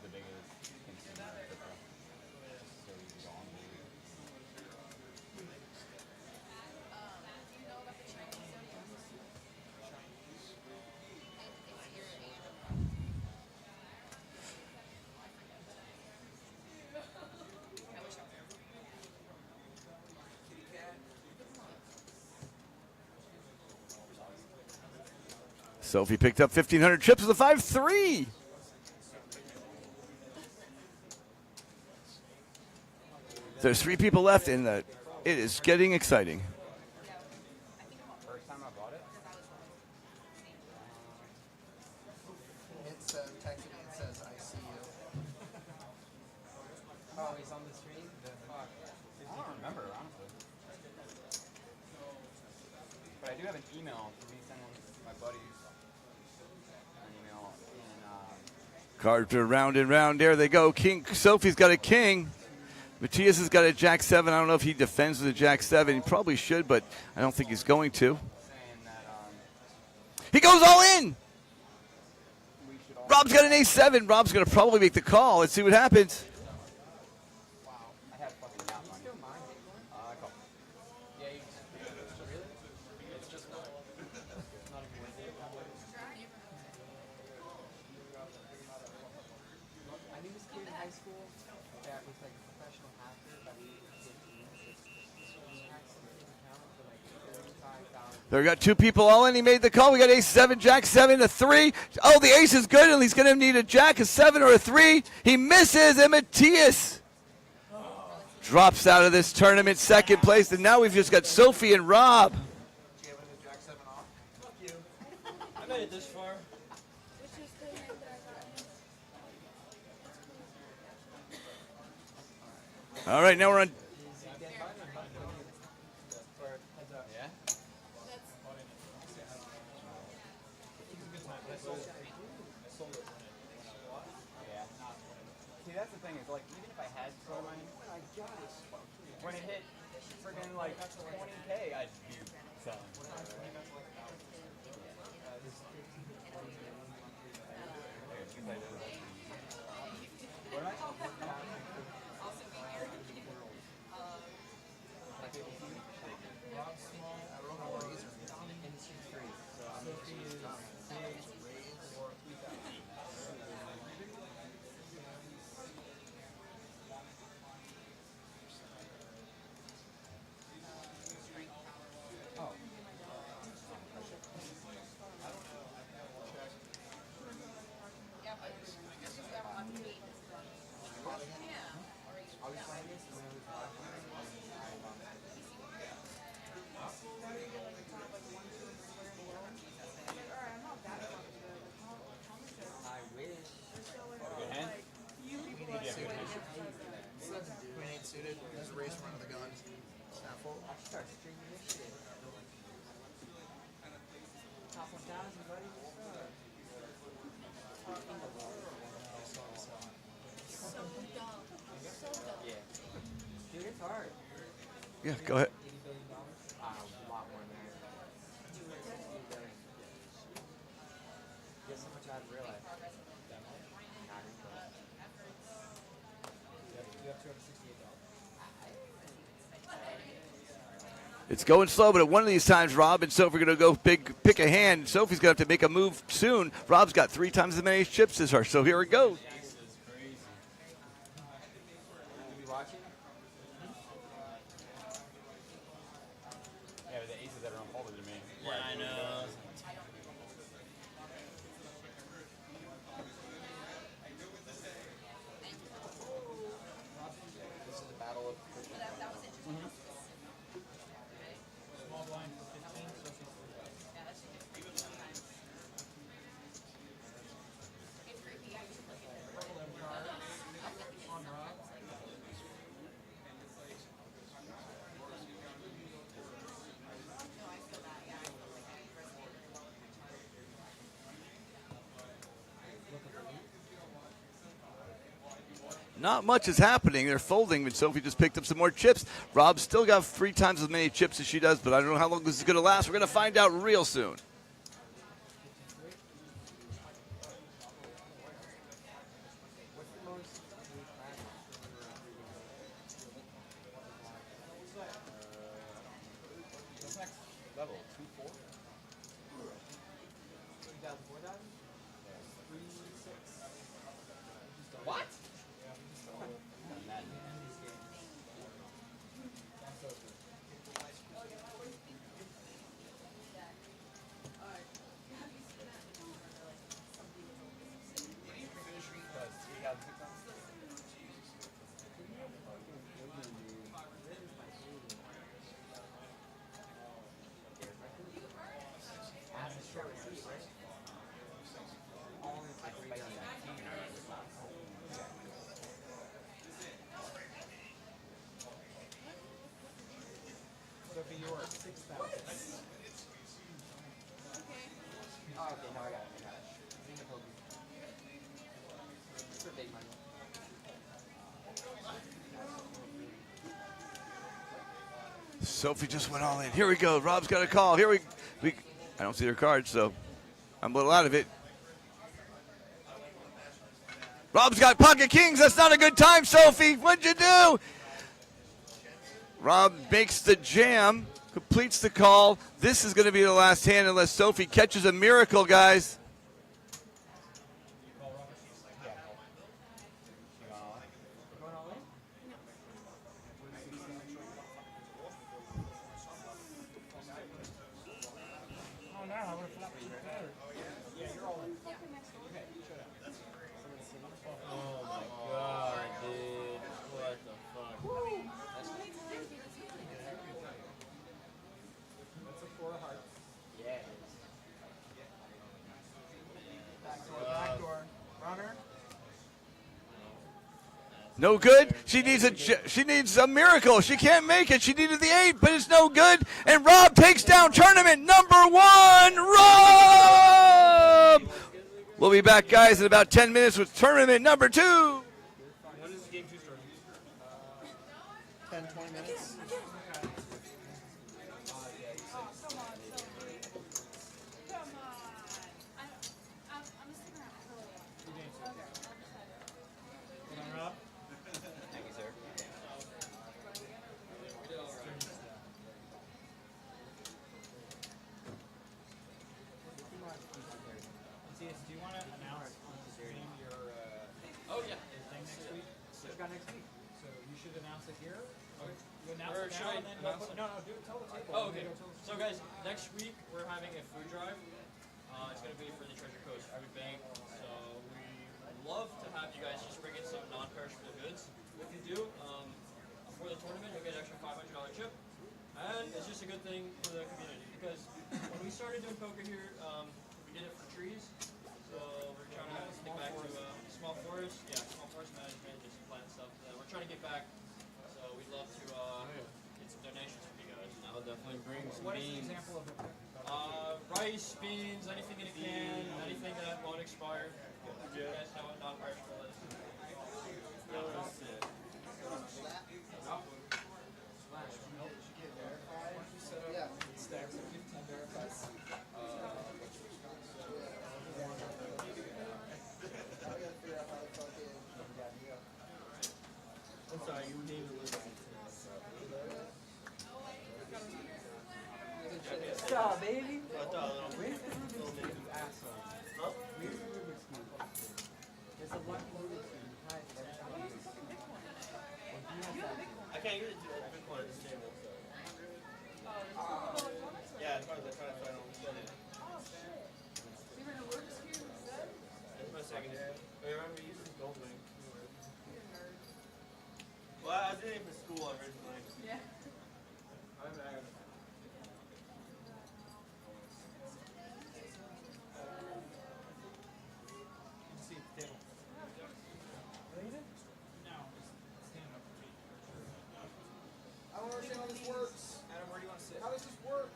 the biggest consumer of crypto. So easy to go on. You know about the Chinese zodiacs? It's your age. I wish I was. Sophie picked up 1,500 chips with a 5-3. There's 3 people left, and it is getting exciting. First time I bought it. It texted me and says, I see you. Oh, he's on the stream? Fuck. I don't remember, honestly. But I do have an email from me sending my buddies an email in, Cards are round and round. There they go. King. Sophie's got a king. Matthias has got a jack 7. I don't know if he defends with a jack 7. He probably should, but I don't think he's going to. saying that He goes all in. we should all. Rob's got an A7. Rob's going to probably make the call. Let's see what happens. Wow. I had fucking nap money. Still mine. I call. Yeah, you just, really? It's just not. Not even worth it. I knew this kid in high school that was like a professional hacker that he hacked his account for like 35,000. There we got 2 people all in. He made the call. We got A7, jack 7, a 3. Oh, the ace is good, and he's going to need a jack, a 7, or a 3. He misses, and Matthias drops out of this tournament, second place. And now we've just got Sophie and Rob. Did you have a Jack 7 off? Fuck you. I made it this far. Which is the name that I got. All right, now we're on. Yeah? Yeah. See, that's the thing is, like, even if I had solar money, when it hit friggin' like 20K, I'd be selling. What am I? Rob Small, And she's free. So I'm Sophie is Sage, or 3000. Oh. Yeah, but if you ever want to meet, yeah. Are we playing this? When are we playing? I wish. Good hand? Queen 8 suited. There's a race run of the gun. Snaffle. I should start streaming this shit. Top 1000, buddy. What's up? So dumb. So dumb. Yeah. Dude, it's hard. Yeah, go ahead. $80 billion? A lot more than that. $260 billion. Guess how much I didn't realize. Not even close. You have $268. It's going slow, but at one of these times, Rob and Sophie are going to go pick a hand. Sophie's going to have to make a move soon. Rob's got 3 times as many chips as her, so here we go. This is crazy. You be watching? Yeah, the aces that are unfolded to me. Yeah, I know. This is the battle of Small blind for 15, Sophie's 3000. Yeah, that's good. Sometimes. It's creepy. I used to look at it. Purple Empire on Rob. No, I feel that. Yeah, I feel like I resonate very well with my chart. Not much is happening. They're folding, but Sophie just picked up some more chips. Rob's still got 3 times as many chips as she does, but I don't know how long this is going to last. We're going to find out real soon. What's the most new class? What's next level? 2-4? 2000, 4000? 3-6. What? Sophie, you're at 6,000. Oh, okay, no, I got it. Bring the Pokemon. It's for big money. Sophie just went all in. Here we go. Rob's got a call. Here we I don't see their cards, so I'm a little out of it. Rob's got pocket kings. That's not a good time, Sophie. What'd you do? Rob makes the jam, completes the call. This is going to be the last hand unless Sophie catches a miracle, guys. Going all in? Oh, no, I would have flapped you better. Yeah, you're all in. Oh my god, dude. What the fuck? That's a 4 of hearts. Yeah, it Backdoor. Runner. No good. She needs a miracle. She can't make it. She needed the 8, but it's no good. And Rob takes down tournament number 1. Rob! We'll be back, guys, in about 10 minutes with tournament number 2. When is game 2 starting? 10, 20 minutes? Oh, come on, Sophie. Come on. I'm gonna stick around for a little while. Okay, I'll just head out. Come on, Rob. Thank you, sir. Matthias, do you want to announce on the stream your Oh yeah. your thing next week? What you got next week? So you should announce it here. Or you announce Or it should now I and then announce it? no, do it. Tell the table. Oh, okay. Go tell the So guys, next week we're having a food drive. It's going to be for the Treasure Coast Private Bank. So we would love to have you guys just bring in some non-perishable goods. If you do, for the tournament, you'll get an extra $500 chip. And it's just a good thing for the community because when we started doing poker here, we did it for trees. So we're trying to get back to small forest. Yeah, small forest management, just plant stuff. We're trying to get back. So we'd love to get some donations from you guys. I'll definitely bring some What is beans. an example of a Rice, beans, anything in a can, anything that won't expire. You guys know what non-perishable is. Yeah, stacks of 15 verifies. I'm sorry, you need to listen. What's up, baby? What's up, little Where's the Rubik's Cube, you asshole? Huh? Where's the Rubik's Cube? There's a lucky Rubik's Cube. You hide it every time you use it. Well, do you have that? I can't use it to the big one at this table. Yeah, as far as I try to find out. You were in a Rubik's Cube instead? That's my second day. I remember using this gold ring. Well, I was doing it for school originally. Yeah. I'm back. See at the table. No, just stand up. I don't understand how this works. Adam, where do you want to sit? How does this work?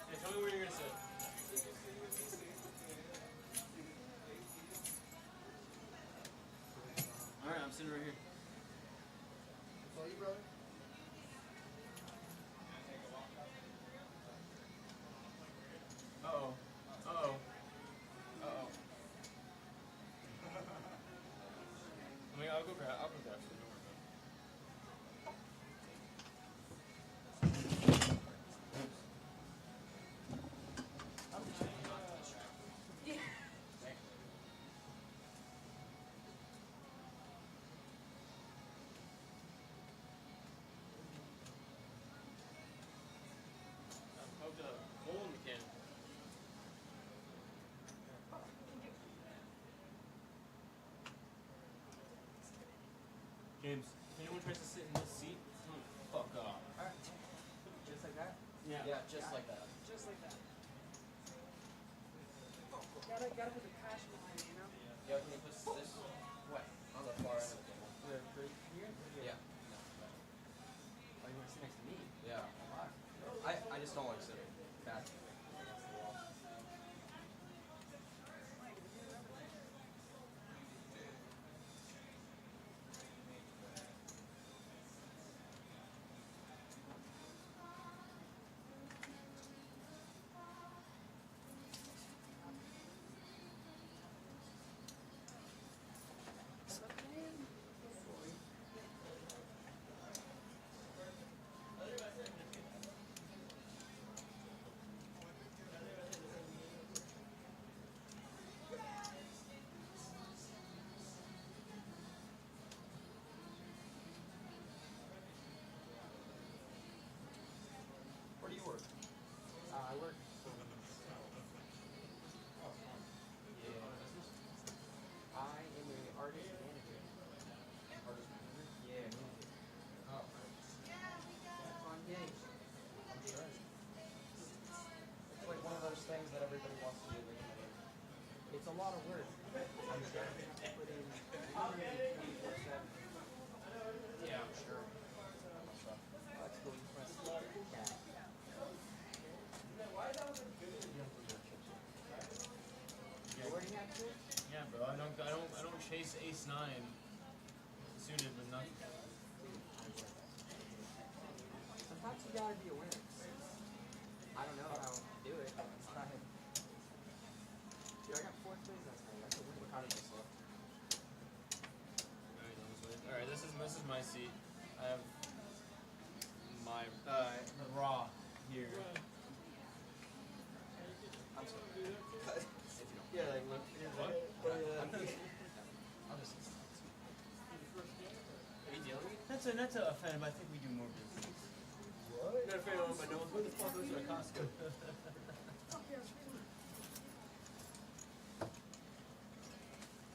Hey, tell me where you're gonna sit. Alright, I'm sitting right here. So you, brother? Uh-oh. Uh-oh. Uh-oh. I mean, I'll go grab some. Don't worry about it. I poked a hole in the can. James, if anyone tries to sit in this seat, tell them to fuck off. Just like that? Yeah. Yeah, just like that. Just like that. Gotta put the passion behind it, you know? Yeah, can you put this way on the far end of the table? Here? Yeah. Oh, you want to sit next to me? Yeah. I just don't like sitting back. Where do you work? I work. I am an artist manager. Artist manager? Yeah. Oh. Fun game. I'm sure. It's like one of those things that everybody wants to do. It's a lot of work. I'm sure. I put in 24/7. Yeah, I'm sure. Let's go press cat. So I don't chase ace 9 suited with nothing. Sometimes you gotta be a winner. I don't know how to do it. Try it. Dude, I got 4th place last night. That's a win. What card is this left? Alright, this is my seat. I have my raw here. I'm sorry. Yeah, like look. What? I'll just. Are you dealing with me? That's a offend, but I think we do more business. What? Not afraid of my nose. What the fuck was at Costco?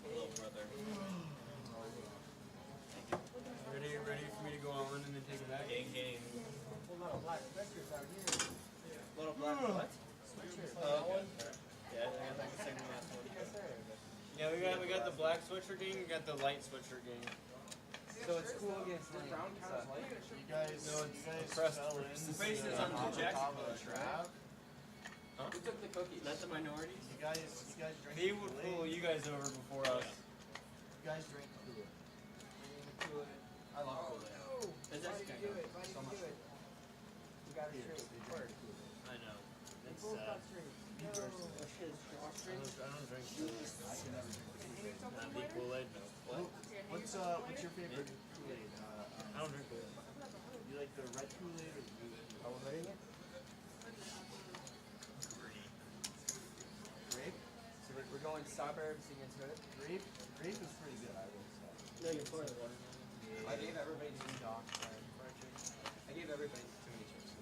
Hello, brother. Ready for me to go all in and then take it back? Gang. A whole lot of black vectors out here. A lot of black what? That one? Yeah, I got the second last one. Yes, sir. Yeah, we got the black sweatshirt gang, we got the light sweatshirt gang. So it's cool against the brown count light. You guys, No, you guys pressed fell for- into the face is on Hava Jack's Kava butt, trap. Huh? Who took the cookies? That's the minorities? You guys drink They would pull you guys over before us. You guys drink Kool-Aid. I love Kool-Aid. Is Why that did you do it? Why did you do it? You got it straight. Word. I know. You It's both got sad. straight. No. That shit is straight. I don't drink Kool-Aid. I can never drink Kool-Aid. Not the Kool-Aid, no. What? What's your favorite Kool-Aid? I don't drink Kool-Aid. You like the red Kool-Aid or the blue Kool-Aid? Are we hitting it? Grape? So we're going suburbs against hood? Grape is pretty good, I will say. No, you're for the water. I gave everybody 2 docs. I gave everybody too many chips.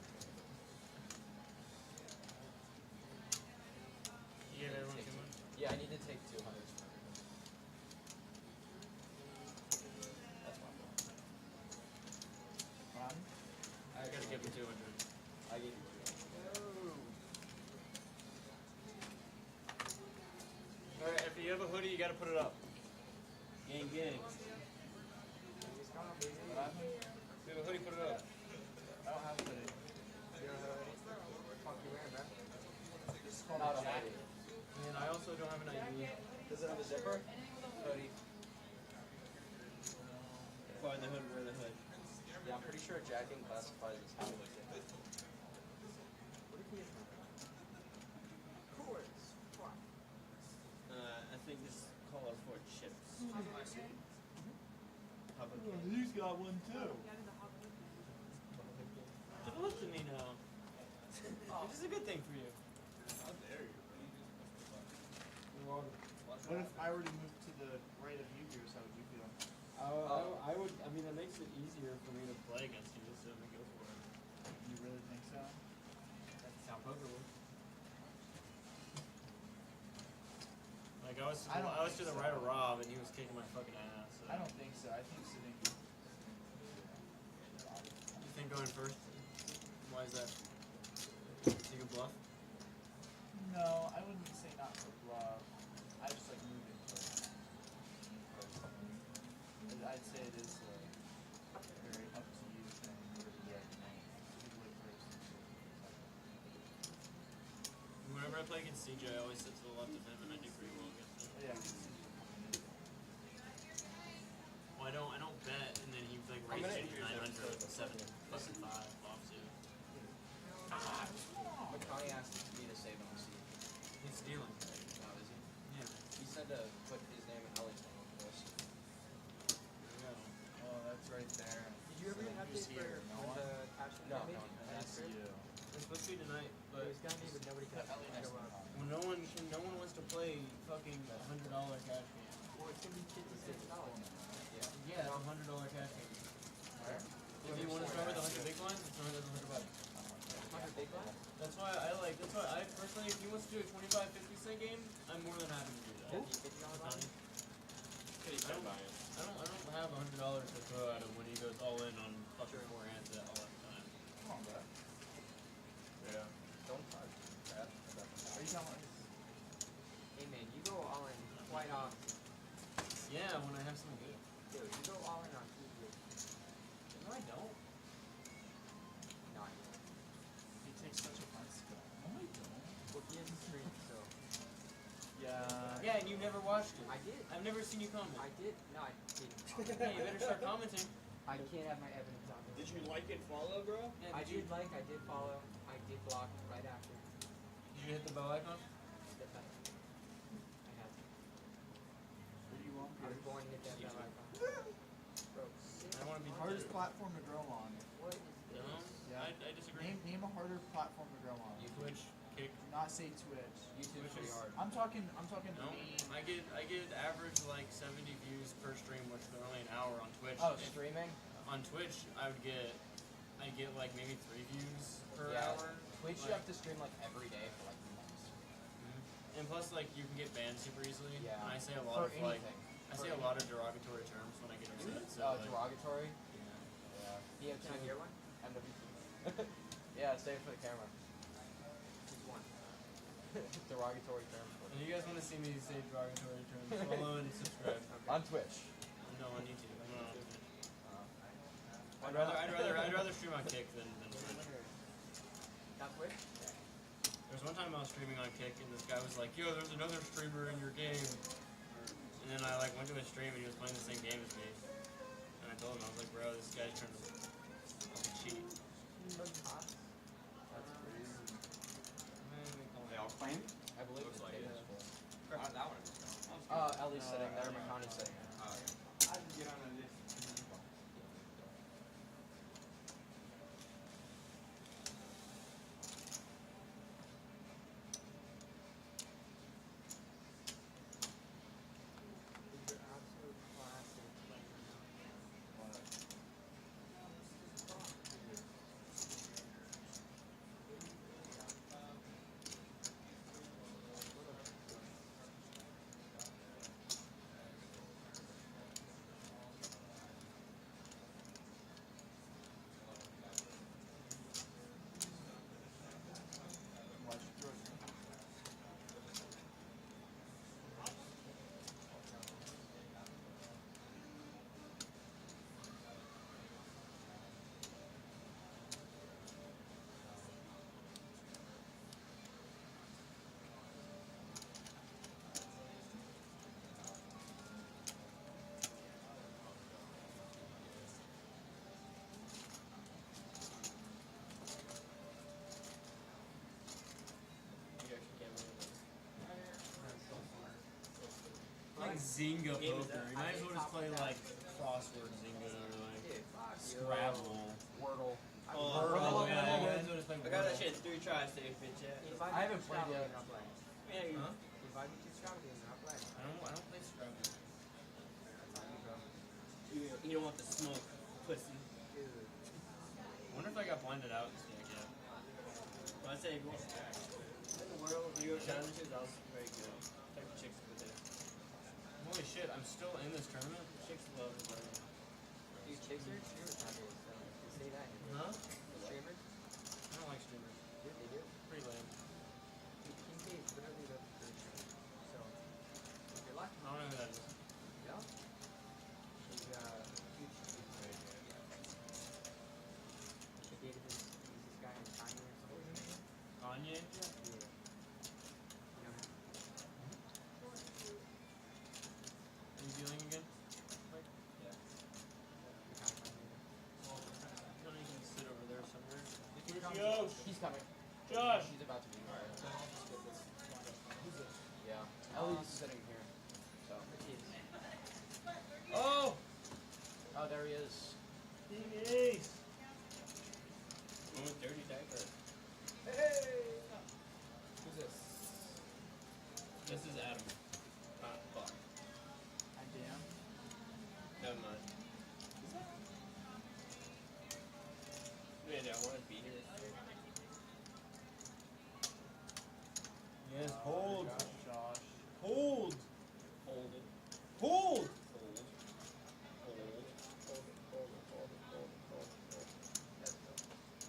You gave everyone too much? Yeah, I need to take 200 from everybody. That's my fault. I gotta give him 200. I gave you 200. Alright, if you have a hoodie, you gotta put it up. Gang. It's gone, baby. If you have a hoodie, put it up. I don't have the. You're fuck you wearing, man? This is called Not a a jacket. hoodie. And I also don't have an ID. Does it have a zipper? Hoodie. Find the hood, wear the hood. Yeah, I'm pretty sure jacking classifies as how it's What if he is not? I think this calls for chips. He's got one too. Take a look at me now. This is a good thing for you. How dare you? What if I were to move to the right of you, Goose? How would you feel? I would. I mean, it makes it easier for me to play against you. So we go for it. You really think so? That's how poker works. Like I was to the right of Rob, and he was kicking my fucking ass. So. I don't think so. I think sitting. You think going first? Why is that? Take a bluff? No, I wouldn't say not for bluff. I just like moving first. I'd say it is very up to you thing. Whenever I play against CJ, I always sit to the left of him, and I do pretty well against him. Yeah. Well, I don't bet, and then he like raised it 900, 7 fucking 5 offsuit. McConaughey asked me to save him on seat. He's stealing. Now, is he? Yeah. He said to put his name in Ellington on the list. There Oh, that's right there. Did you ever get an Who's update here? for No one? the attachment? No, image? no, that's you. It's supposed to be tonight, but It was gonna be, but nobody could show up. when no one wants to play fucking $100 cash game. Well, it's gonna be $56. Yeah. Yeah, it's $100 cash game. Where? If you want to start with 100 big blinds, it's $100. 100 big blind? That's why I personally, if he wants to do a 25-50 cent game, I'm more than happy to do that. $50 blind? I don't have $100 to throw at him when he goes all in on fucking 4 hands at all the time. Come on, bro. Yeah. Don't touch. Crap. Are you talking about? Hey man, you go all in quite often. Yeah, when I have something good. Dude, you go all in on TV. No, I don't. Not He takes such a fun skill. No, I don't. well, he is a stream, so. Yeah. Yeah, and you never watch watched it. I did. I've never seen you comment. I did. No, I didn't. Hey, you better start commenting. I can't have my evidence on Did there. you like and follow, bro? Yeah, I did like, I did follow, I did block right after. Did you hit the bell icon? Step back. I had to. What do you want? I was born to hit that bell icon. Bro, I want to be Hardest platform to grow on. what is No, this? Yeah. I disagree. Name a harder platform to grow on. Twitch, Kick. Do not say Twitch. YouTube's Which pretty is- hard. I'm talking No, I get average like 70 views per stream, which is only an hour on Twitch. Oh, If- streaming? on Twitch, I'd get like maybe 3 views per Yeah. hour. Twitch, you Like- have to stream like every day for like months. And plus, like you can get banned super easily. Yeah. And I say a lot For of like anything. I For say a lot of derogatory terms when I get upset. So Oh, like, derogatory? yeah. Yeah. Can I hear one? MWC. Yeah, say it for the camera. Just one. Derogatory term. If you guys want to see me say derogatory terms, follow and subscribe. On Twitch. No, on YouTube. I'm not on Twitch. Why I'd rather stream on Kick than Twitch. Not Twitch? There was one time I was streaming on Kick and this guy was like, "Yo, there's another streamer in your game." And then I like went to his stream and he was playing the same game as me. And I told him, I was like, "Bro, this guy's trying to cheat." That's crazy. They all claim? I believe Looks it's like it. David. That one. Ellie's sitting there, McConney's sitting there. Oh, yeah. I can get on this. These are absolute classic. Like Zynga poker. You might as well just play like crossword Zynga or like Dude, fuck you. Scrabble. Wordle. Wordle, yeah, you might as well just play I got that Wordle. shit 3 tries to fit chat. I haven't played it. I'm not playing. Yeah, you. Huh? If I get you Scrabble games, I'm not playing. I don't play Scrabble. You don't want the smoke, pussy. Dude. I wonder if I got blinded out this week yet. But I say, in the world of video challenges, that was very good. Type of chicks with it. Holy shit, I'm still in this tournament? Chicks love it. Dude, chicks are streamers nowadays, so you say that. Huh? Streamers? I don't like streamers. Dude, they do. Pretty lame. Dude, King K is literally the first streamer. So, if you're lucky, I don't know who that is. you know? She's huge streamer. She dated this guy in Kanye or something. Kanye? Yeah. You know him? Are you dealing again? Yeah. You kind of find him. You don't even sit over there somewhere. He's coming. Josh! He's about to be. Alright. Yeah. Ellie's sitting here. So. Oh! Oh, there he is. Ace! One with dirty diaper. Who's this? This is Adam. Fuck. I damn. Never mind. Wait, I want to be here. Yes, hold! Josh. Hold! Hold it. Hold!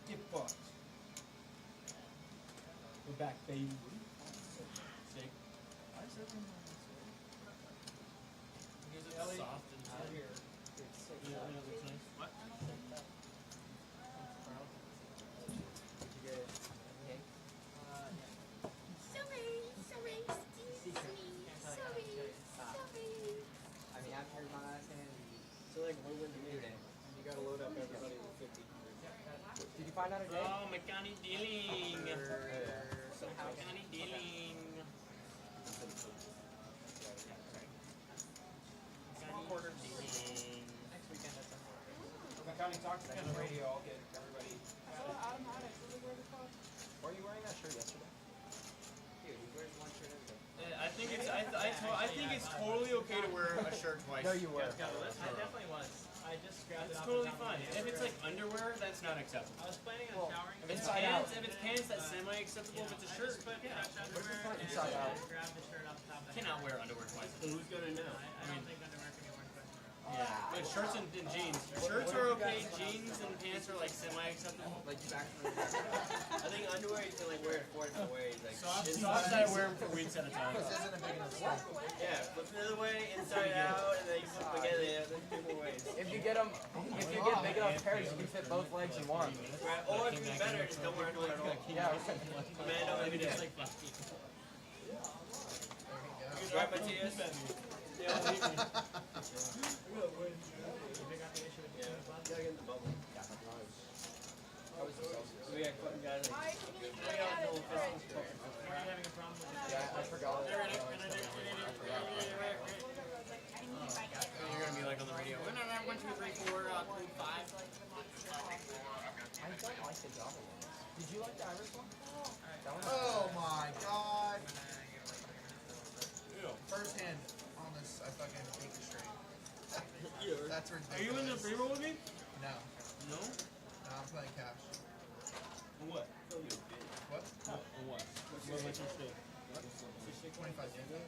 Get fucked. We're back, baby. Sick. I said him on Because it's soft and Out tight. here. It's sick. Yeah, it looks nice. What? Did you get it? Okay. Sorry, sorry, sorry. up everybody with 50. Did you find out today? Oh, Makani dealing. Makani dealing. Quarter dealing. Next weekend at some point. If County talks on the radio, I'll get everybody. Were you wearing that shirt yesterday? Dude, he wears one shirt every day. I think it's I think it's totally okay to wear a shirt twice. No, you were. I definitely was. I just grabbed it. It's totally fine. If it's like underwear, that's not acceptable. I was planning on showering. If it's pants, that's semi-acceptable. If it's a shirt, yeah. Inside out. Grab the shirt off the top. Cannot wear underwear twice. Who's gonna know? I don't think underwear can be worn twice. Yeah, but shirts and jeans. Shirts are okay. Jeans and pants are like semi-acceptable. Like back I think underwear you can like wear it 4 different ways. Like Socks I wear them for weeks at a time. yeah, flip the other way, inside out, and then you flip again. There's 2 more ways. If you get big enough pairs, you can fit both legs in one. Right. Or if you're better, just don't wear underwear at all. Yeah. Man, don't let me do it. Right, Matthias? Yeah, leave me. Gotta get in the bubble. We had fucking guys like Yeah, I forgot. You're gonna be like on the radio. 1, 2, 3, 4, 5. I don't like the double one. Did you like the Irish one? That one? Oh my god. First hand on this, I fucking take it straight. That's ridiculous. Are you in the pre-roll with me? No. No? No, I'm playing cash. What? What? What? What's your stake? 25 cents.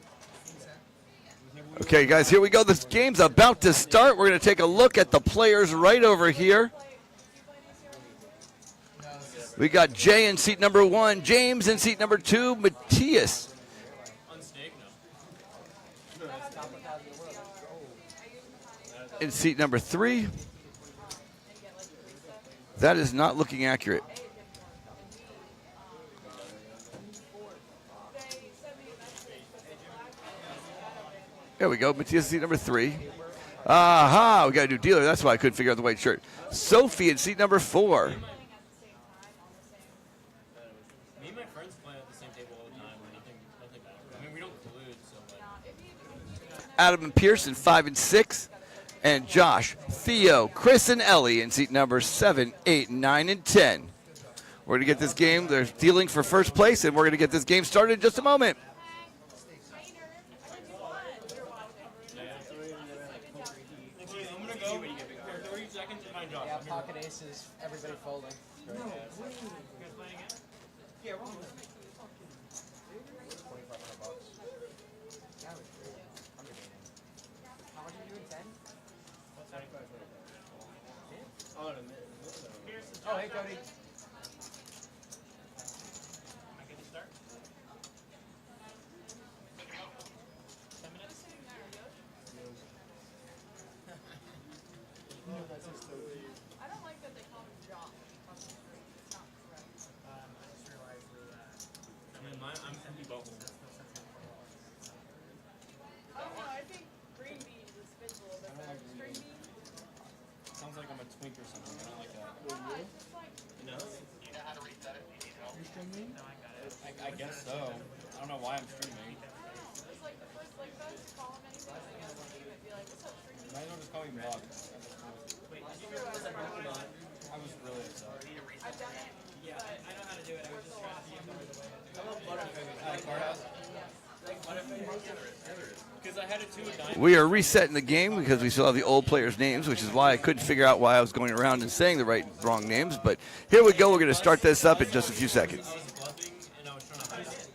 Okay, guys, here we go. This game's about to start. We're going to take a look at the players right over here. We got Jay in seat number 1, James in seat number 2, Matthias in seat number 3. That is not looking accurate. There we go. Matthias seat number 3. Aha, we got a new dealer. That's why I couldn't figure out the white shirt. Sophie in seat number 4. Me and my friends play at the same table all the time. Nothing matters. I mean, we don't collude, so like. Adam and Pearson 5 and 6. And Josh, Theo, Chris, and Ellie in seat number 7, 8, 9, and 10. We're going to get this game. They're dealing for first place, and we're going to get this game started in just a moment. I'm gonna go for 30 seconds and find Josh. Yeah, pocket aces, everybody folding. You guys playing it? Yeah, we're $2,500. That was great. Underrated. How much are you doing? 10? What's 75? Oh, in a minute. Oh, hey, Cody. Am I good to start? 10 minutes? I don't like that they call him Josh. It's not correct. I just realized that. I mean, I'm happy both. I don't know. I think green bean just fits a little bit better. String bean? Sounds like I'm a twink or something. I don't like that. It's like, No? You know how to reset it? You need help? No, I got it. I guess so. I don't know why I'm streaming. it's like the first, like, if I was to call him anything, I'd be like, what's up, string bean? Might as well just call you Buck. Wait, did you realize I'm working on? I was really upset. I've done it. Yeah, I know how to do it. I was just trying to see if there was a way to do it. I love Butterfingers. Courthouse? Like Butterfingers? Because I had a 2 of diamonds. We are resetting the game because we still have the old players' names, which is why I couldn't figure out why I was going around and saying the wrong names. But here we go. We're going to start this up in just a few seconds. I was bluffing and I was trying to hide it.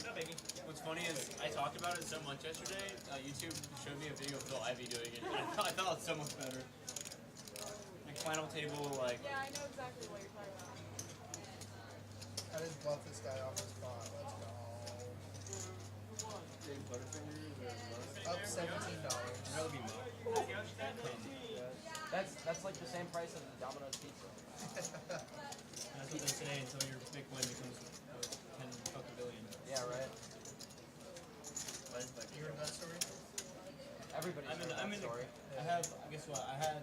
No biggie. What's funny is I talked about it so much yesterday. YouTube showed me a video of Phil Ivey doing it. And I thought it was so much better. Like final table, like. Yeah, I know exactly what you're talking about. I just bluff this guy off the spot. Let's go. Up $17. That'll be Mo. That's like the same price as the Domino's pizza. That's what they say until your Bitcoin becomes 10 fucking billion. Yeah, right. You heard that story? I'm in story. I have, guess what? I had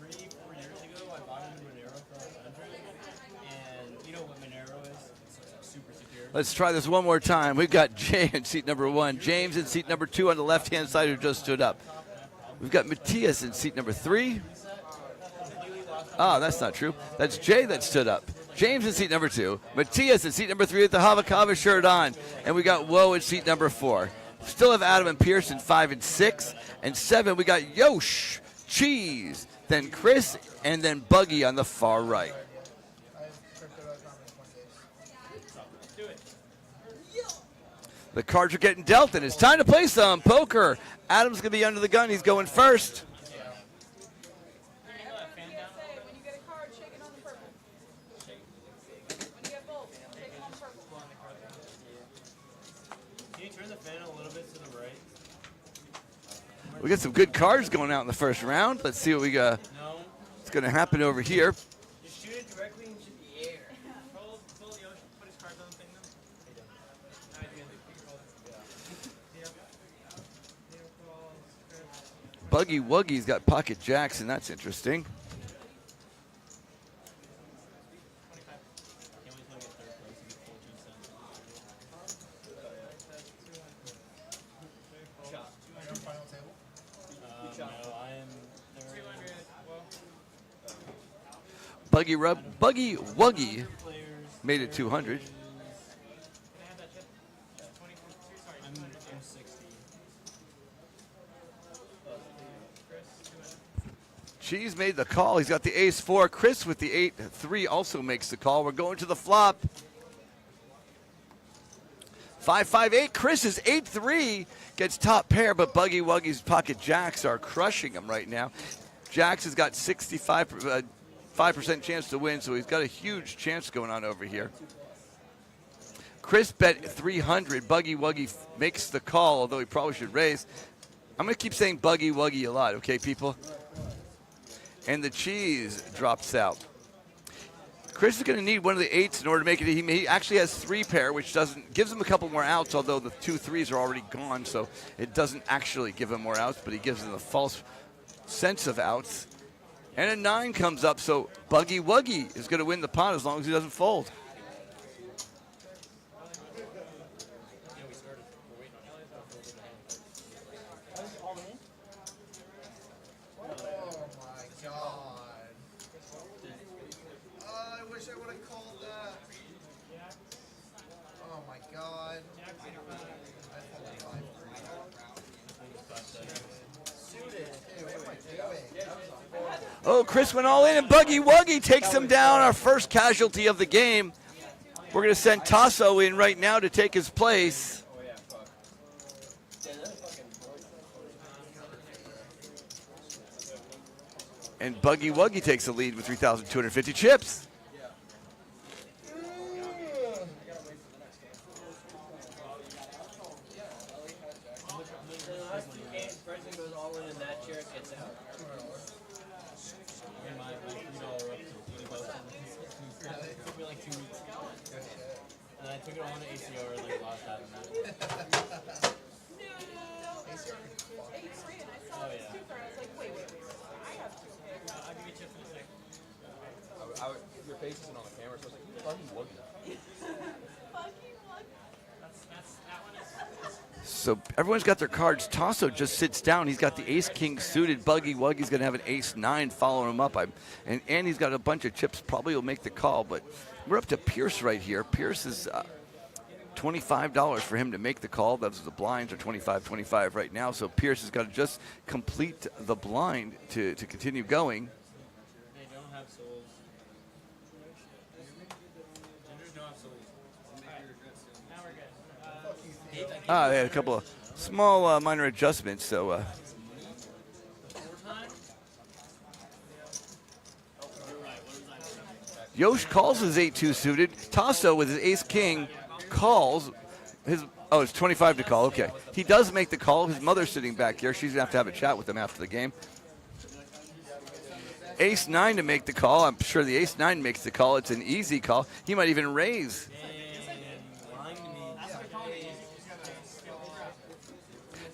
3-4 years ago, I bought a Monero for 100, and you know what Monero is? It's super secure. Let's try this one more time. We've got Jay in seat number 1, James in seat number 2 on the left-hand side who just stood up. We've got Matthias in seat number 3. Oh, that's not true. That's Jay that stood up. James in seat number 2. Matthias in seat number 3 with the Hava shirt on. And we got Woe in seat number 4. Still have Adam and Pierce in 5 and 6. And 7, we got Yosh, Cheese, then Chris, and then Buggy on the far right. The cards are getting dealt, and it's time to play some poker. Adam's going to be under the gun. He's going first. When you get a card, shake it on the purple. When you get both, shake it on the purple. Can you turn the fan a little bit to the right? We got some good cards going out in the first round. Let's see what we got. What's going to happen over here. Just shoot it directly into the air. Told Yoshi to put his cards on the thing though. Buggy Wuggy's got pocket jacks, and that's interesting. Buggy Wuggy made it 200. Cheese made the call. He's got the ace-4. Chris with the 8-3 also makes the call. We're going to the flop. 5-5-8. Chris is 8-3. Gets top pair, but Buggy Wuggy's pocket jacks are crushing him right now. Jacks has got 5% chance to win, so he's got a huge chance going on over here. Chris bet 300. Buggy Wuggy makes the call, although he probably should raise. I'm going to keep saying Buggy Wuggy a lot, okay, people? And the cheese drops out. Chris is going to need one of the 8s in order to make it. He actually has 3 pair, which gives him a couple more outs, although the 2 3s are already gone, so it doesn't actually give him more outs, but he gives him a false sense of outs. And a 9 comes up, so Buggy Wuggy is going to win the pot as long as he doesn't fold. Oh, Chris went all in, and Buggy Wuggy takes him down, our first casualty of the game. We're going to send Tasso in right now to take his place. And Buggy Wuggy takes the lead with 3,250 chips. Took it on the ACR like last time. Oh yeah. I'll give you chips in a sec. Your face isn't on the camera, so I was like, Buggy Wuggy. That one is. So everyone's got their cards. Tasso just sits down. He's got the ace-king suited. Buggy Wuggy's going to have an ace-9 following him up. And Andy's got a bunch of chips. Probably will make the call, but we're up to Pierce right here. Pierce is $25 for him to make the call. Those are the blinds are $25 right now. So Pierce has got to just complete the blind to continue going. They don't have souls. Gingers don't have souls. Now we're good. They had a couple of small minor adjustments. So Yosh calls his 8-2 suited. Tasso with his ace-king calls his. Oh, it's 25 to call. Okay. He does make the call. His mother's sitting back here. She's going to have a chat with him after the game. Ace-9 to make the call. I'm sure the ace-9 makes the call. It's an easy call. He might even raise.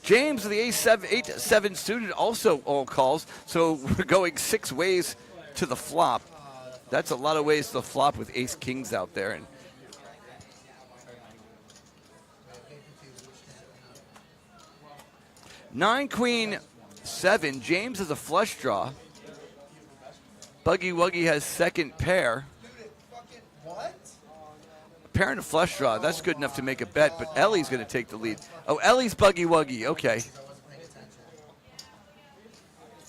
James, the A7 student, also all calls. So we're going 6 ways to the flop. That's a lot of ways to the flop with ace kings out there. And 9 queen 7. James has a flush draw. Buggy Wuggy has second pair. What? Pair and a flush draw. That's good enough to make a bet, but Ellie's going to take the lead. Oh, Ellie's Buggy Wuggy. Okay.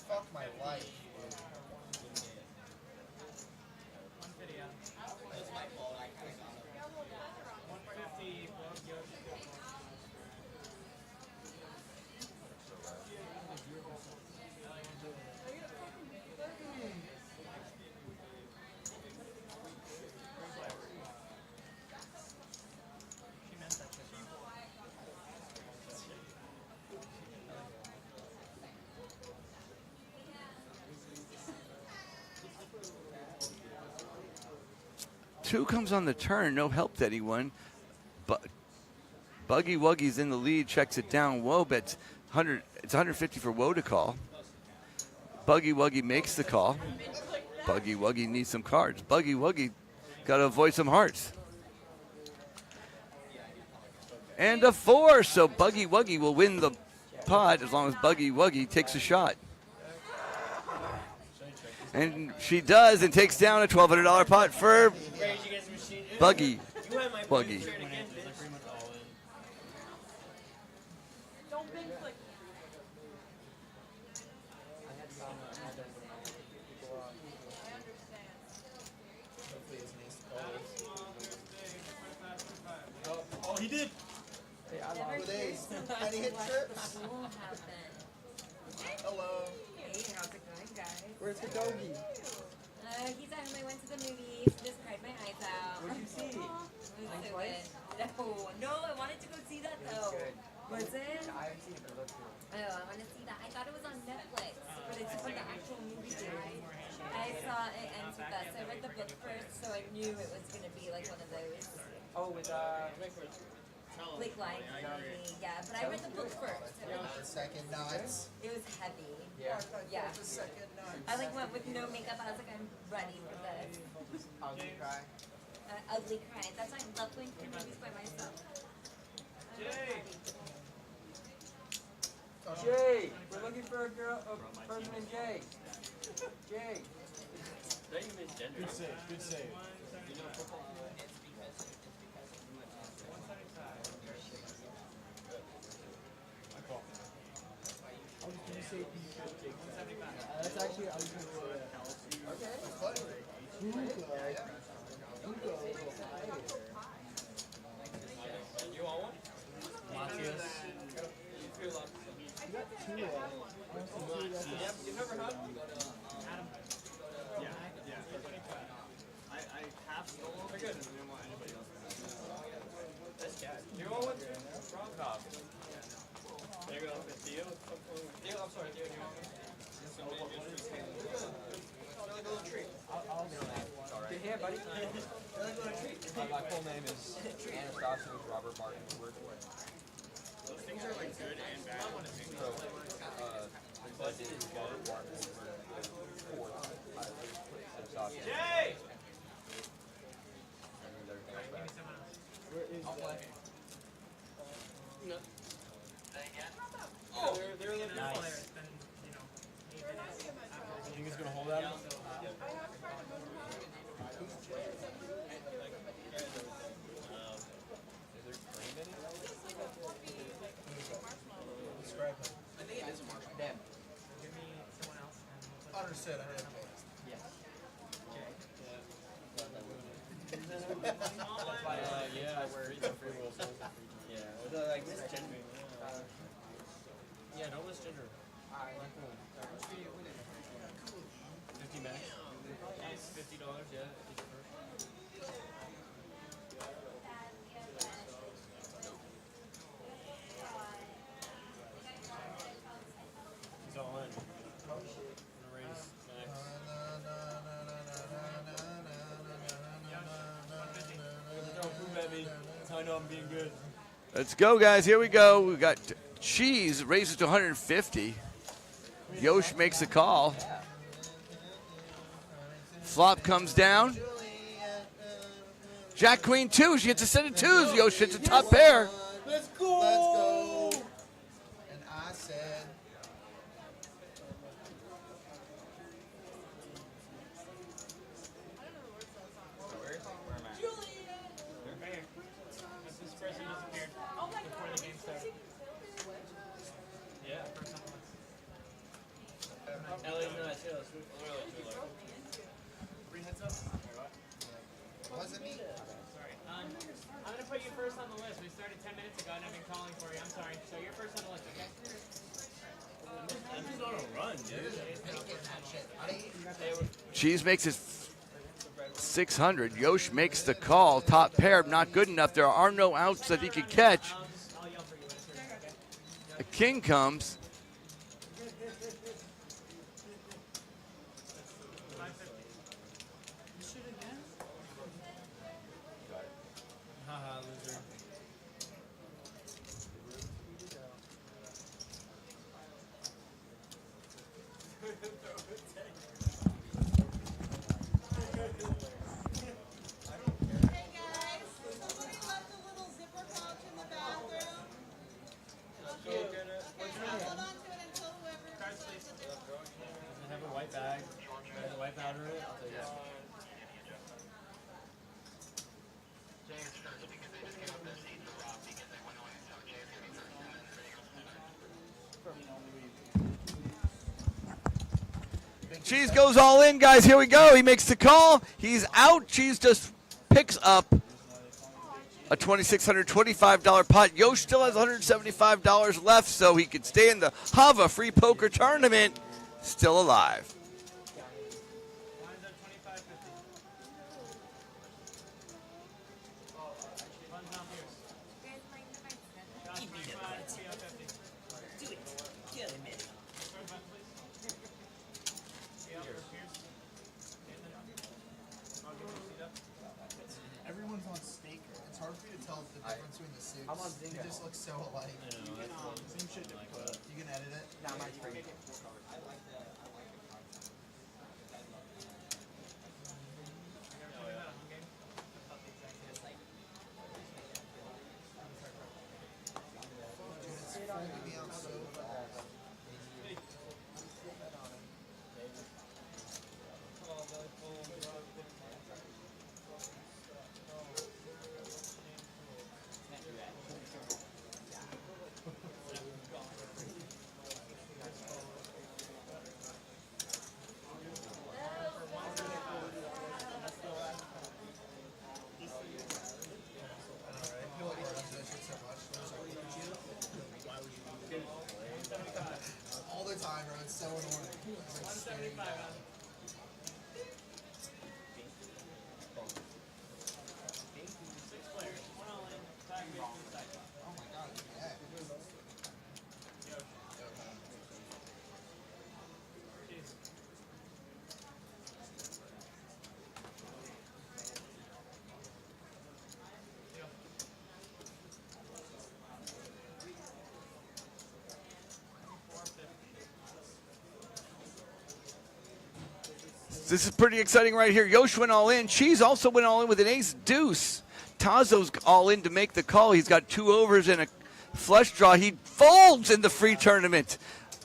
Fuck my life. Two comes on the turn. No help to anyone. But Buggy Wuggy's in the lead. Checks it down. Woe bets 100. It's 150 for Woe to call. Buggy Wuggy makes the call. Buggy Wuggy needs some cards. Buggy Wuggy got to avoid some hearts. And a 4. So Buggy Wuggy will win the pot as long as Buggy Wuggy takes a shot. And she does and takes down a $1,200 pot for Buggy Wuggy. Oh, he did. Any hit trips? Hello. Hey, how's it going, guys? Where's the doggy? He's at home. I went to the movies. Just cried my eyes out. What'd you see? It was so good. No, I wanted to go see that though. Was it? I haven't seen it, but it looks good. Oh, I want to see that. I thought it was on Netflix, but it's from the actual movie series. I saw It Ends With Us. I read the book first, so I knew it was going to be like one of those. Oh, with Like movie, yeah. But I read the book first. The second nuts. It was heavy. Yeah. Yeah. The second nuts. I like went with no makeup. I was like, I'm ready for this. Ugly cry. Ugly cry. That's why I love going to movies by myself. Jay, we're looking for a girl, a person named Jay. Jay. Good save. Good save. Did you say that's actually I was gonna say You want one? Matthias. you got two Yep, you've never had one? I have stolen. They're good. We don't want anybody else. That's cat. Do you want one? Rob? No. There you go. Theo? Theo, I'm sorry, Theo, do you want one? They're like a little treat. I'll go that. Here, buddy. They're like a little treat. My full name is Anastasios Robert Martin Wordsworth. Those things are like good and bad at the same So, time. budget is Robert Martin Wordsworth. Anastasios. Jay! And everything else bad. Where is that? Oh! They're a little Nice. You think it's gonna hold out? Describe him. I think it is a Marshall. Them. Understood. I had to Yes. Yeah, where it's a free will. Yeah, the, like this gender. Yeah, no less gender. 50 max. $50, yeah. He's all in. Gonna raise max. Don't prove at me. That's how I know I'm being good. Let's go, guys. Here we go. We got Cheese raises to 150. Yosh makes a call. Flop comes down. Jack Queen 2. She hits a set of twos. Yosh hits a top pair. Let's go. Let's go. And I said. This person disappeared before the game started. Yeah. Ellie, no, I see those. Three heads up. Wasn't me. Sorry. I'm gonna put you first on the list. We started 10 minutes ago and I've been calling for you. I'm sorry. So you're first on the list, okay? I'm just on a run, dude. Cheese makes it 600. Yosh makes the call. Top pair, not good enough. There are no outs that he could catch. I'll yell for you when it's your turn, okay? A king comes. Haha, loser. Hey guys, somebody left a little zipper pouch in the bathroom. Okay, hold on to it until whoever decides that they're Does it have a white bag? Has a white powder in it? I'll take it. Cheese goes all in, guys. Here we go. He makes the call. He's out. Cheese just picks up a $2,625 pot. Yosh still has $175 left, so he could stay in the Hava free poker tournament. Still alive. Mine's at 25.50. Mine's not yours. John's 25, 50. Everyone's on stake. It's hard for you to tell the difference between the suits. I'm on They Zynga. just look so alike. Same shit. You can edit it. Nah, mine's free. Dude, it's freaking me out so fast. I feel like I love that shit so much. I'm just like, look at you. Why would you do that? All the time, bro. It's so annoying. It's like staring down. Oh my god, yeah. This is pretty exciting right here. Yosh went all in. Cheese also went all in with an ace deuce. Tazo's all in to make the call. He's got 2 overs and a flush draw. He folds in the free tournament.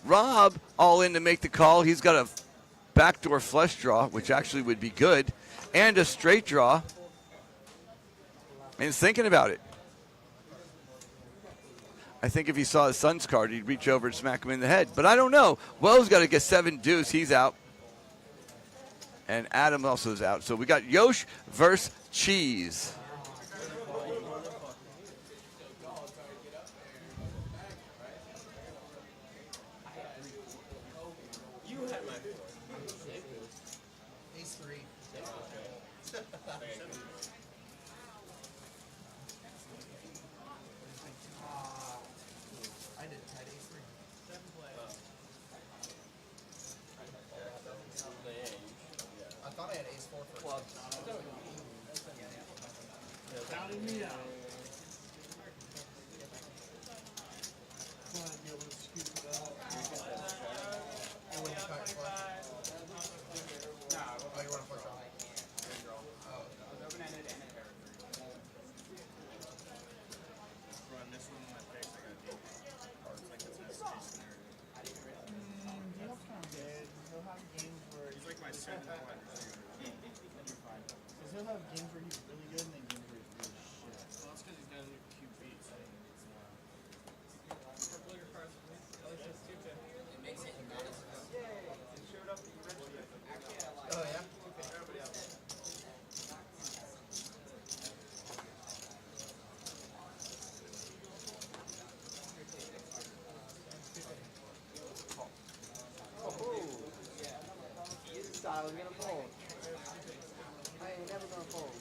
Rob all in to make the call. He's got a backdoor flush draw, which actually would be good, and a straight draw. And he's thinking about it. I think if he saw his son's card, he'd reach over and smack him in the head. But I don't know. Wells got to get 7 deuce. He's out. And Adam also is out. So we got Yosh versus Cheese. You had my Ace 3. I didn't. I had ace 3. I thought I had ace 4 first. counted me out. want to be able to scoop it out. You want to cut your flush? No, Oh, you want to flush off? oh, it was open-ended and a character. Run this one in my face, I got deep. Or it's like this best case scenario. That's kind of good. He'll have games where He's like my second wide receiver. You're fine. because he'll have games where he's really good and then games where he's really shit. Well, that's because he's got a new QB. So Oh yeah. I was gonna fold. I ain't never gonna fold.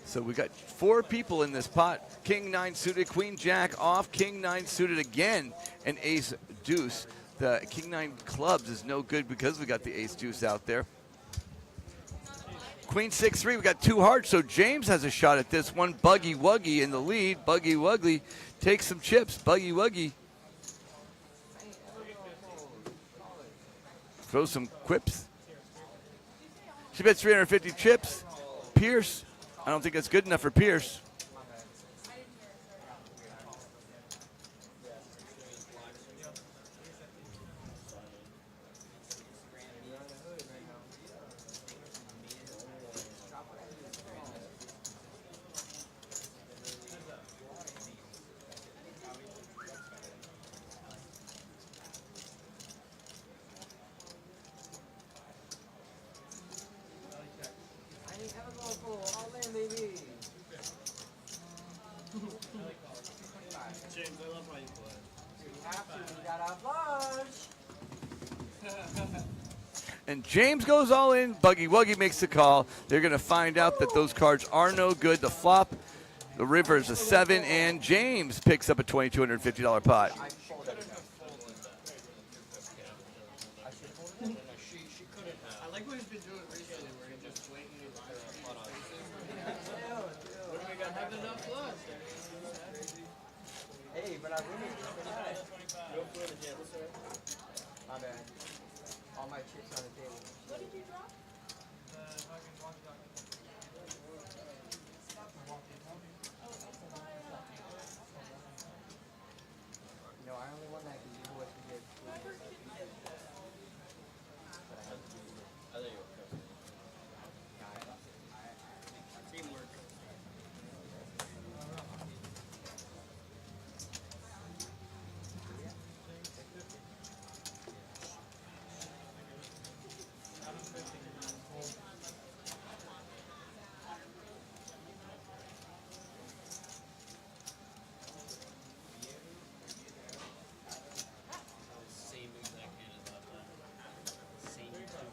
So we got 4 people in this pot. King 9 suited, Queen Jack off, King 9 suited again, and Ace Deuce. The King 9 clubs is no good because we got the Ace Deuce out there. Queen 6-3, we got 2 hearts, so James has a shot at this one. Buggy Wuggy in the lead. Buggy Wuggy takes some chips. Buggy Wuggy throws some quips. She bets 350 chips. Pierce, I don't think that's good enough for Pierce. I ain't never gonna fold. All in, baby. James, I love how you play. You have to. You gotta flush. And James goes all in. Buggy Wuggy makes the call. They're going to find out that those cards are no good. The flop, the river is a 7, and James picks up a $2,250 pot. She couldn't. I like what he's been doing recently, where he just blatantly lies to people. What do we got? Have enough flush. Hey, but I really No flush, James. my bad. All my chips on the table. What did you drop? No, I only won that because you know what you did. But I had to do it. I thought you were cooking. Teamwork. Same exact hand as last time. Same exact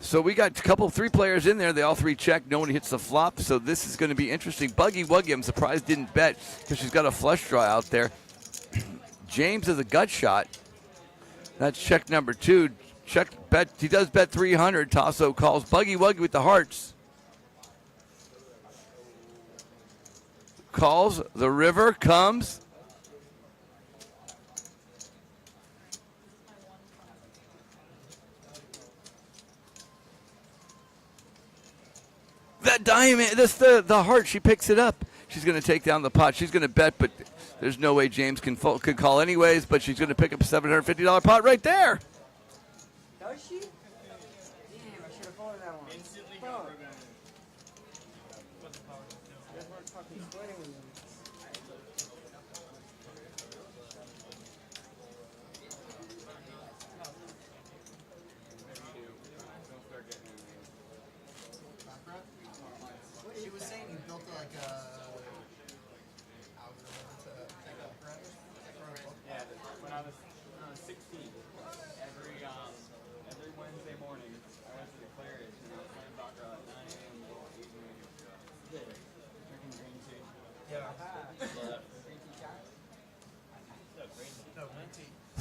So we got a couple, 3 players in there. They all 3 check. No one hits the flop. So this is going to be interesting. Buggy Wuggy, I'm surprised didn't bet because she's got a flush draw out there. James is a gut shot. That's check number 2. Check bet. He does bet 300. Tasso calls Buggy Wuggy with the hearts. Calls. The river comes. That diamond, that's the heart. She picks it up. She's going to take down the pot. She's going to bet, but there's no way James can call anyways. But she's going to pick up a $750 pot right there. Does she? Damn, I should have folded that one. Instantly Fuck. cover guy. That's what fucking sweating with me. She was saying you built like a algorithm to take up rent. Yeah, when I was 16, every Wednesday morning, I went to the Claridge and I was playing Baccarat at 9 a.m.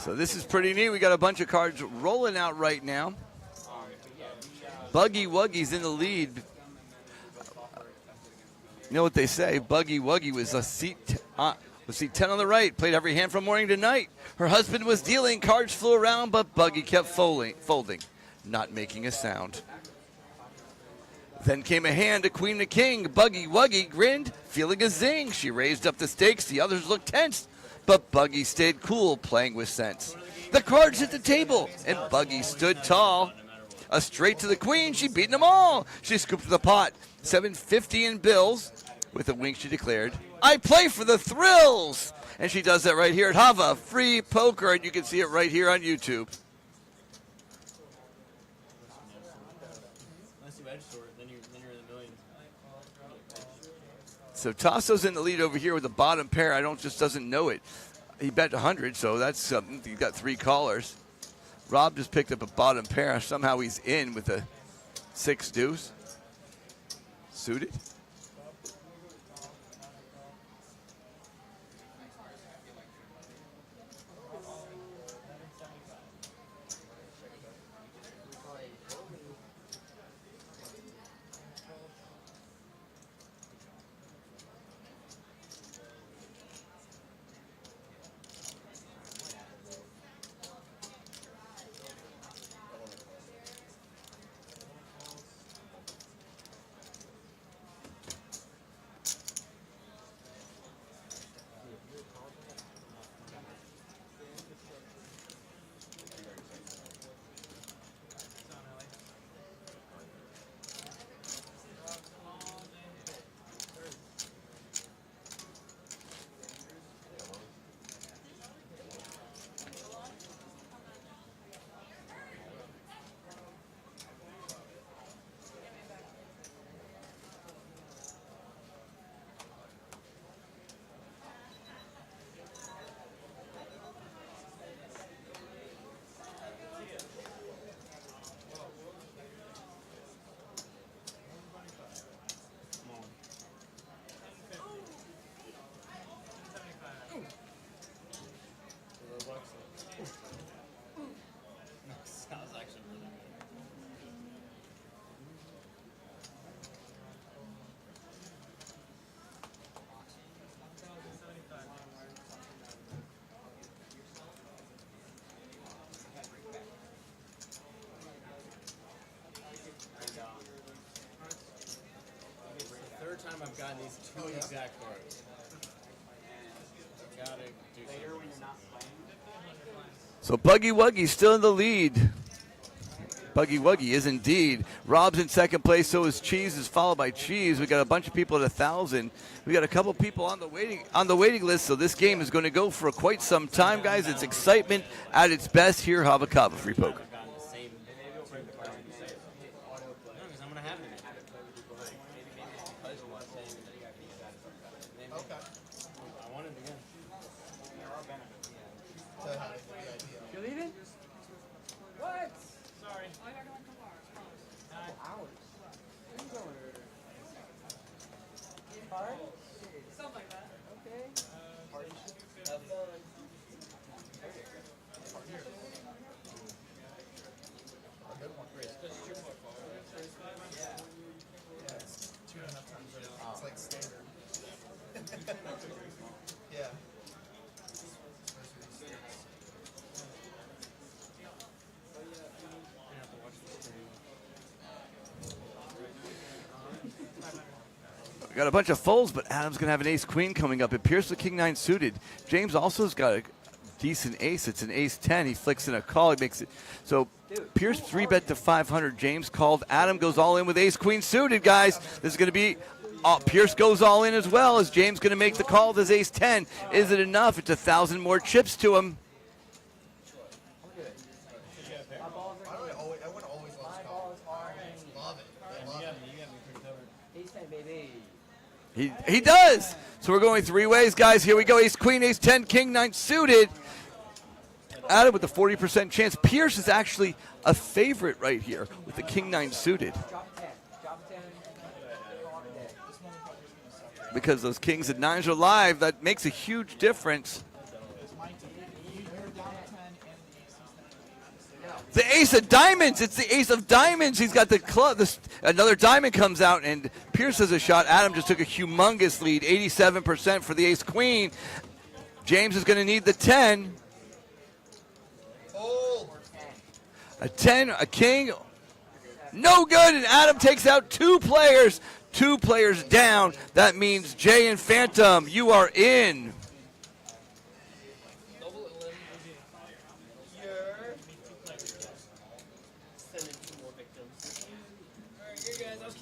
So this is pretty neat. We got a bunch of cards rolling out right now. Buggy Wuggy's in the lead. You know what they say? Buggy Wuggy was seat 10 on the right. Played every hand from morning to night. Her husband was dealing. Cards flew around, but Buggy kept folding, not making a sound. Then came a hand, a queen, a king. Buggy Wuggy grinned, feeling a zing. She raised up the stakes. The others looked tense, but Buggy stayed cool, playing with sense. The cards hit the table, and Buggy stood tall. A straight to the queen, she beat them all. She scooped the pot, $7.50 in bills. With a wink, she declared, I play for the thrills. And she does that right here at Hava, free poker, and you can see it right here on YouTube. Unless you edge sort, then you're in the millions. So Tasso's in the lead over here with the bottom pair. Just doesn't know it. He bet 100, so that's something. He's got 3 callers. Rob just picked up a bottom pair. Somehow he's in with a 6 deuce. Suited. Sounds actually really good. It's the third time I've gotten these 2 exact cards. Gotta do later when you're not playing. So Buggy Wuggy's still in the lead. Buggy Wuggy is indeed. Rob's in second place, so is Cheese, is followed by Cheese. We got a bunch of people at 1,000. We got a couple people on the waiting list, so this game is going to go for quite some time, guys. It's excitement at its best here, Hava Kava Free Poker. You're leaving? What? Sorry. Hours. Where are you going? Hard? Something like that. Okay. Have fun. Yeah, it's 2.5 times ready. It's like standard. Yeah. We got a bunch of folds, but Adam's going to have an ace-queen coming up. It Pierce the king-9 suited. James also has got a decent ace. It's an ace-10. He flicks in a call. He makes it. So Pierce 3-bet to 500. James called. Adam goes all in with ace-queen suited, guys. This is going to be Pierce goes all in as well. Is James going to make the call with his ace-10? Is it enough? It's 1,000 more chips to him. He does. So we're going 3 ways, guys. Here we go. Ace, queen, ace, 10, king, 9 suited. Adam with the 40% chance. Pierce is actually a favorite right here with the king, 9 suited. Because those kings and 9s are live, that makes a huge difference. The ace of diamonds. It's the ace of diamonds. He's got the club. Another diamond comes out, and Pierce has a shot. Adam just took a humongous lead, 87% for the ace queen. James is going to need the 10. A 10, a king. No good, and Adam takes out two players. Two players down. That means Jay and Phantom, you are in.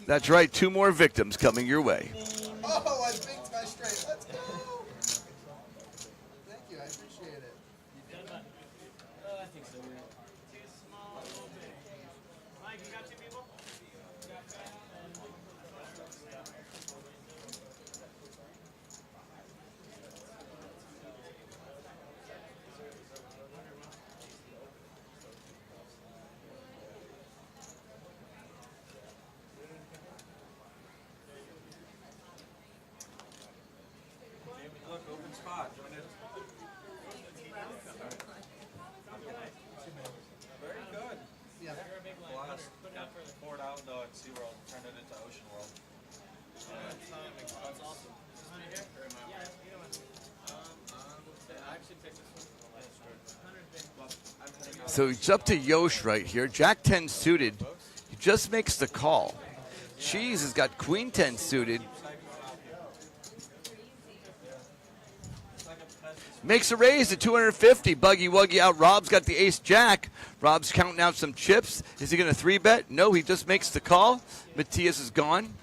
That's right, 2 more victims coming your way. Oh, I binked my straight. Let's go. Thank you, I appreciate it. I think so. Mike, you got 2 people? Look, open spot. Join it. Very good. Yeah. Blast. Poured out though at SeaWorld. Turned it into Ocean World. That's awesome. I actually picked this one. So it's up to Yosh right here. Jack 10 suited. He just makes the call. Cheese has got Queen 10 suited. Makes a raise to 250. Buggy Wuggy out. Rob's got the ace jack. Rob's counting out some chips. Is he going to 3-bet? No, he just makes the call. Matthias is gone.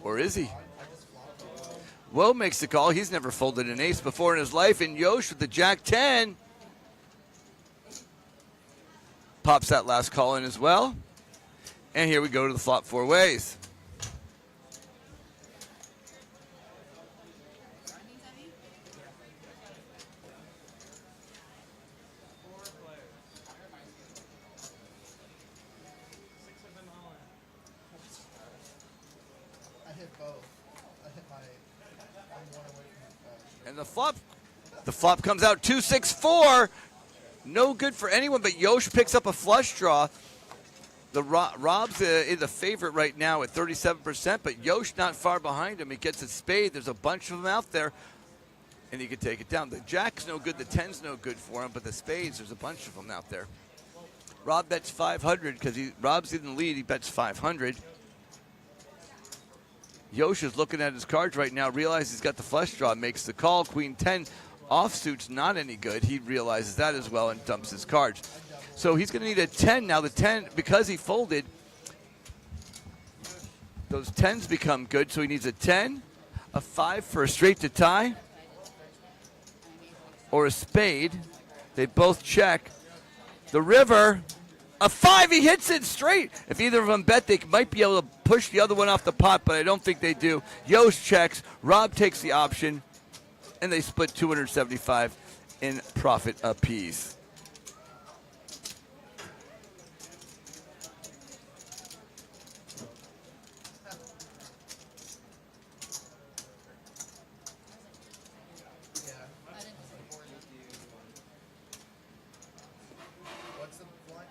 Or is he? Woe makes the call. He's never folded an ace before in his life. And Yosh with the jack 10. Pops that last call in as well. And here we go to the flop 4 ways. I hit both. I hit my. I'm one away from And the flop comes out 2-6-4. No good for anyone, but Yosh picks up a flush draw. The Rob's in the favorite right now at 37%, but Yosh not far behind him. He gets a spade. There's a bunch of them out there, and he can take it down. The jack's no good. The 10's no good for him, but the spades, there's a bunch of them out there. Rob bets 500 because Rob's in the lead. He bets 500. Yosh is looking at his cards right now, realizes he's got the flush draw, makes the call. Queen 10 offsuit's not any good. He realizes that as well and dumps his cards. So he's going to need a 10 now. The 10, because he folded, those 10s become good. So he needs a 10, a 5 for a straight to tie, or a spade. They both check. The river, a 5. He hits it straight. If either of them bet, they might be able to push the other one off the pot, but I don't think they do. Yosh checks. Rob takes the option, and they split 275 in profit apiece. What's the flex?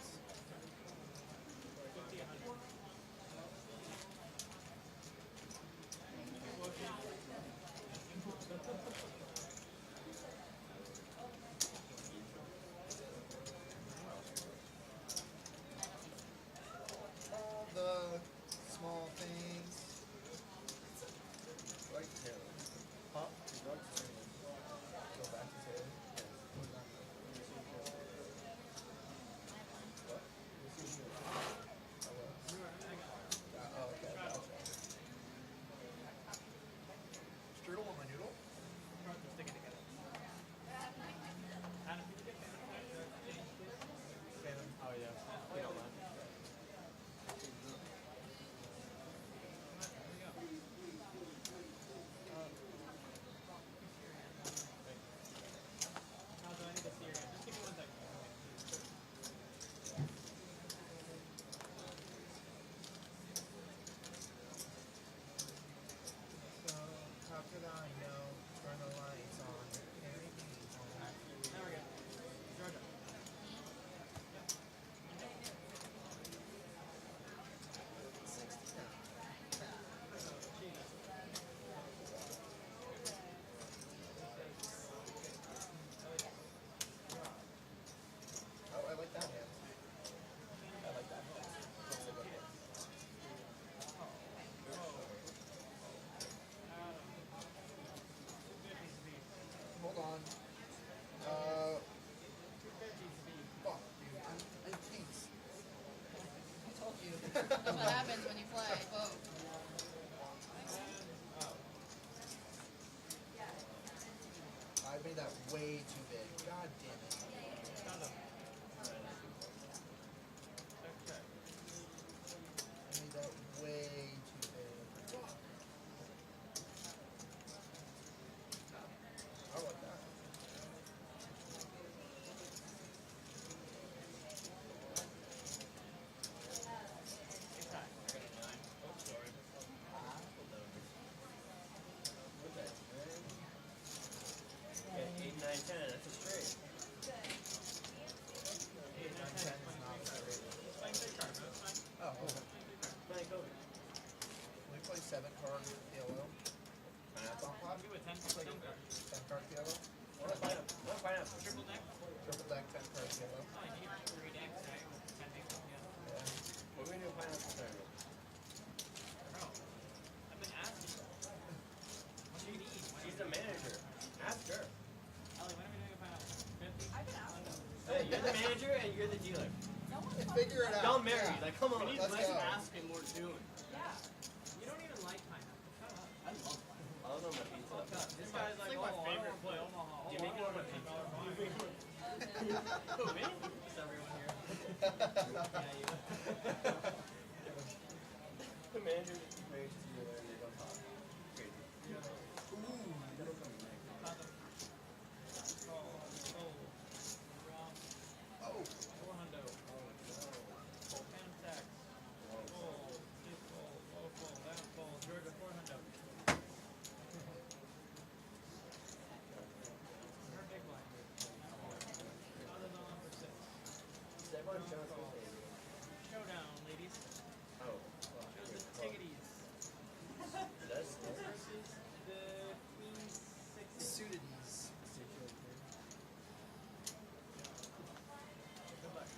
That's what happens when you play both. I made that way too big. God damn it. I made that way too big. Fuck. I like that. Okay, 8, 9, 10. That's a straight. 8, 9, 10 is not straight. Oh, okay. Playing Kobe. Can we play 7 card PLO? Pineapple. Pop? 10 card PLO? What pineapple? What pineapple? Triple deck? Triple deck 10 card PLO. Oh, you need 3 decks, right? 10 people, yeah. Yeah. What are we doing pineapple tournament? Bro, I've been asking. What do you need? She's the manager. Ask her. Ellie, when are we doing a pineapple? 50? I've been asking. Hey, you're the manager and you're the dealer. Figure it out. Y'all married. Yeah. Like, come on. We need Let's less go. asking, more doing. Yeah. You don't even like pineapple. Shut up. I love pineapple. I don't know my pizza. This guy's like, my oh, favorite I don't play place. Omaha. Do you make it on my pizza? Who, me? It's everyone here. Yeah, you. The manager is married to the dealer and they don't talk. Crazy. Oh. 400. Full can tax. Full, this full, low full, that full. Georgia 400. Her big blind. Others on for 6. Everyone shows us what they do. Showdown, ladies. Oh. Show the tiggities. That's Versus the Queen 6. Suitities. Good luck.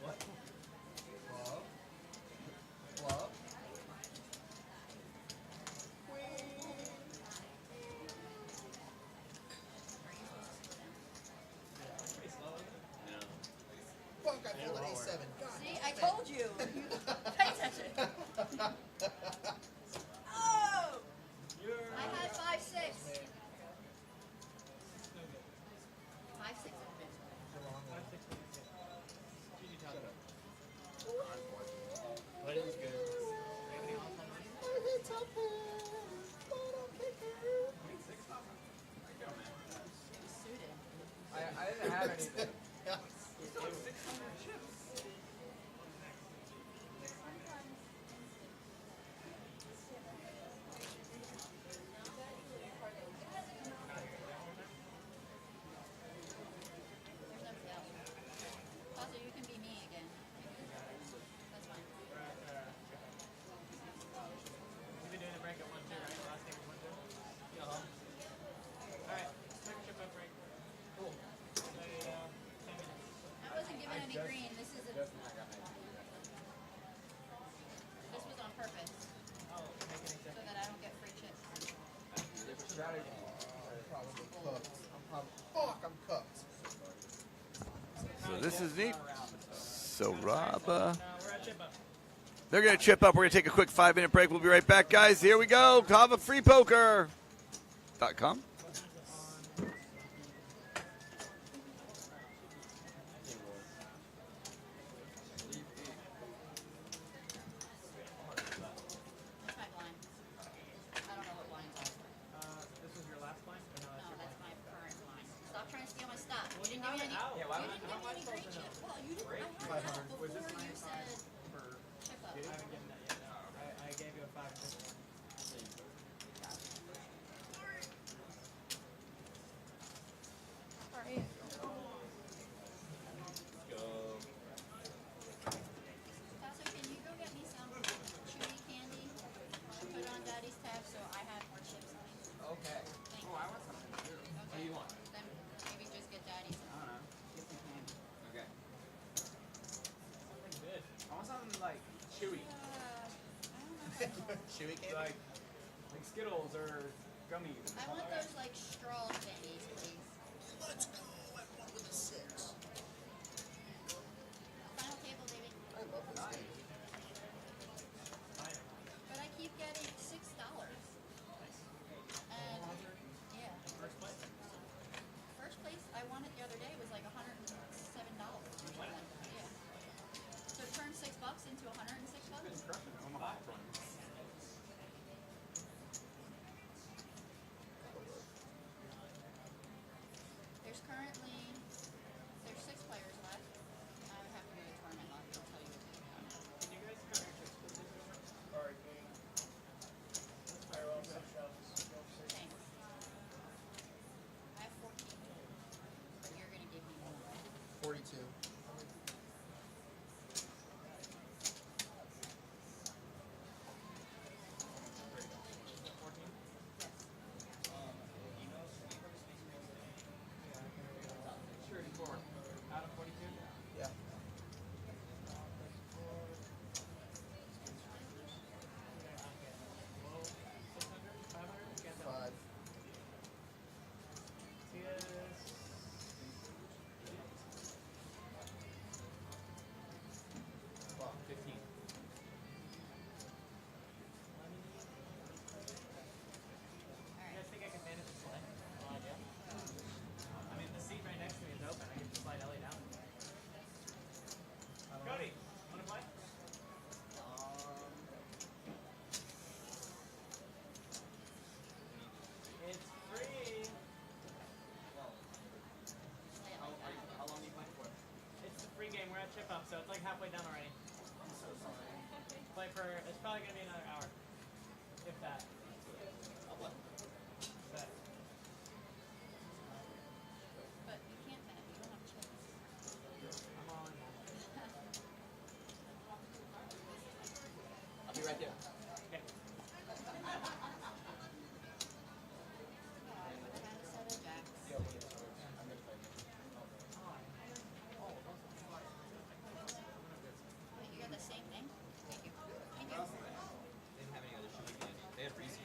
What? Love. Love. Pretty slow, isn't it? No. Fuck, I pulled an A7. God. See, I told you. Pay attention. Oh! I had 5, 6. 5, 6 of it. The wrong one. Wedding's good. Suited. I didn't have anything. Yeah. There's nobody else. Also, you can be me again. That's fine. We've been doing the break at 1-2, right? The last game was 1-2? Yeah. Alright, take a trip up break. Cool. 10 minutes. I wasn't given any green. This is a. This was on purpose. Oh, make an So exception. that I don't get free chips. Strategy. I'm probably cooked. Fuck, I'm cooked. So this is neat. So Rob, We're at chip up. they're going to chip up. We're going to take a quick 5-minute break. We'll be right back, guys. Here we go. HavaFreePoker.com. That's my blind. I don't know what blinds are. This was your last line? Or no, No, that's your that's line? my current blind. Stop trying to steal my stuff. Well, You you didn't give have me it any. out. You Yeah, why didn't would- give me any great chips. Well, you didn't. I had it out before you said chip up. I haven't given that yet, no. I gave you a 5. Sorry. Go. Tasso, can you go get me some chewy candy to put on Daddy's tab so I have more chips on it? Okay. Thank Oh, I want something too. What do you want? Then maybe just get Daddy some. I don't know. Get some candy. Okay. Something good. I want something like chewy. 42. Out of 42? Yeah. Low 600? 500? Can't tell. 5. Tia's 15. You guys think I can manage to slide? No idea. I mean, the seat right next to me is open. I can just slide Ellie down. Cody, wanna play? It's free. How long are you playing for? It's the free game. We're at chip up, so it's like halfway done already. I'm so sorry. Play for. It's probably gonna be another hour, if that. I'll play. But But you can't manage. You don't have chips. I'm all in. I'll be right there. Okay. Had a set of jacks. Yeah, I'm gonna play. Wait, you got the same thing? Thank you. Thank you. They didn't have any other sugar candy. They had Reese's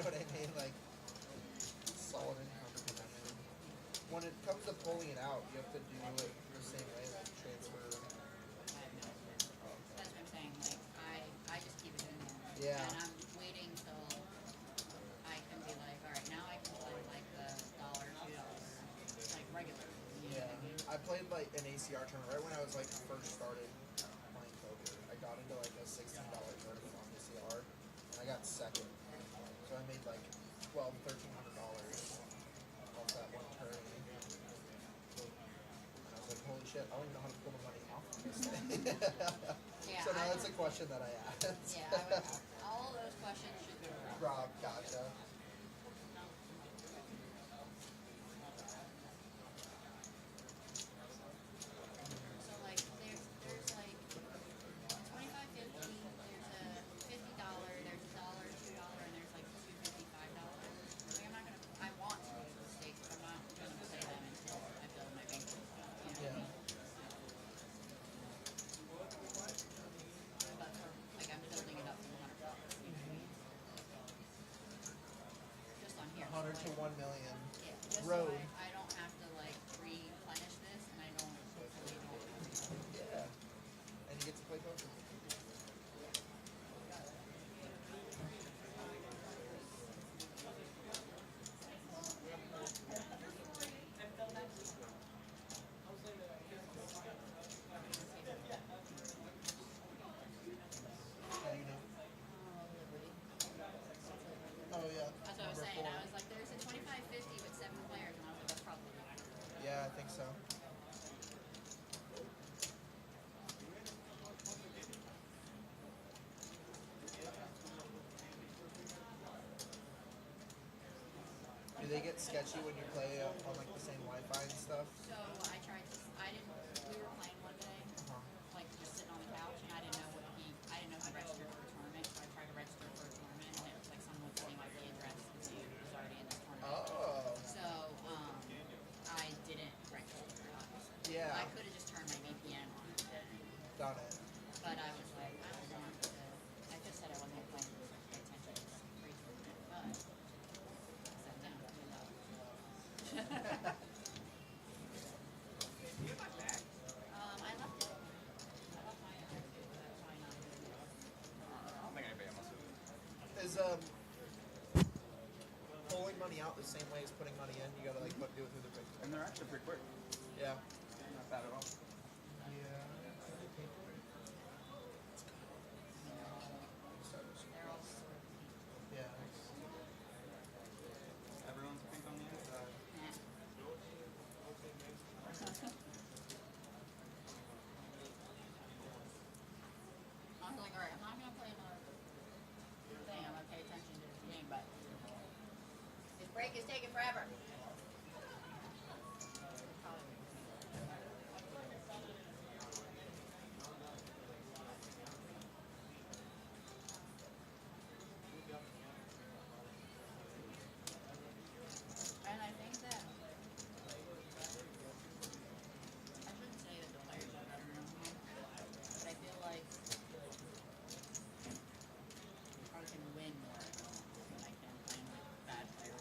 know what I mean? Like, solid income from that, man. When it comes to pulling it out, you have to do it the same way, like transfer. That's what I'm saying. Like I just keep it in there. Yeah. And I'm waiting till I can be like, all right, now I can play like the $1, $2, like regular. You know Yeah. what I mean? I played like an ACR tournament right when I was like first started playing poker. I got into like a $16 tournament on ACR, and I got second. So I made like $1,200 off that one tournament. And I was like, holy shit, I don't even know how to pull the money off of this thing. Yeah, So now I that's a question that I asked. Yeah, I would, all of those questions should go to Rob. Rob, gotcha. So like there's like 25.50, there's a $50, there's $1, $2, and there's like $2.55. Like I'm not gonna, I want to go to the States, but I'm not gonna play them until I build my bank account. You know what I mean? But for, like I'm building it up from $100. You know what I mean? Just on here. 100 so to like, 1 million. yeah, just Road. so I don't have to like replenish this, and I don't hopefully don't have to. Yeah. And you get to play poker. How do you know? Oh yeah. That's what I was Number saying. 4. I was like, there's a 25.50 with 7 players, and I was like, that's probably it. Yeah, I think so. Do they get sketchy when you play on like the same Wi-Fi and stuff? So I tried to, we were playing one day, like just sitting on the couch, and I didn't know I didn't know he registered for a tournament, so I tried to register for a tournament, and it was like someone with the same IP address as you was already in this tournament. Oh. So, I didn't register, obviously. Yeah. I could have just turned my VPN on, Got it. but I was like, I don't want to, I just said I wasn't playing for the attention to this free tournament, but I sat down to do that. I left it. I left mine at home. That's why not doing it. I don't think anybody must have. Is pulling money out the same way as putting money in? You gotta like do it through the And they're actually pretty quick. Yeah. Not bad at all. They're all sort of Yeah. Everyone's pink on the inside. I was like, alright, I'm not gonna play another thing. I'm gonna pay attention to this game, but this break is taking forever. And I think that I shouldn't say that the players are better than me, but I feel like I can win more than I can playing with bad players.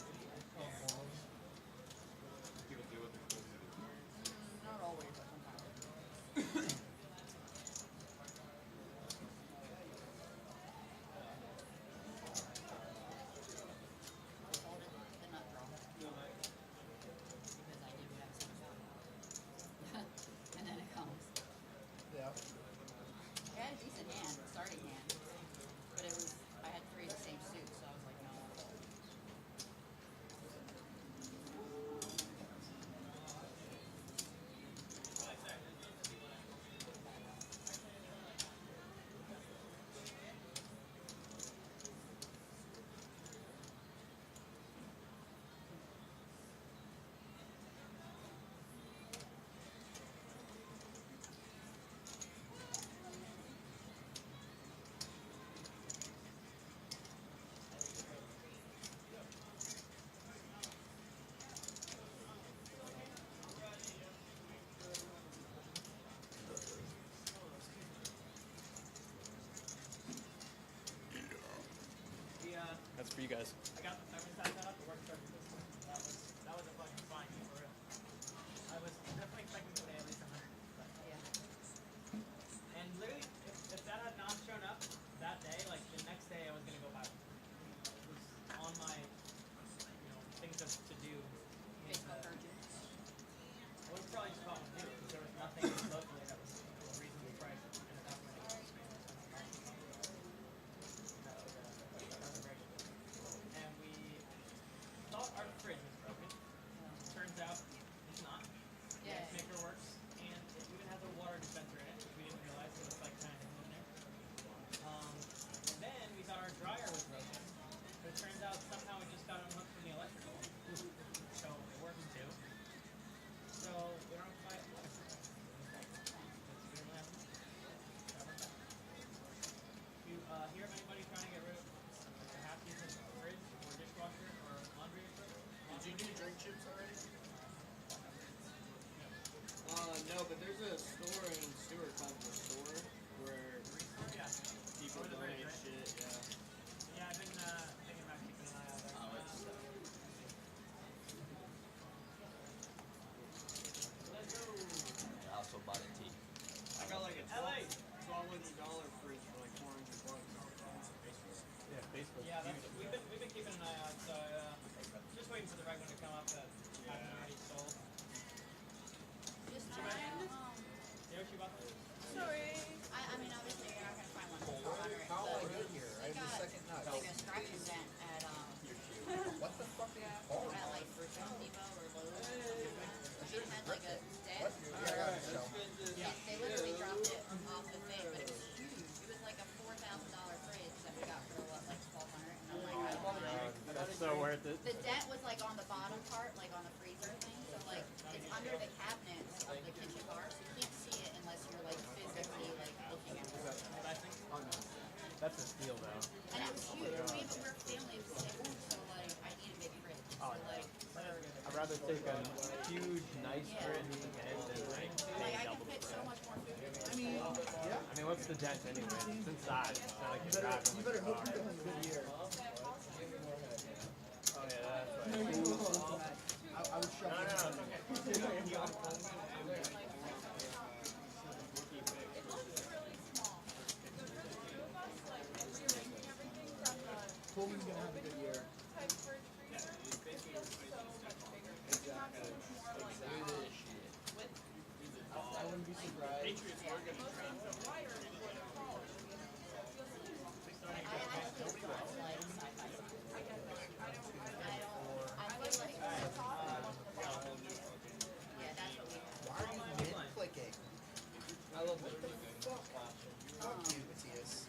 for you guys. I got the thermostat set up. It worked perfectly. That was a fucking fine key for real. I was definitely expecting to pay at least 100. But and literally, if that had not shown up that day, like the next day, I was gonna go buy one. It was on my, things to do. Facebook purchase. I would probably just bought one too, because there was nothing locally that was reasonably priced. And at that point, it was and we thought our fridge was broken. Turns out it's not. The ice maker works, and it even has a water dispenser in it, which we didn't realize, so it's like kind of hidden in there. And then we thought our dryer was broken, but it turns out somehow it just got unhooked from the electrical. So it works too. So we don't have to buy it. You hear of anybody trying to get rid of a half decent fridge or dishwasher or laundry equipment? Did you do drink chips already? No, but there's a store in Stewart called The Store where people donate shit, Yeah, I've been thinking about keeping an eye out there. Let's go. I also bought a tea. I got like a LA. $12 fridge for like $400. Yeah, Facebook. Yeah, we've been keeping an eye out. So just waiting for the right one to come up that hasn't already sold. Just Yoshi bought this? Sorry. I mean, obviously you're not gonna find one for 400. How but did I get here? I they have the got second nut. like a scratch and dent at What the fuck are you calling? at like Home Depot or Lowe's. It had like a dent. What? Yeah, I got it. So. They literally dropped it off the thing, but it was huge. It was like a $4,000 fridge that we got for what, like 1,200. And I'm like, I don't know. That's so worth it. The dent was like on the bottom part, like on the freezer thing. So like it's under the cabinets of the kitchen bar, so you can't see it unless you're like physically like looking at it. That's a steal, though. And it was huge. We're a family of 6, so like I need a big fridge. So like I'd rather take a huge, nice fridge and then like I pay can double fit the so price. much more food. I mean, yeah. I mean, what's the dent anyway? It's inside. It's not like you're grabbing You like better a hope car. you have a good year. Oh yeah, that's right. I was shocked. No, it's okay. Coleman's gonna have a good year. I wouldn't be surprised. Patriots were going to try. Why are you mid-clicking? I love it. Fuck you, Matthias.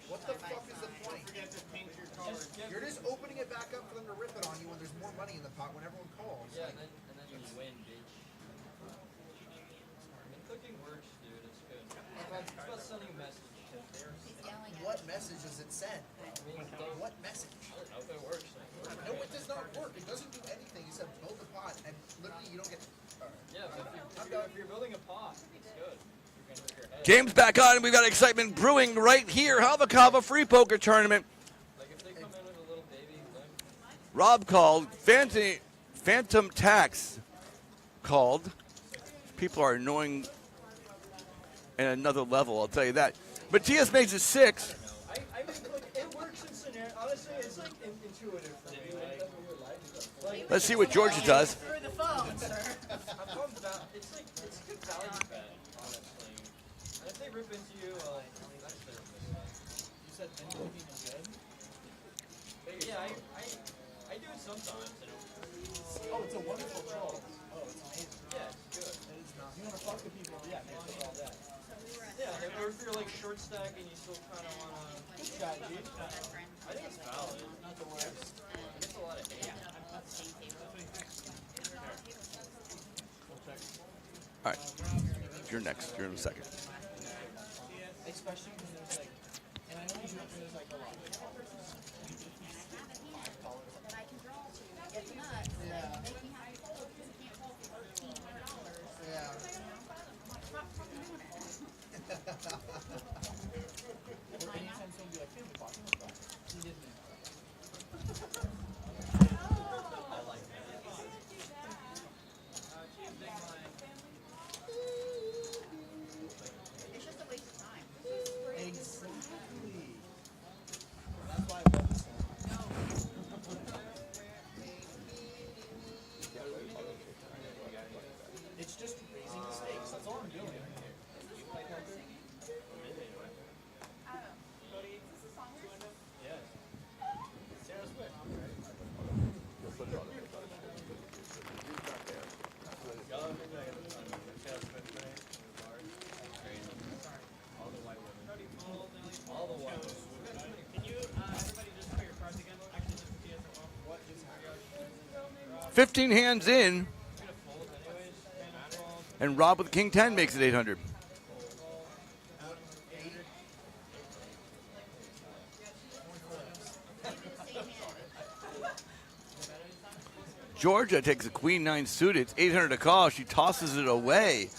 What the fuck is the point? Forget to paint your cars. You're just opening it back up for them to rip it on you when there's more money in the pot when everyone calls. Yeah, and then you win, bitch. And cooking works, dude. It's good. It's about sending a message. What message does it send? What message? I don't know if it works. No, it does not work. It doesn't do anything except build a pot, and literally you don't get. Yeah, but if you're building a pot, it's good. You're gonna hit your head. Game's back on, and we've got excitement brewing right here. Hava free poker tournament. Like if they come in with a little baby limp, Rob called. Phantom Tax called. People are annoying at another level, I'll tell you that. Matthias makes it 6. I mean, like, it works in scenario. Honestly, it's like intuitive for me. Like, Let's see what Georgia does. Through the phone, sir. I'm pumped about. It's like it's a good value bet, honestly. And if they rip into you, well, that's their business. you said anything is good. Yeah, I do it sometimes. Oh, it's a wonderful troll. Oh, it's amazing. Yeah, it's good. It is not. You want to fuck with people? Yeah, man, fuck all that. Yeah, like, or if you're like short stack and you still kind of want to. Strategy. I think it's valid. Not the worst. It's a lot of hate. All right. You're next. You're in a second. Especially when there's like, and I know you do it when there's like a lot. That I can draw to get the nuts. Yeah. Make me have to fold because you can't fold for $1,300. Yeah. Or anytime somebody be like, hey, the box is fine. He didn't. 15 hands in. And Rob with King 10 makes it 800. Georgia takes a Queen 9 suited. It's 800 to call. She tosses it away.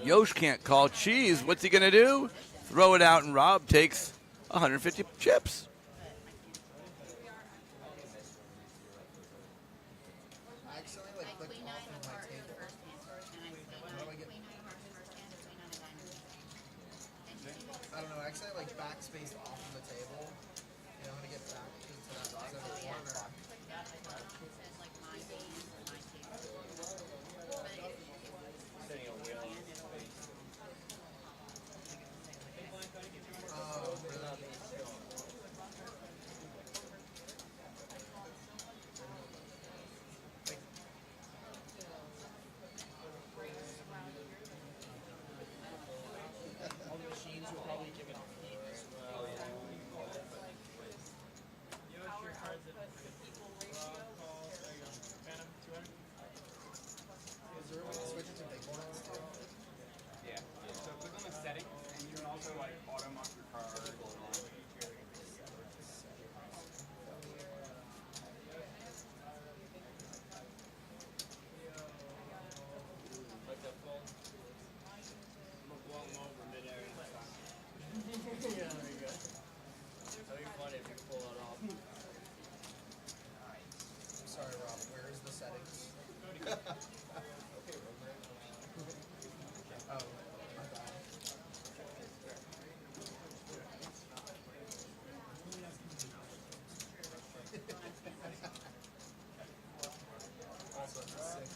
Yosh can't call. Cheese, what's he going to do? Throw it out, and Rob takes 150 chips. I accidentally like clicked off of my table. How do I get? I don't know. I accidentally like backspaced off of the table. And I'm gonna get back into that box over the corner. Oh, really? All the machines will probably give it a peek as well. Is there a way to switch it to big ones too? Yeah. So click on the settings, and you can also like auto mark your card. Like that phone. I'm gonna blow them over mid-air and stop. Yeah, there you go. That'd be funny if you pull that off. Sorry, Rob. Where is the settings? Oh, my bad. Also, it's sick.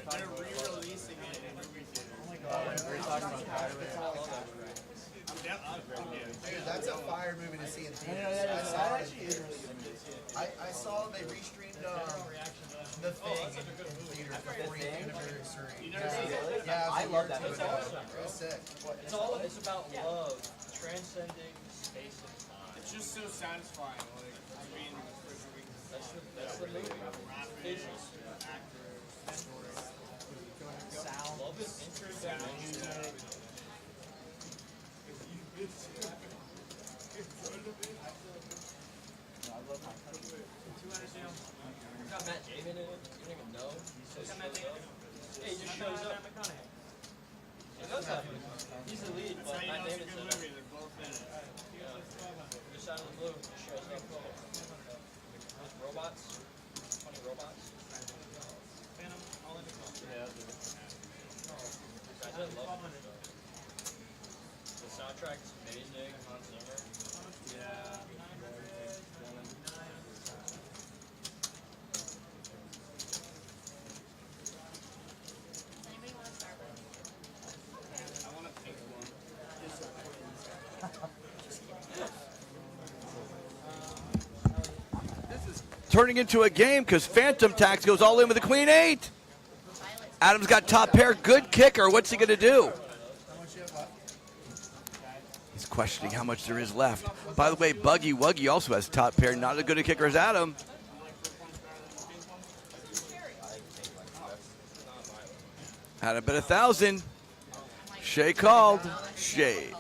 They're re-releasing it in movie theaters. Oh my god. We're talking about that. Dude, That's a fire movie to see in theaters. I saw it in theaters. I saw they restreamed The Thing in theaters, the 40th anniversary. Yeah, I love that movie. It was sick. It's about love, transcending space and time. It's just so satisfying. Like, being That's the movie. Physics. actors, story. Sound. Love is interdimensional. Got Matt Damon in it. You don't even know. Hey, he just shows up. He knows that. He's the lead, but Matt Damon's in it. They're both in it. Just out of the blue, just shows up. Those robots. Funny robots. Yeah, I did love it. The soundtrack's amazing. Hans Zimmer. Yeah. Anybody want to start with? I want to pick one. This is turning into a game because Phantom Tax goes all in with the Queen 8. Adam's got top pair. Good kicker. What's he going to do? He's questioning how much there is left. By the way, Buggy Wuggy also has top pair. Not as good a kicker as Adam. Adam bet 1,000. Shay called. Shay.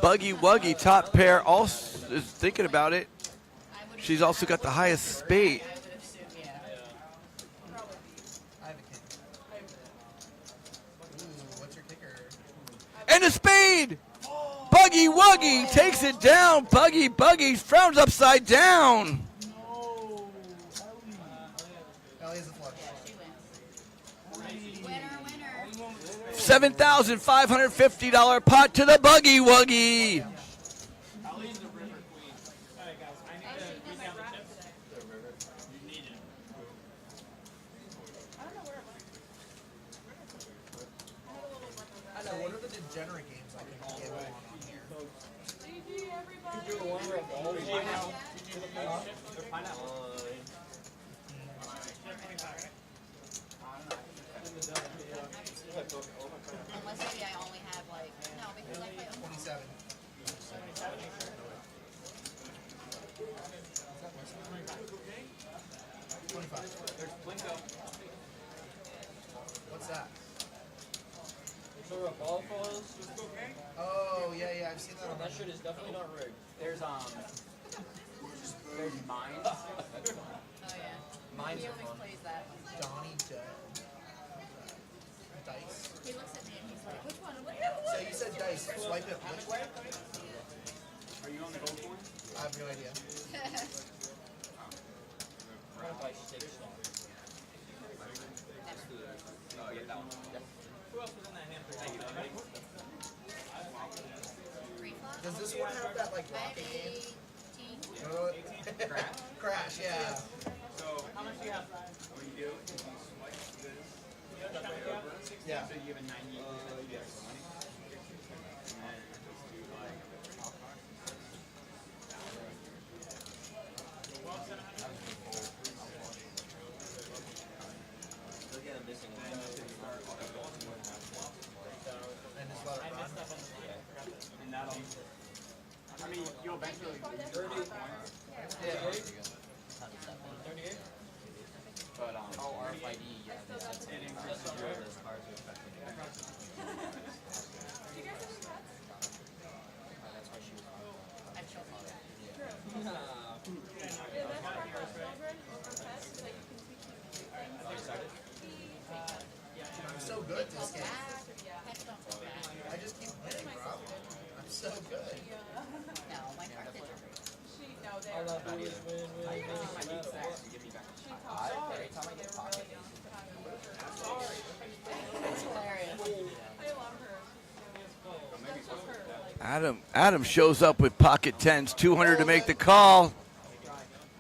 Buggy Wuggy top pair also is thinking about it. She's also got the highest spade. And a spade! Buggy Wuggy takes it down. Buggy frowns upside down. $7,550 pot to the Buggy Wuggy. Allie's the river queen. Alright guys, I need to beat down the chips. You need it. So what are the degenerate games I can get on here? GG, everybody. Do the one where it falls. Unless maybe I only have like, no, because I play 27. 25. There's Plinko. What's that? So where a ball falls. Oh, yeah, I've seen that on That shit is definitely not rigged. There's mines. Oh yeah. Mine's He are always fun. plays that. Donnie Dice. He looks at me and he's like, which one? So you said dice. Swipe it which way? Are you on the gold coin? I have no idea. What if I stick star? Oh, yeah, that one. Who else was in that hand? Three flop? Does this one have that like rocket game? 18. Crash. Crash, yeah. So, how much do you have? What you do is you swipe this. Yeah. So you have a 98% of the extra money. And then just do like. And just let it run. And that'll. I mean, you'll eventually lose your points. Yeah. 38? But, RFID, yeah, they said something it about increases it. your. Those cars are affecting it. That's why she was on. I have children. I'm so good at this game. Pets don't feel bad. I just keep winning, bro. I'm so good. No, my car kids are great. All I do is win, win, win. My eight stacks, you give me back. Every time I get pocket It's hilarious. Adam shows up with pocket tens, 200 to make the call.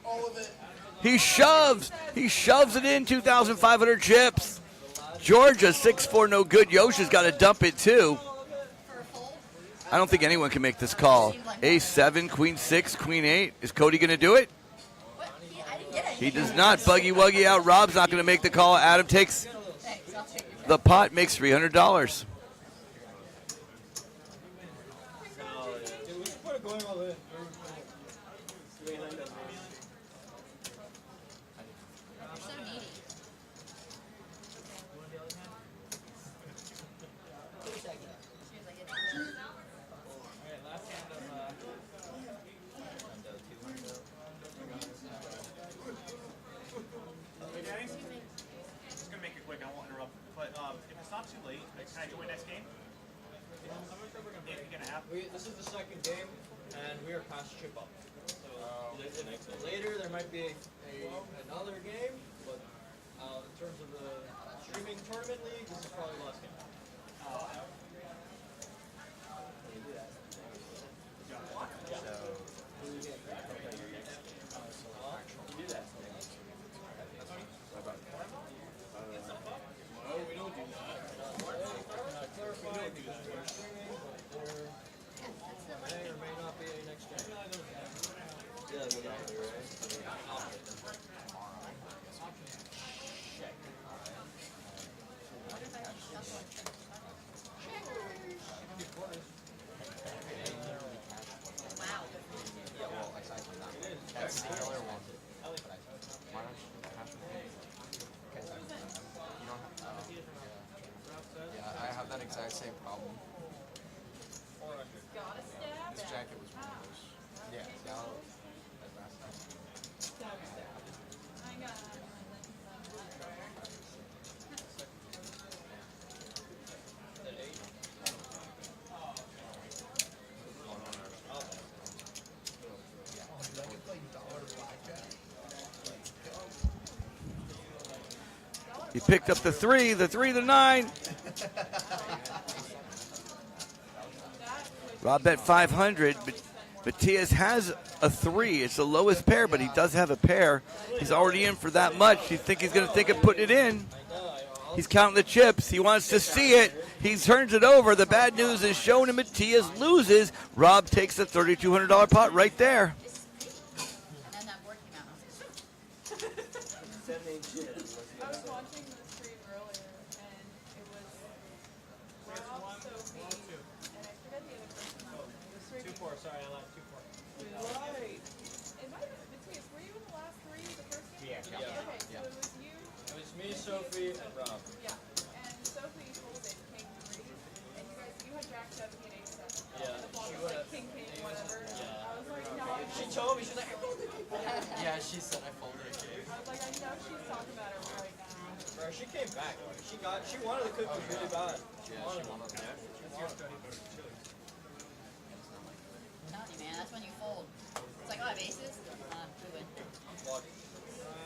All of it. He shoves it in, 2,500 chips. Georgia, 6-4, no good. Yosha's got to dump it too. I don't think anyone can make this call. Ace 7, Queen 6, Queen 8. Is Cody going to do it? He does not. Buggy Wuggy out. Rob's not going to make the call. Adam takes the pot, makes $300. Dude, we should put it going all in. You're so needy. Alright, last hand of Hey, Danny? Just gonna make it quick. I won't interrupt. But if it's not too late, can I do my next game? Yeah, you're gonna have. This is the second game, and we are past chip up. So later there might be another game, but in terms of the streaming tournament league, this is probably the last game. No, we don't do that. Clarify, because we're streaming, but there may or may not be a next game. Yeah, we got it, Wow. Yeah, well, aside from that, that's the killer one. But why don't you have to pay? Because you don't have to. Yeah, I have that exact same problem. This jacket was one of those. Yeah, that last time. Oh, dude, I can play dollar blackjack. Let's go. He picked up the 3, the 9. Rob bet 500, but Matias has a 3. It's the lowest pair, but he does have a pair. He's already in for that much. You think he's going to think of putting it in? He's counting the chips. He wants to see it. He turns it over. The bad news is shown and Matias loses. Rob takes the $3,200 pot right there. And then that board came out. I was watching the stream earlier, and it was Rob, Sophie, and I forget the other person. The three 2-4, sorry, I lied. 2-4. Right. It might have been Matthias. Were you in the last 3 of the first game? Yeah. Okay, so it was you. It was me, Sophie, and Rob. Yeah. And Sophie folded king 3, and you had jack 7 and ace 7. Yeah, The flop she was like would've- king, whatever. Yeah. I was like, no. She told me, she's like, I folded it. Yeah, she said I folded a game. I was like, I know she's talking about it right now. Bro, she came back. She wanted the cookies really bad. She Yeah, wanted she them. wanted them. Naughty, man. That's when you fold. It's like, oh, I have aces? We win. Look.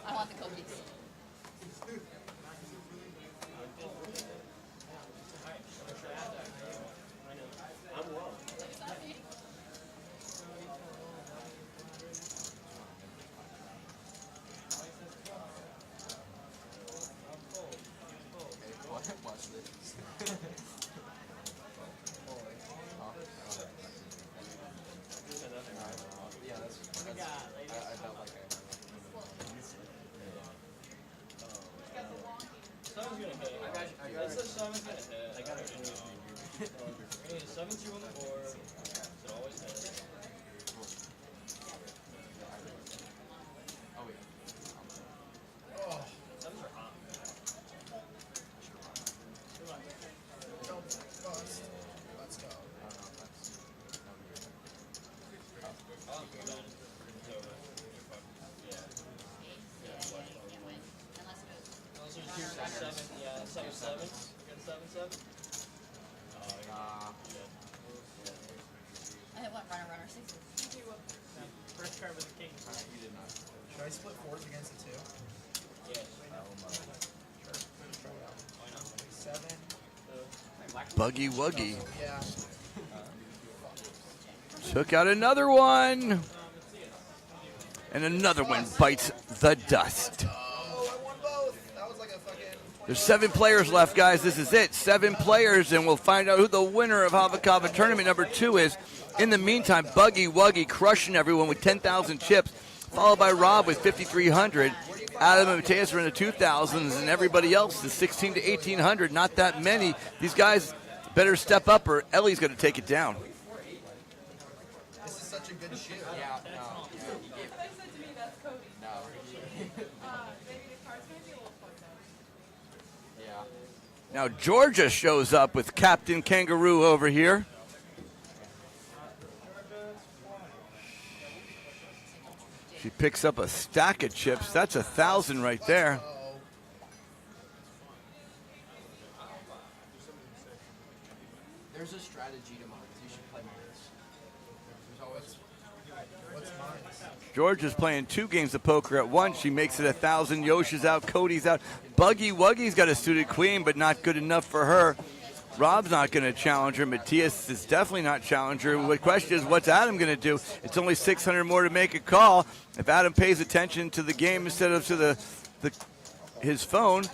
I want the cookies. I'm wrong. It's not me. Watch this. Yeah, that's I felt like Seven's gonna hit. It's the seven's gonna hit. I got it. We need a 7-2 on the board. So always hit. Oh wait. Sevens are hot. Don't bust. Let's go. I'll go down. It's over. Yeah. Yeah, you can't win. Unless it goes. Unless there's 7, yeah, 7-7. You got 7-7? I hit one runner, 6. First card was a king. You did not. Should I split 4s against the 2? Yes. Sure. Let's try it out. Why not? 7. Buggy Wuggy Yeah. took out another one. And another one bites the dust. Oh, I won both. That was like a fucking. There's 7 players left, guys. This is it. 7 players, and we'll find out who the winner of Hava tournament number 2 is. In the meantime, Buggy Wuggy crushing everyone with 10,000 chips, followed by Rob with 5,300. Adam and Mateus are in the 2,000s, and everybody else is 1,600 to 1,800. Not that many. These guys better step up, or Ellie's going to take it down. This is such a good shoe. Yeah, no. Somebody said to me, that's Cody. No. Maybe the cards might be a little fucked up. Yeah. Now Georgia shows up with Captain Kangaroo over here. She picks up a stack of chips. That's 1,000 right there. There's a strategy to mines. You should play mines. There's always. What's mine? Georgia's playing 2 games of poker at once. She makes it 1,000. Yoshi's out. Cody's out. Buggy Wuggy's got a suited queen, but not good enough for her. Rob's not going to challenge her. Matthias is definitely not challenge her. The question is, what's Adam going to do? It's only 600 more to make a call. If Adam pays attention to the game instead of to his phone,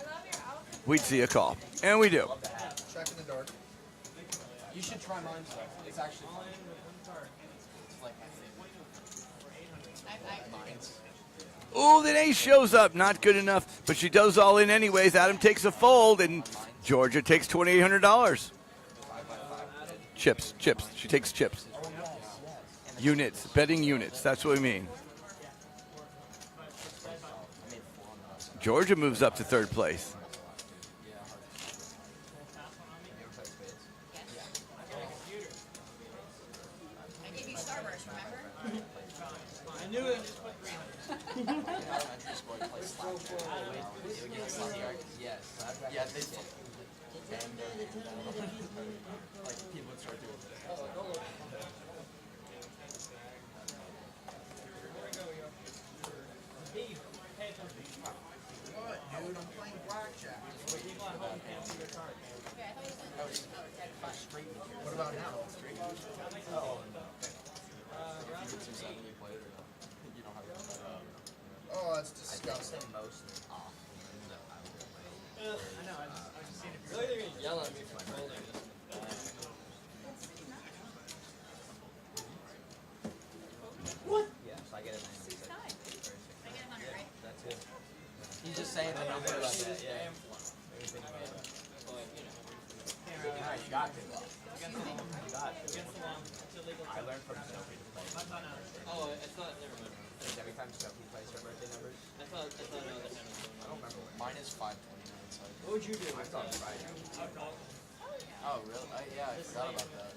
we'd see a call. And we do. Checking the door. You should try mines though. It's actually fun. It's like my favorite. Mines. Ooh, the ace shows up. Not good enough, but she does all in anyways. Adam takes a fold, and Georgia takes $2,800. Chips. She takes chips. Units. Betting units. That's what we mean. Georgia moves up to 3rd place. I gave you Starburst, remember? I knew it. Elementary school, I played Slapjack. Yes. Yeah, they like people would start doing this. What, dude? I'm playing blackjack. What about now? You got to. I learned from Sophie to play. Oh, it's not. Never mind. Every time Sophie plays her birthday numbers. I thought no, that had I don't remember. Mine is 529. So. What would you do? I thought it was right. Oh, really? Yeah, I forgot about that.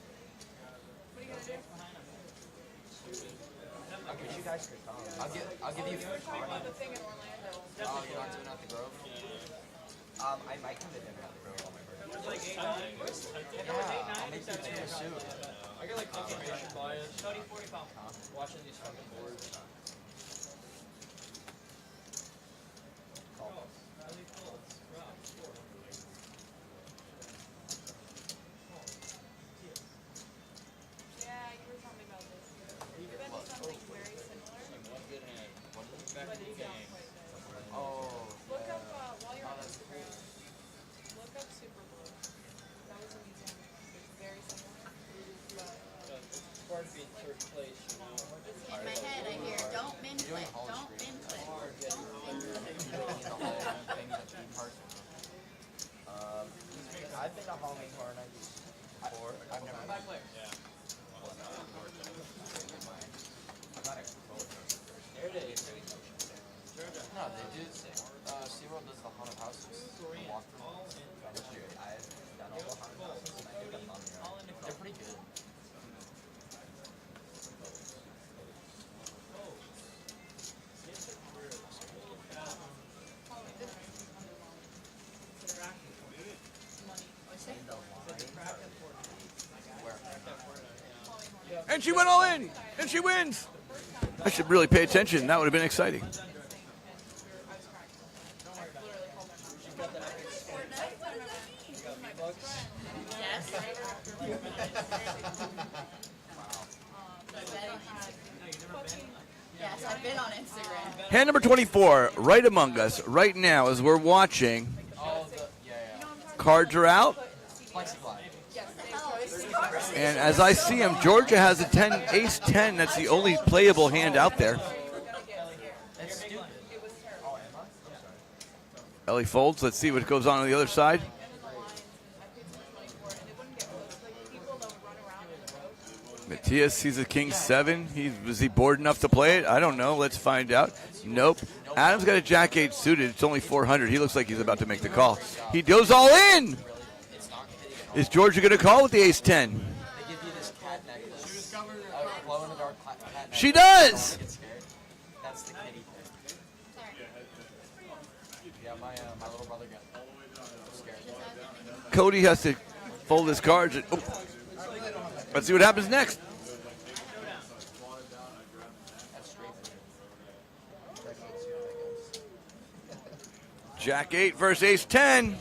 Okay, you guys could come. I'll give you free time. Oh, you're not doing it at the Grove? I might come to dinner at the Grove on my birthday. It's like 8, 9. Yeah, I'll make you two a suit. I get like confirmation bias. Watching these fucking boards. Yeah, you were telling me about this. You've been to something very similar, One good hand. One but back it's game. not quite good. Oh, Look up, while you're on Instagram, look up Super Blue. That was a museum. It's very similar, but It's hard to be in third place, you know. In my head, I hear, don't min click, don't min click, don't min click. I've been to Halloween Horror Nights before. I've never been. There it is. No, they do. SeaWorld does the haunted houses. The walkthrough. I've done all the haunted houses and I think I'm on here. They're pretty good. And she went all in, and she wins. I should really pay attention. That would have been exciting. Yes, I've been on Instagram. Hand number 24, right among us, right now, as we're watching. Oh, yeah. Cards are out. Plexiglass. And as I see him, Georgia has a 10, ace 10. That's the only playable hand out there. That's stupid. Ellie folds. Let's see what goes on the other side. Matthias sees a king 7. Was he bored enough to play it? I don't know. Let's find out. Nope. Adam's got a jack 8 suited. It's only 400. He looks like he's about to make the call. He goes all in. Is Georgia going to call with the ace 10? They give you this cat necklace. Glow in the dark cat necklace. She does. Get scared. That's the kitty thing. Yeah, my little brother got scared. Cody has to fold his cards. Oh. Let's see what happens next. Jack 8 versus ace 10.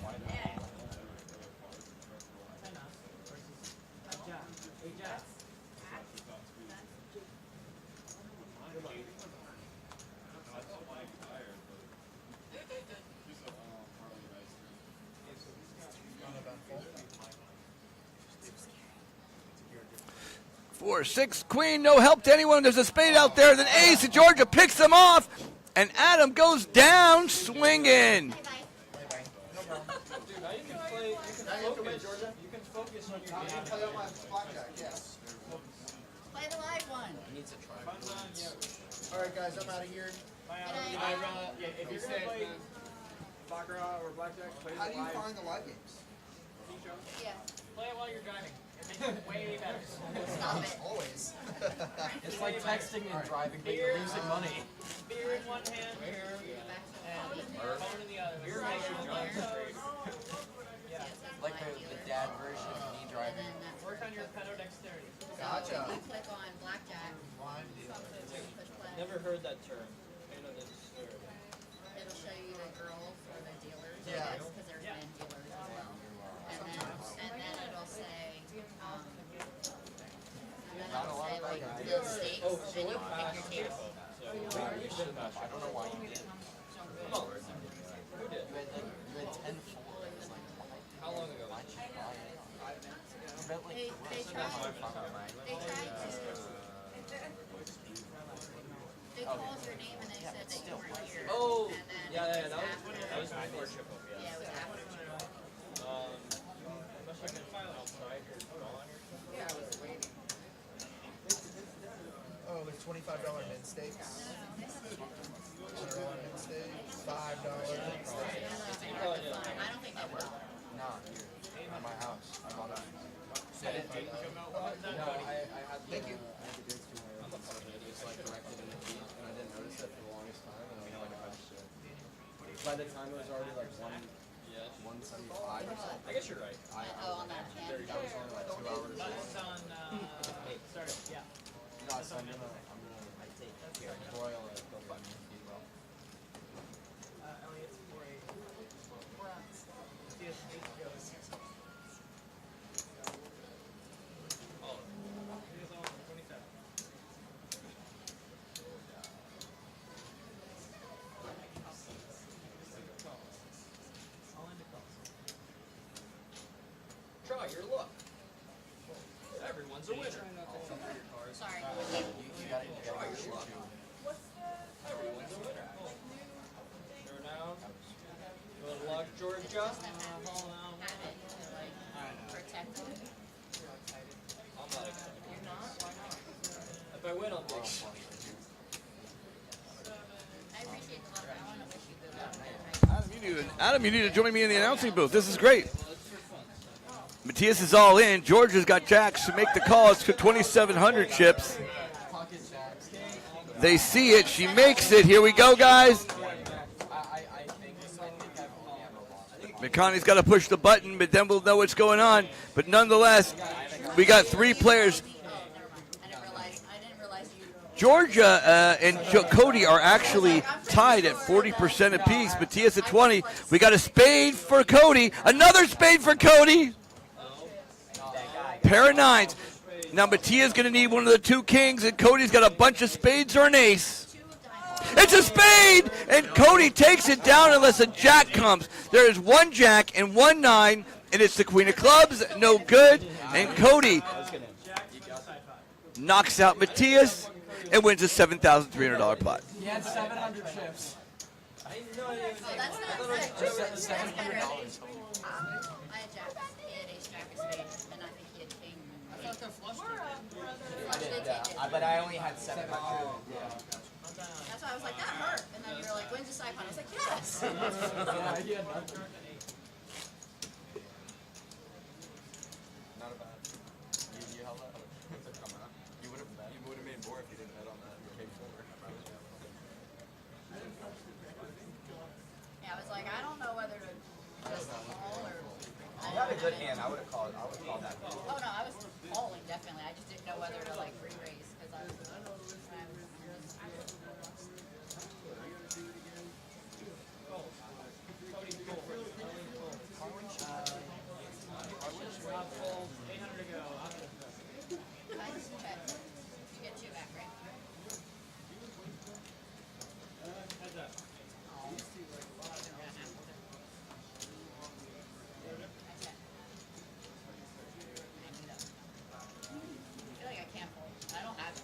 Four, 6, queen, no help to anyone. There's a spade out there. Then ace, and Georgia picks them off. And Adam goes down swinging. Dude, now you can play, you can focus on your game. Play the live one. Needs a try. Alright guys, I'm out of here. If you say Baccarat or Blackjack, play How do you find the live games? Yeah. Play it while you're driving. It makes it way better. Stop it. Always. It's like texting and driving, but you're losing money. Beer in one hand and phone in the other. Beer makes your drive straight. Yeah. Like the dad version of me driving. Work on your pedal dexterity. Gotcha. You click on blackjack. Push play. Never heard that term. Pedal dexterity. It'll show you the girls or the dealers. Yeah. Because there's men dealers as well. And then it'll say, like real stakes, Oh, so and you we're can past pick your table. You shouldn't have. I don't know why you did. Come on. Who did? You had 10 4. It's like, How long ago? why'd you buy it? You bet like They tried to. Oh, called your name and they said that you weren't here. Oh, And then yeah, it that was after. before chip up, Yeah, it was after. Unless I can file outside, you're gone. Yeah, I was waiting. Oh, there's $25 min steaks. $100 min steak. $5. I don't think that worked. Nah, here. At my house. I'm on that. No, I had the, Thank you. I had the goods to my just like directed in the feed, and I didn't notice it for the longest time, and I was like, oh shit. By the time it was already like 175 or something. I guess you're right. On that. That was only like 2 hours long. Started, yeah. No, so I'm gonna broil it, go find me feed well. Elliot's 4-8. We're on. See, it's 8 goes. Oh, it is on 27. All into calls. Try your luck. Everyone's a winner. Sorry. Try your luck. Everyone's a winner. Throw down. Good luck, Georgia. Hold on. Have it to like protect it. I'm not excited. You're not? Why not? If I win, I'll take it. I appreciate the luck. I want to wish you good luck. Adam, you need to join me in the announcing booth. This is great. Matthias is all in. Georgia's got jacks to make the calls to 2,700 chips. They see it. She makes it. Here we go, guys. McConaughey's got to push the button, but then we'll know what's going on. But nonetheless, we got 3 players. I didn't realize you. Georgia and Cody are actually tied at 40% apiece. Matthias at 20. We got a spade for Cody. Another spade for Cody. Pair of 9s. Now Matthias going to need one of the 2 kings, and Cody's got a bunch of spades or an ace. It's a spade, and Cody takes it down unless a jack comes. There is 1 jack and 1 9, and it's the queen of clubs. No good. And Cody knocks out Matthias and wins a $7,300 pot. He had 700 chips. Oh, that's not good. $700. I had jack. He had ace, jack, a spade, and I think he had king. I thought that flushed I did, yeah. But I only had 700. Yeah. That's why I was like, that hurt. And then you were like, when's the side pot? I was like, yes. Yeah, he had nothing. Not a bad. You held that? You would have made more if you didn't bet on that. Came forward. Yeah, I was like, I don't know whether to just call or. You had a good hand. I would have called that. Oh no, I was calling definitely. I just didn't know whether to like re-raise because I was. You get 2 back, right? I feel like I can't fold. I don't have it.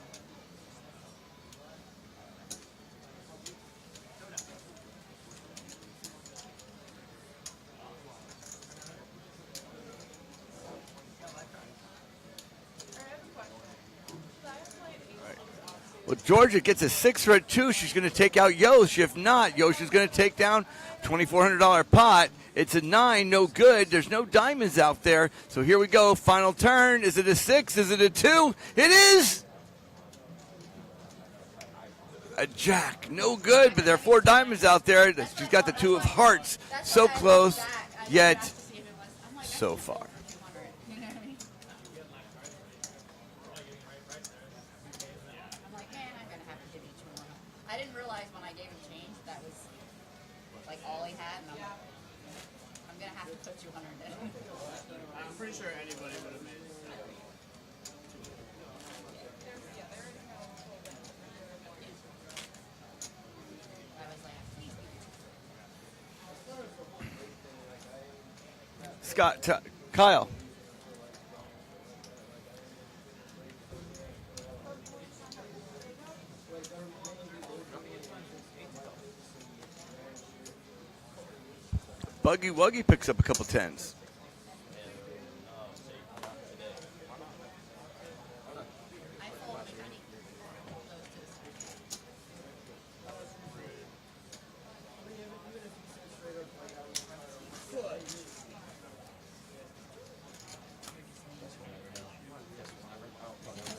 Well, Georgia gets a 6 or a 2. She's going to take out Yosh. If not, Yosh is going to take down $2,400 pot. It's a 9, no good. There's no diamonds out there. So here we go. Final turn. Is it a 6? Is it a 2? It is a jack. No good, but there are 4 diamonds out there. She's got the 2 of hearts. So close, yet so far. You know what I mean? I'm like, man, I'm gonna have to give you 2 more. I didn't realize when I gave him change that was like all he had, and I'm gonna have to put 200 in. I'm pretty sure anybody would have made it. I was like, please. Scott, Kyle. Buggy Wuggy picks up a couple tens. I fold many. Those two.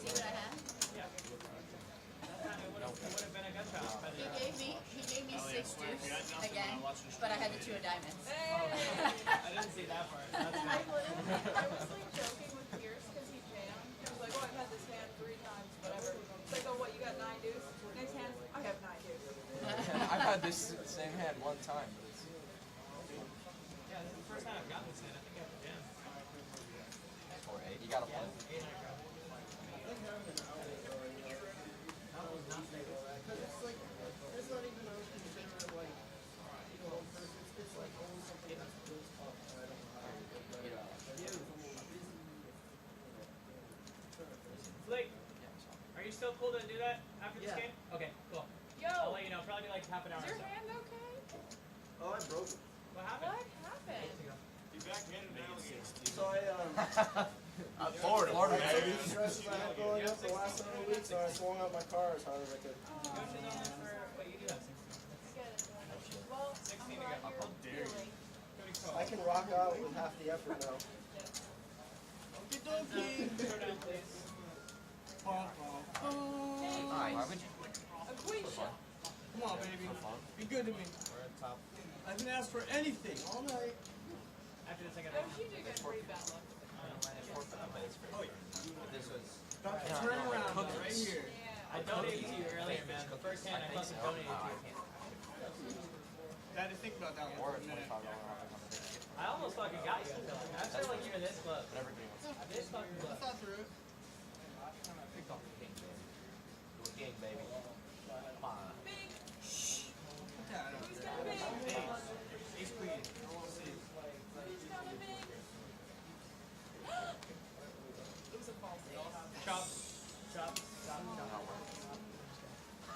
See what I have? He gave me 6 deuce again, but I had the 2 of diamonds. I didn't see that part. That's I was like joking with Pierce because he jammed. He was like, oh, I've had this hand 3 times, whatever. It's like, oh, what, you got 9 deuce? Next hand, I have 9 deuce. I've had this same hand one time, but it's. Yeah, this is the first time I've gotten this hand. I think I have a jam. Or 8. You got a play. Blake, are you still cool to do that after this game? Okay, cool. Yo! I'll let you know. Probably like half an hour Is or your so. hand okay? Oh, I broke it. What happened? What happened? You backhanded me. So I'm Florida, baby. Stresses I had going up the last several weeks, so I swung out my car as hard as I could. Wait, you do have 16. Well, 16 I'm to glad go. you're feeling. I can rock out with half the effort now. Go down, please. Why would you? Aquisha. Come on, baby. Be good to me. We're at top. I haven't asked for anything all night. After this, I got Don't you do get pretty bad luck? This was. Stop turning around right here. I donated to you earlier, man. The first hand I fucking donated to you. I had to think about that Or one a for a minute. $25 I almost fucking got you. I feel like. I feel like you're this close. Whatever game wants. This fucking close. Thought through it. Pick up the king, baby. Do a king, baby. Come on. Big. Put that out Who's there. got a big? Ace queen. I want to see. Who's got a big? It was a false ace. Chop. Chop. Chop.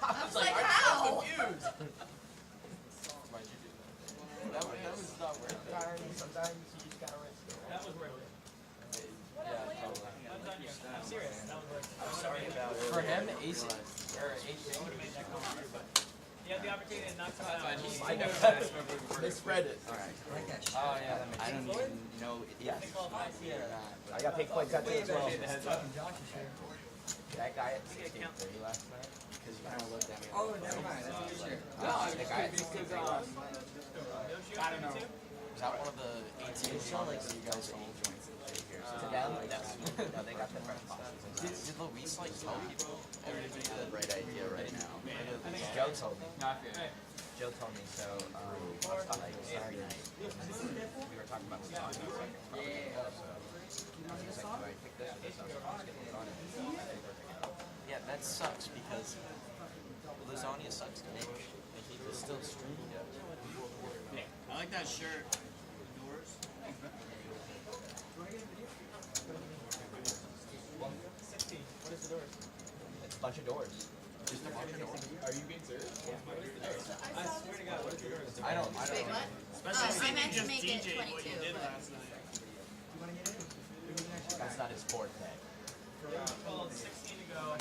I was like, how? Confused. Why'd you do that? That was not worth it. Sometimes you just gotta risk it. That was worth it. Yeah, totally. I'm done here. I'm serious. That was worth it. I'm sorry about it. For him, ace or ace I would have made that call for you, but you had the opportunity to knock someone out. misread it. Alright. Like that shit. Oh yeah, that makes I don't sense. even know. Yes. They call five here. I got big points out there as well. That guy at 16-3 last night, because he kind of looked at me. Oh, never mind. That's good. The guy at 16-3 last night. I don't know. Was that one of the 18 songs that you guys own joints and shit here? To them? No, they got the fresh boxes. Did Luis like tell people everybody the right idea right now? Joe told me. Joe told me, so like Saturday night, we were talking about the song. Yeah. So he was like, do I pick this or this? I was like, let's get Lasagna. Yeah, that sucks because lasagna sucks to make. And he was still streaming it. I like that shirt. Doors. 16. What is the doors? It's a bunch of doors. Just a bunch of doors. Are you being serious? I swear to God, what is the doors? I don't Wait, know. what? Especially I meant to just make it DJ what 22, you did but last night. That's not his forte. Well, 16 to go.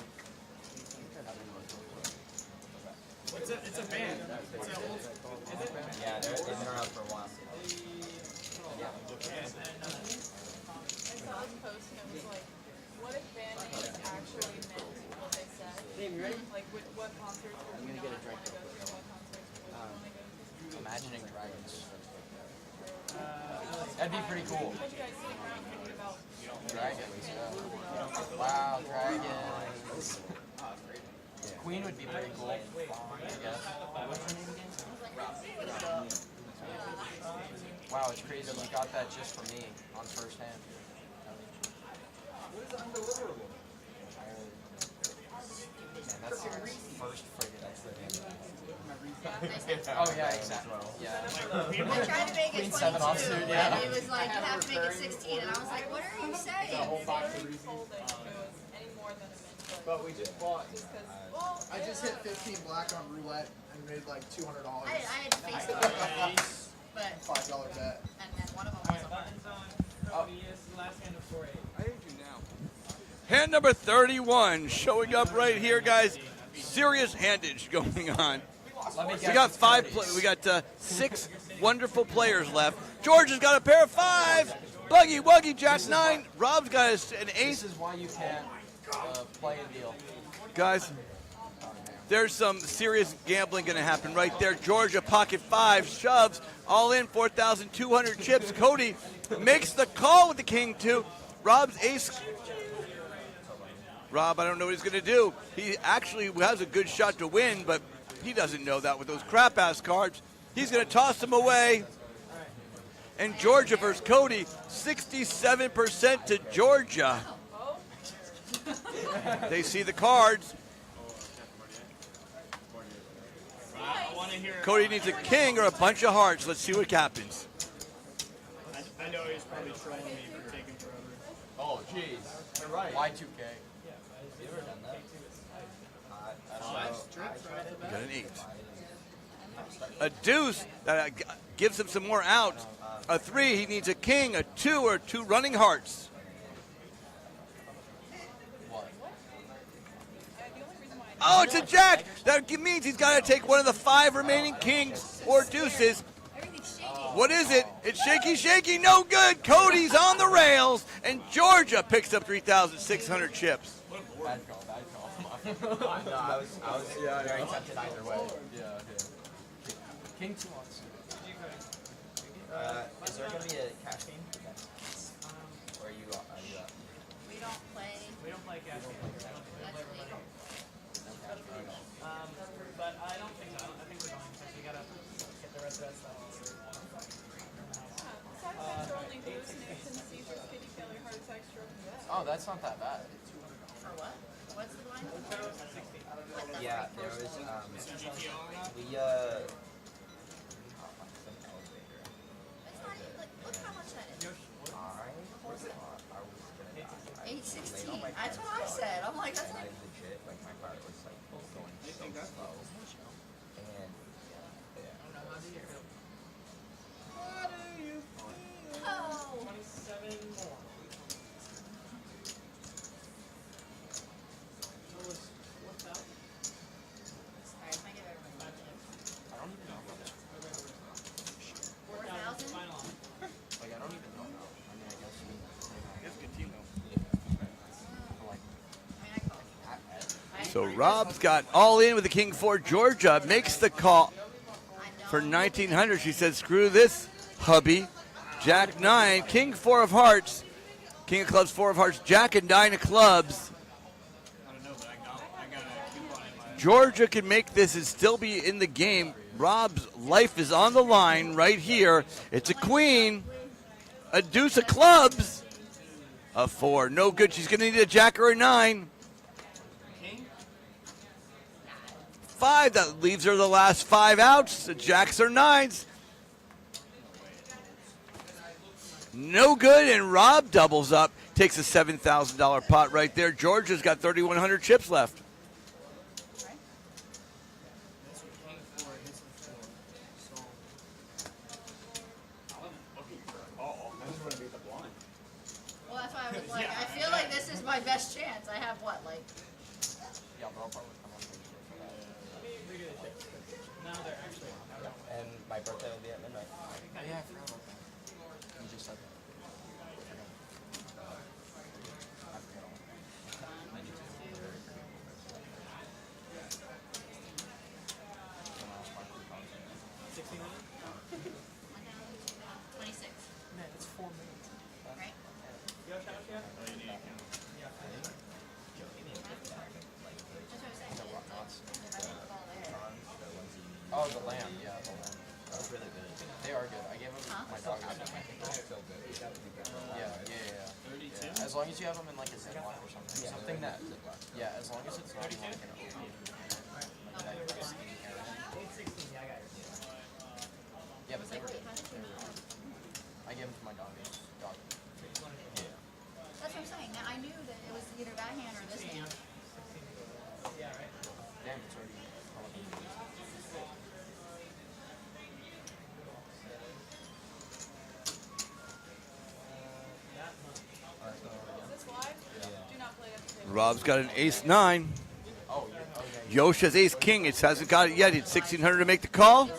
It's a band. It's an old. Yeah, they've been around for a while. Yeah. And I saw this post and it was like, what if band names actually meant what they said? Dave, you ready? Like, what concerts would you not want to go to? What concerts would you want to go to? Imagining Dragons. That'd be pretty cool. What you guys sitting around thinking about? Dragons. Wow, dragons. Queen would be pretty cool, I guess. Wow, it's crazy you got that just for me on first hand. What is undeliverable? Man, that's the first frigate I said. Oh yeah, exactly. Yeah. I tried to make it Queen 22, 7 offsuit, and yeah. it was like, you have to make it 16, and I was like, what are you saying? They were folding if it was any more than a mint. But we just bought. Just because, well, I just hit 15 black on roulette and made like $200. I had to face it. But $5 bet. and one of them was a Buttons on. Oh, yes, last hand of 4-8. I heard you now. Hand number 31 showing up right here, guys. Serious handage going on. We got we got 6 wonderful players left. George has got a pair of 5. Buggy, Wuggy, Jack 9. Rob's got an ace. This is why you can't play a deal. Guys, there's some serious gambling going to happen right there. Georgia pocket 5 shoves all in 4,200 chips. Cody makes the call with the king 2. Rob's ace. Rob, I don't know what he's going to do. He actually has a good shot to win, but he doesn't know that with those crap ass cards. He's going to toss them away. And Georgia versus Cody, 67% to Georgia. They see the cards. Cody needs a king or a bunch of hearts. Let's see what happens. I know he's probably trolling me for taking forever. Oh, jeez. You're right. Y2K. You ever done that? We got an 8. A deuce that gives him some more outs. A 3, he needs a king, a 2, or 2 running hearts. Oh, it's a jack. That means he's got to take one of the 5 remaining kings or deuces. What is it? It's shaky, shaky, no good. Cody's on the rails, and Georgia picks up 3,600 chips. Bad call. No, I was very tempted either way. Yeah, okay. King 2 on suit. Is there going to be a cash game? Or are you up? we don't play. We don't play cash games. That's legal. But I don't think so. I think we're going because we gotta get the rest of that stuff. Side effects are only hallucinations, seizures, kidney failure, heart attack, stroke, and death. Oh, that's not that bad. For what? What's the line? Yeah, there was, we, It's not even, like, look how much that is. I was gonna die. 816. That's what I said. I'm like, that's like. Legit, like my heart was like going so slow. And Oh. 27 more. So it's what's out? Alright, if I give everybody my chips. I don't even know how much. 4,000? Final. Like, I don't even know how. I mean, I guess we. It's a good team, though. Like, I mean, I called. So Rob's got all in with the king 4. Georgia makes the call for 1,900. She said, screw this, hubby. Jack 9, king 4 of hearts. King of clubs, 4 of hearts. Jack and 9 of clubs. I don't know, but I got a coupon in my. Georgia can make this and still be in the game. Rob's life is on the line right here. It's a queen, a deuce of clubs, a 4. No good. She's going to need a jack or a 9. 5. That leaves her the last 5 outs. The jacks or 9s. No good, and Rob doubles up. Takes a $7,000 pot right there. Georgia's got 3,100 chips left. Well, that's why I was like, I feel like this is my best chance. I have what, like. yeah, but I'll probably come on for that. Now they're actually. and my birthday will be at midnight. Yeah, I forgot about that. You just said that. Man, it's 4 minutes. Right? You have shout yet? That's what I was saying. If I put the ball there. Oh, the lamb. Yeah, the lamb. That was really good. They are good. I gave them my dog. So good. Yeah. 32? Yeah. As long as you have them in like a Ziploc or something. Something that. Yeah, as long as it's not in like an open. Like that. 816, yeah, I got it. Yeah, but they were good. I gave them to my dog. Dog. Yeah. That's what I'm saying. Now, I knew that it was either that hand or this hand. Yeah, right? Damn, it's already. Rob's got an ace-9. Yosh has ace-king. It hasn't got it yet. It's 1,600 to make the call.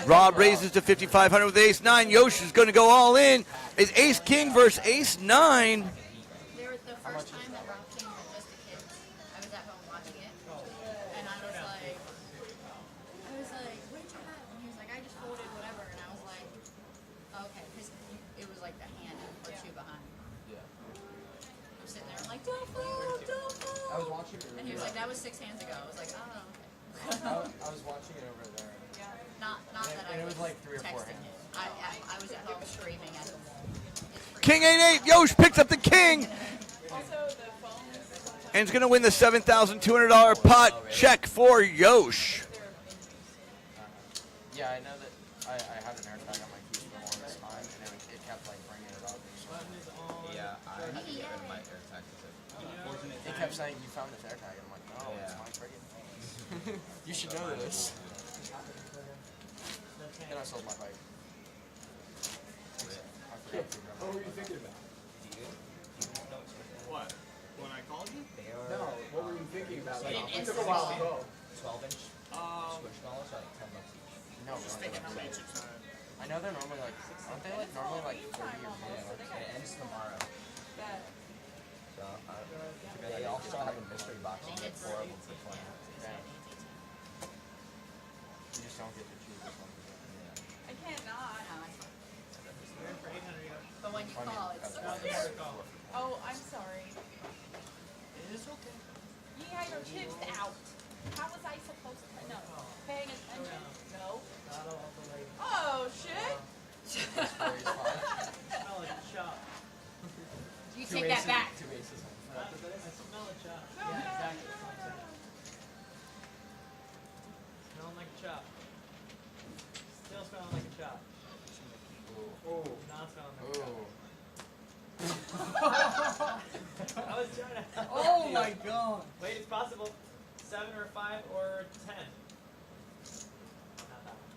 Rob raises to 5,500 with ace-9. Yosh is going to go all in. It's ace-king versus ace-9. There was the first time that Rob came with just the kids. I was at home watching it, and I was like, what did you have? And he was like, I just folded whatever, and I was like, okay, because it was like the hand or two behind. I'm sitting there, I'm like, don't fold, don't fold. I was watching it. And he was like, that was 6 hands ago. I was like, oh, okay. I was watching it over there. Not that I And it was like 3 or 4 texting hands. it. I was at home screaming at him. King 8-8. Yosh picks up the king. And is going to win the $7,200 pot check for Yosh. Yeah, I know that I had an AirTag on my key for the longest time, and it kept like bringing it up. Yeah, I had to get rid of my AirTag. It kept saying, you found this AirTag, and I'm like, no, it's my friggin'. You should know this. Then I sold my bike. What were you thinking about? What? When I called you? No, what were you thinking about? It It took a while to go. 12-inch squishmallows are like $10 each. No, I know they're normally like, aren't they like normally like 30 or 40? It ends tomorrow. So they also have a mystery box. You get 4 of them for 20. You just don't get the cheapest one. I cannot. But when you call, it's Oh, I'm sorry. It is okay. You had your chips out. How was I supposed to know? Paying attention? No. Oh, shit. Smell like a chop. You take that back. 2 aces. I smell a chop. No, Yeah, no. exactly. That's what I'm saying. Smelling like a chop. Still smelling like a chop. Oh. Not smelling like a chop. Ooh. I was trying to. Oh my god. Wait, it's possible. 7 or 5 or 10. Not that one.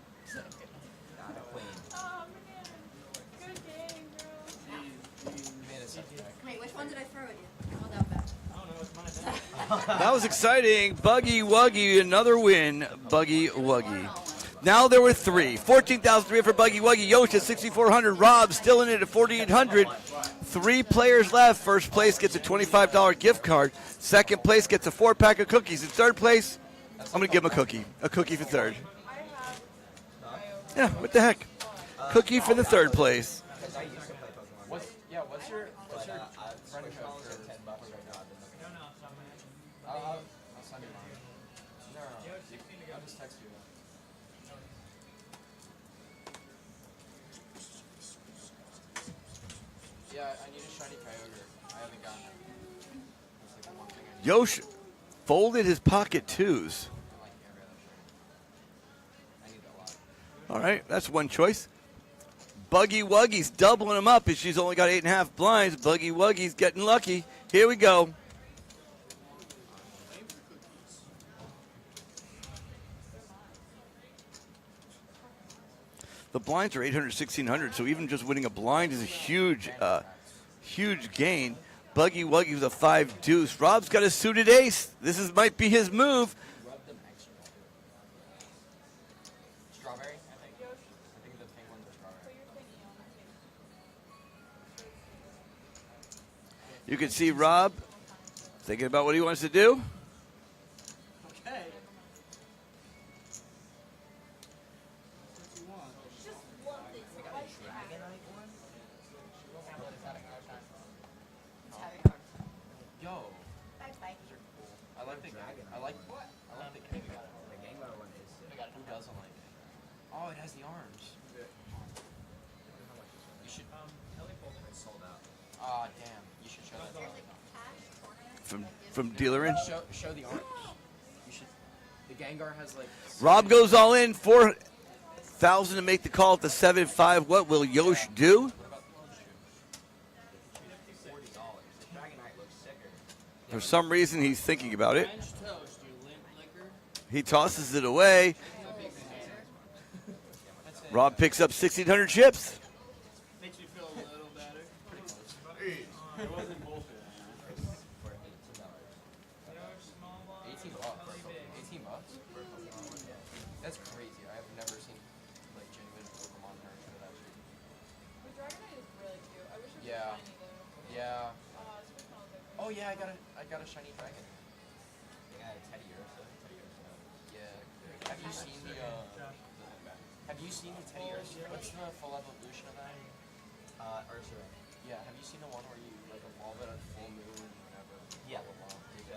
Not a queen. Oh, man. Good game, bro. You made a setback. Wait, which one did I throw at you? Hold that back. I don't know, it's mine now. That was exciting. Buggy Wuggy, another win. Buggy Wuggy. Now there were 3. 14,300 for Buggy Wuggy. Yosh at 6,400. Rob still in it at 4,800. 3 players left. First place gets a $25 gift card. Second place gets a 4-pack of cookies. In third place, I'm going to give him a cookie. A cookie for third. Yeah, what the heck? Cookie for the third place. What's your friend code for $10 right now? I'll send you mine. No, I'll just text you. Yeah, I need a shiny Kyogre. I haven't gotten it. That's like the one thing I need. Yosh folded his pocket twos. I like every other shiny. I need a lot. All right, that's one choice. Buggy Wuggy's doubling him up. She's only got 8.5 blinds. Buggy Wuggy's getting lucky. Here we go. The blinds are 800, 1,600, so even just winning a blind is a huge, huge gain. Buggy Wuggy with a 5 deuce. Rob's got a suited ace. Might be his move. Rub them extra. Strawberry, I think. I think the pink ones are strawberry. You can see Rob thinking about what he wants to do. Okay. Yo, Thanks, Mike. I like the dragon. I like the king. The Gengar one is. Who doesn't like it? Oh, it has the arms. You should. It's sold out. Ah, damn. You should show that. From dealer in. Show the arms. You should. The Gengar has like. Rob goes all in, 4,000 to make the call at the 7-5. What will Yosh do? $40. The Dragonite looks sicker. For some reason, he's thinking about it. French toast, you limp liquor. He tosses it away. Rob picks up 1,600 chips. Makes me feel a little better. It wasn't bullshit. $18. 18 bucks? That's crazy. I've never seen like genuine Pokemon merch for that cheap. The Dragonite is really cute. I wish it was Yeah. shiny though. Yeah. Sweet smells like Oh yeah, I got a shiny dragon. Yeah, Teddy Ursa. Yeah. Have you seen the Teddy Ursa? What's the full evolution of that? Ursa. Yeah, have you seen the one where you like evolve it at full moon and whatever? Yeah. Blah, blah, blah. So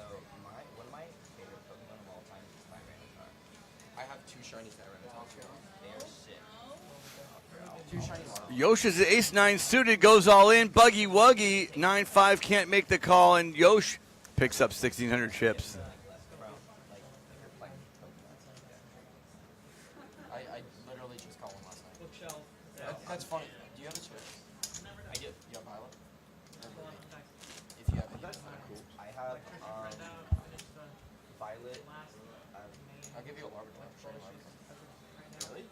one of my favorite Pokemon of all time is Tyranitar. I have 2 shiny Tyrannosaurus. They are sick. 2 shiny Monarchs. Yoshi's ace 9 suited, goes all in. Buggy Wuggy 9-5 can't make the call, and Yosh picks up 1,600 chips. I literally just got one last night. Bookshelf. That's funny. Do you have a Switch? I do. You have Violet? If you have it, That's cool. I have Violet. I'll give you a Larvitar. Shiny Larvitar. Really?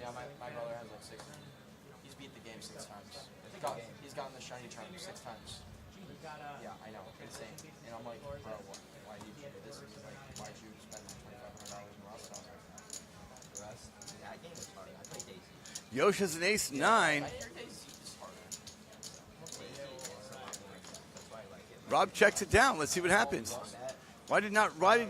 Yeah, my brother has like 6. He's beat the game 6 times. He's gotten the shiny charm 6 times. Yeah, I know. Insane. And I'm like, bro, why did you do this? He's like, why'd you spend $2,500 in Rust? I was like, Rust. That game is hard. I play Daisy. Yosh has an ace 9. I hear Daisy is harder. That's why I like it. Rob checks it down. Let's see what happens. Why did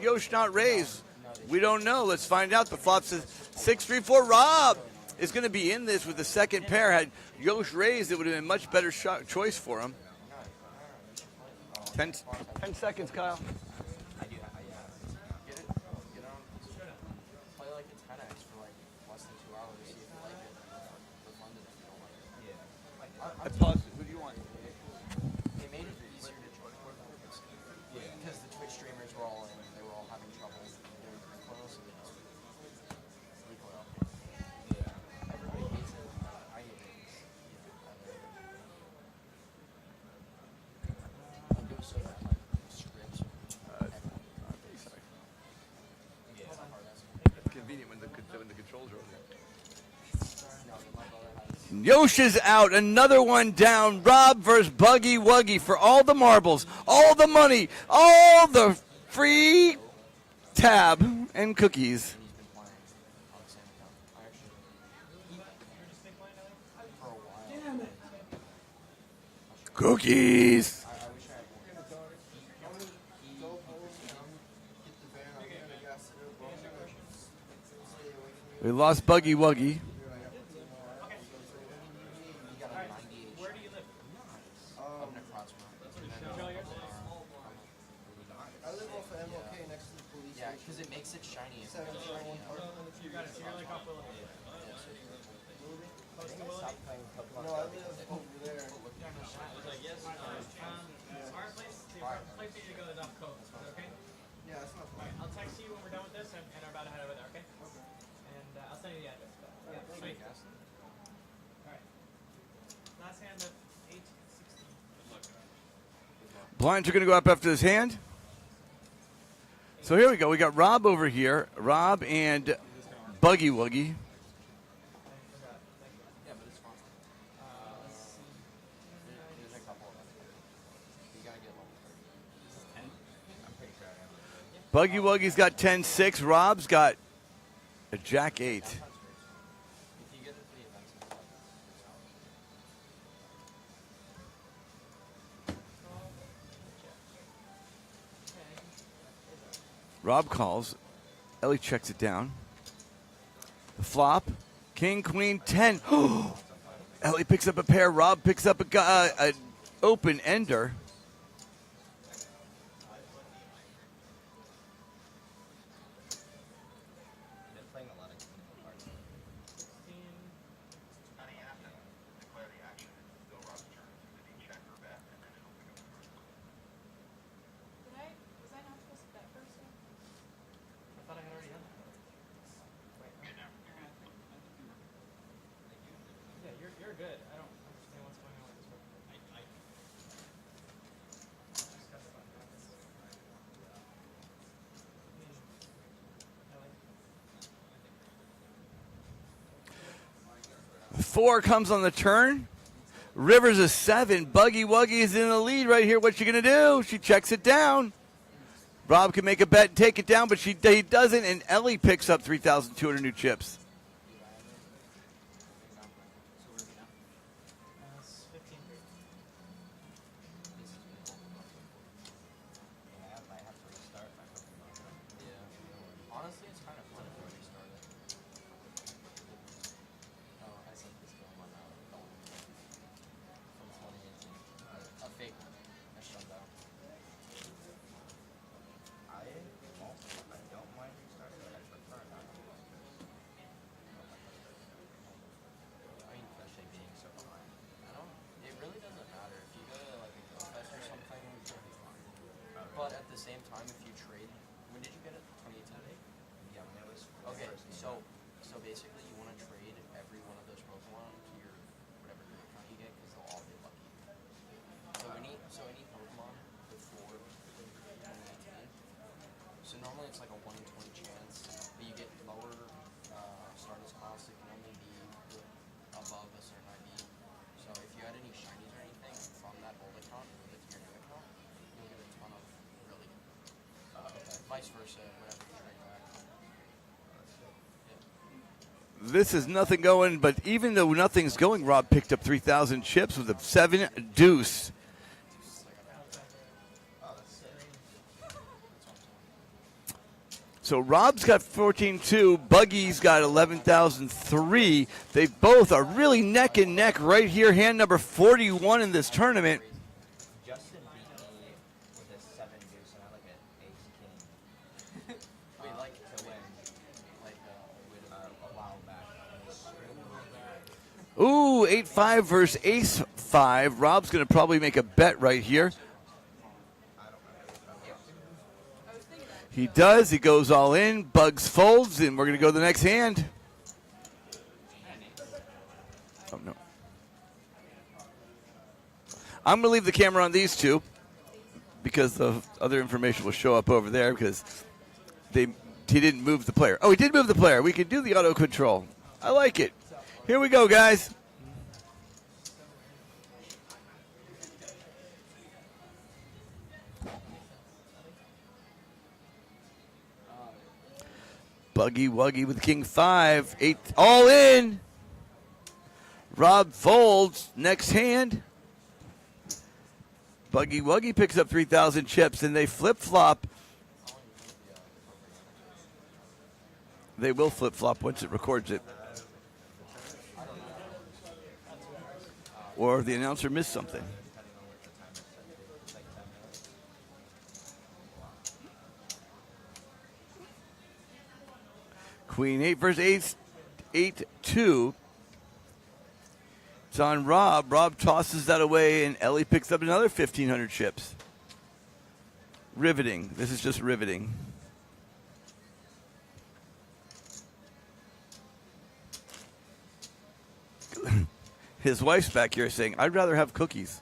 Yosh not raise? We don't know. Let's find out. The flop says 6-3-4. Rob is going to be in this with the second pair. Had Yosh raised, it would have been a much better choice for him. 10 seconds, Kyle. I do. Get it? Get on. Play like a 10x for like less than 2 hours. See if you like it. Refund it if you don't like it. Yeah. I paused it. Who do you want? They made it easier to join for purpose. Yeah. Because the Twitch streamers were all in. They were all having trouble doing recoil, so they just recoil. Yeah. Everybody hates it. I hate it. Like it was so bad. Like scripts. It's a hard ass. It's convenient when the controls are over there. Yosh is out. Another one down. Rob versus Buggy Wuggy for all the marbles, all the money, all the free tab and cookies. He's been playing on the same account. I actually for a while. Cookies. I wish I had We lost Buggy Wuggy. He got a 98. Where do you live? Up near Proxima. I live off of MLK next to the police Yeah, station. because it makes it shiny. If Seven, it's shiny. You got it. So you're like off Willow. Close to Willow. No, I live over there. Like, yes. Our place for you to go is off Coast. Is that okay? Yeah, it's not far. Alright, I'll text you when we're done with this and are about to head over there, okay? And I'll send you the address. Yeah, sweet. Alright. Last hand of 8-16. Blinds are going to go up after this hand. So here we go. We got Rob over here. Rob and Buggy Wuggy. Yeah, but it's fun. There's a couple of them. You gotta get level 30. 10? I'm pretty sure I have. Buggy Wuggy's got 10-6. Rob's got a Jack 8. If you get it to the events and stuff, Rob calls. Ellie checks it down. The flop. King, Queen, 10. Ellie picks up a pair. Rob picks up an open ender. Been playing a lot of clinical cards. Honey, you have to declare the action. Go Rob's turn. Then you check or bet, and then it'll pick up the first one. Was I not supposed to bet first? I thought I had already done that. Okay, now you're good. Yeah, you're good. I don't understand what's going on with this one. Four comes on the turn. Rivers a 7. Buggy Wuggy is in the lead right here. What's she going to do? She checks it down. Rob can make a bet and take it down, but he doesn't, and Ellie picks up 3,200 new chips. That's 15. Yeah, I might have to restart my Pokemon. Yeah. Honestly, it's kind of fun if you restart it. Oh, I sent this to him on from 2018. A fake one. I shut down. I don't mind restarting it. I prefer not to. I mean, especially being so behind. It really doesn't matter. If you go to like a Go Fest or something, you'll be fine. But at the same time, if you trade, when did you get it? 2018? Yeah, when it was. Okay, so basically, you want to trade every one of those Pokemon to your whatever new account you get, because they'll all get lucky. So any Pokemon before 2019. So normally it's like a 1 in 20 chance, but you get lower Stardust cost. It can only be above a certain ID. So if you had any shinies or anything from that old account and move it to your new account, you'll get a ton of really vice versa, whatever you trade back. This is nothing going, but even though nothing's going, Rob picked up 3,000 chips with a 7 deuce. So Rob's got 14-2, Buggy's got 11,003. They both are really neck and neck right here. Hand number 41 in this tournament. Justin beat me with a 7 deuce, and I like an ace king. Wait, like to win, like a while back. Ooh, 8-5 versus ace-5. Rob's going to probably make a bet right here. He does. He goes all in. Bugs folds, and we're going to go to the next hand. Oh, no. I'm going to leave the camera on these two because the other information will show up over there because he didn't move the player. Oh, he did move the player. We can do the auto control. I like it. Here we go, guys. Buggy Wuggy with King 5. 8 all in. Rob folds. Next hand. Buggy Wuggy picks up 3,000 chips, and they flip-flop. They will flip-flop once it records it. Or the announcer missed something. Queen 8 versus ace 8-2. It's on Rob. Rob tosses that away, and Ellie picks up another 1,500 chips. Riveting. This is just riveting. His wife's back here saying, I'd rather have cookies.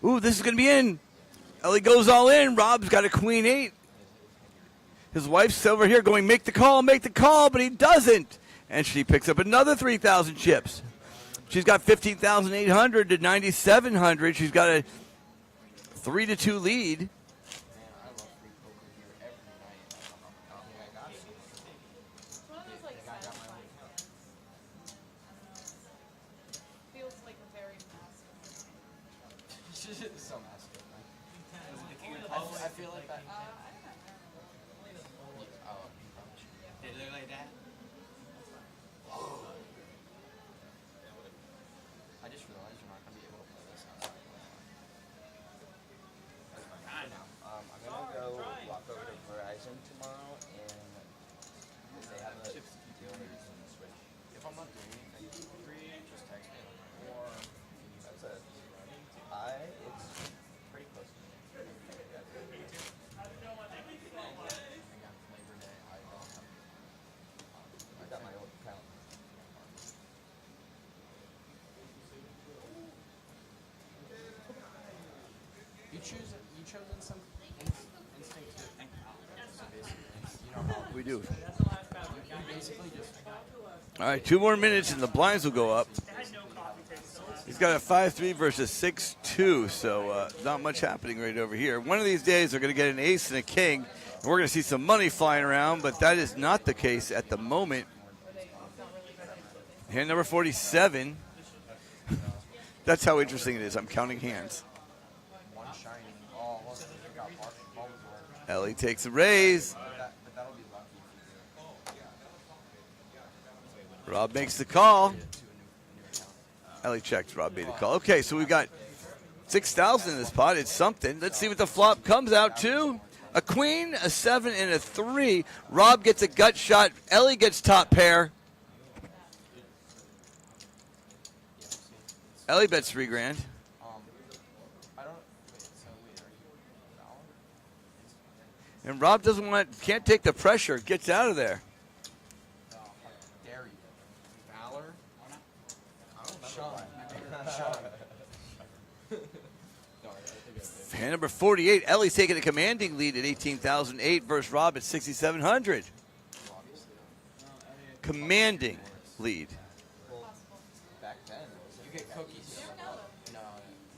Ooh, this is going to be in. Ellie goes all in. Rob's got a Queen 8. His wife's over here going, make the call, but he doesn't. And she picks up another 3,000 chips. She's got 15,800 to 9,700. She's got a 3-2 lead. Feels like a very massive. So massive. I feel like that. They look like that. I just realized you're not going to be able to play this outside. I'm going to go walk over to Verizon tomorrow, and if they have a deal where you can switch. If I'm not doing anything, just text me. Or that's it. It's pretty close to me. Again, Labor Day, I don't have we do? All right, 2 more minutes and the blinds will go up. He's got a 5-3 versus 6-2, so not much happening right over here. One of these days, they're going to get an ace and a king, and we're going to see some money flying around, but that is not the case at the moment. Hand number 47. That's how interesting it is. I'm counting hands. Ellie takes a raise. Rob makes the call. Ellie checks. Rob made a call. Okay, so we've got 6,000 in this pot. It's something. Let's see what the flop comes out to. A queen, a 7, and a 3. Rob gets a gut shot. Ellie gets top pair. Ellie bets $3,000. And Rob can't take the pressure. Gets out of there. Dare you. Valor? Hand number 48. Ellie's taking a commanding lead at 18,008 versus Rob at 6,700. Commanding lead. Back then, you get cookies.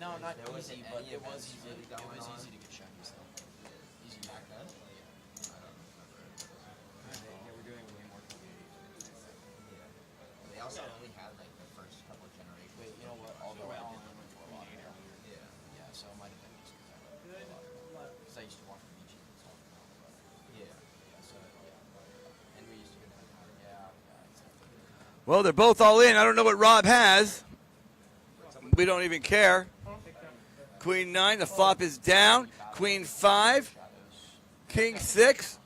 No, not easy, but it was easy. It was easy to get shinies though. Easy back then. They were doing way more cookies. They also only had like the first couple of generations. Wait, you know what? Although I did them for a lot. Yeah, so it might have been just because I used to walk from each and stuff. And we used to get Well, they're both all in. I don't know what Rob has. We don't even care. Queen 9, the flop is down. Queen 5, King 6.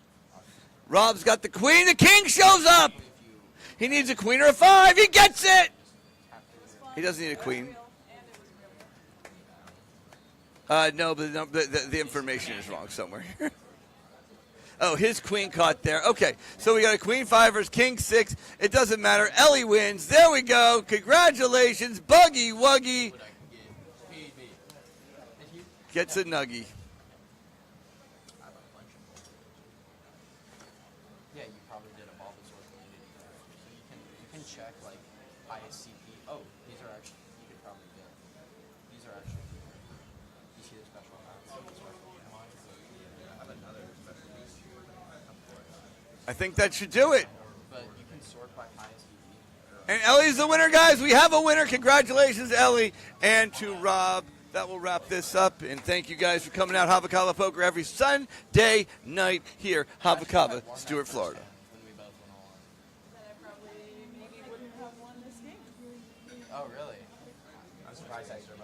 Rob's got the queen. The king shows up. He needs a queen or a 5. He gets it. He doesn't need a queen. No, but the information is wrong somewhere here. Oh, his queen caught there. Okay, so we got a queen 5 versus king 6. It doesn't matter. Ellie wins. There we go. Congratulations. Buggy Wuggy gets a nuggie. Yeah, you probably did a Bulbasaur community. So you can check like highest CP. Oh, these are actually you could probably get. These are actually. You see the special amounts. I have another special. I think that should do it. But you can sort by highest CP. And Ellie's the winner, guys. We have a winner. Congratulations, Ellie, and to Rob. That will wrap this up. And thank you guys for coming out. Hava Kava Poker every Sunday night here. Hava Kava, Stuart, Florida. That I probably maybe wouldn't have won this game. Oh, really? I'm surprised I survived.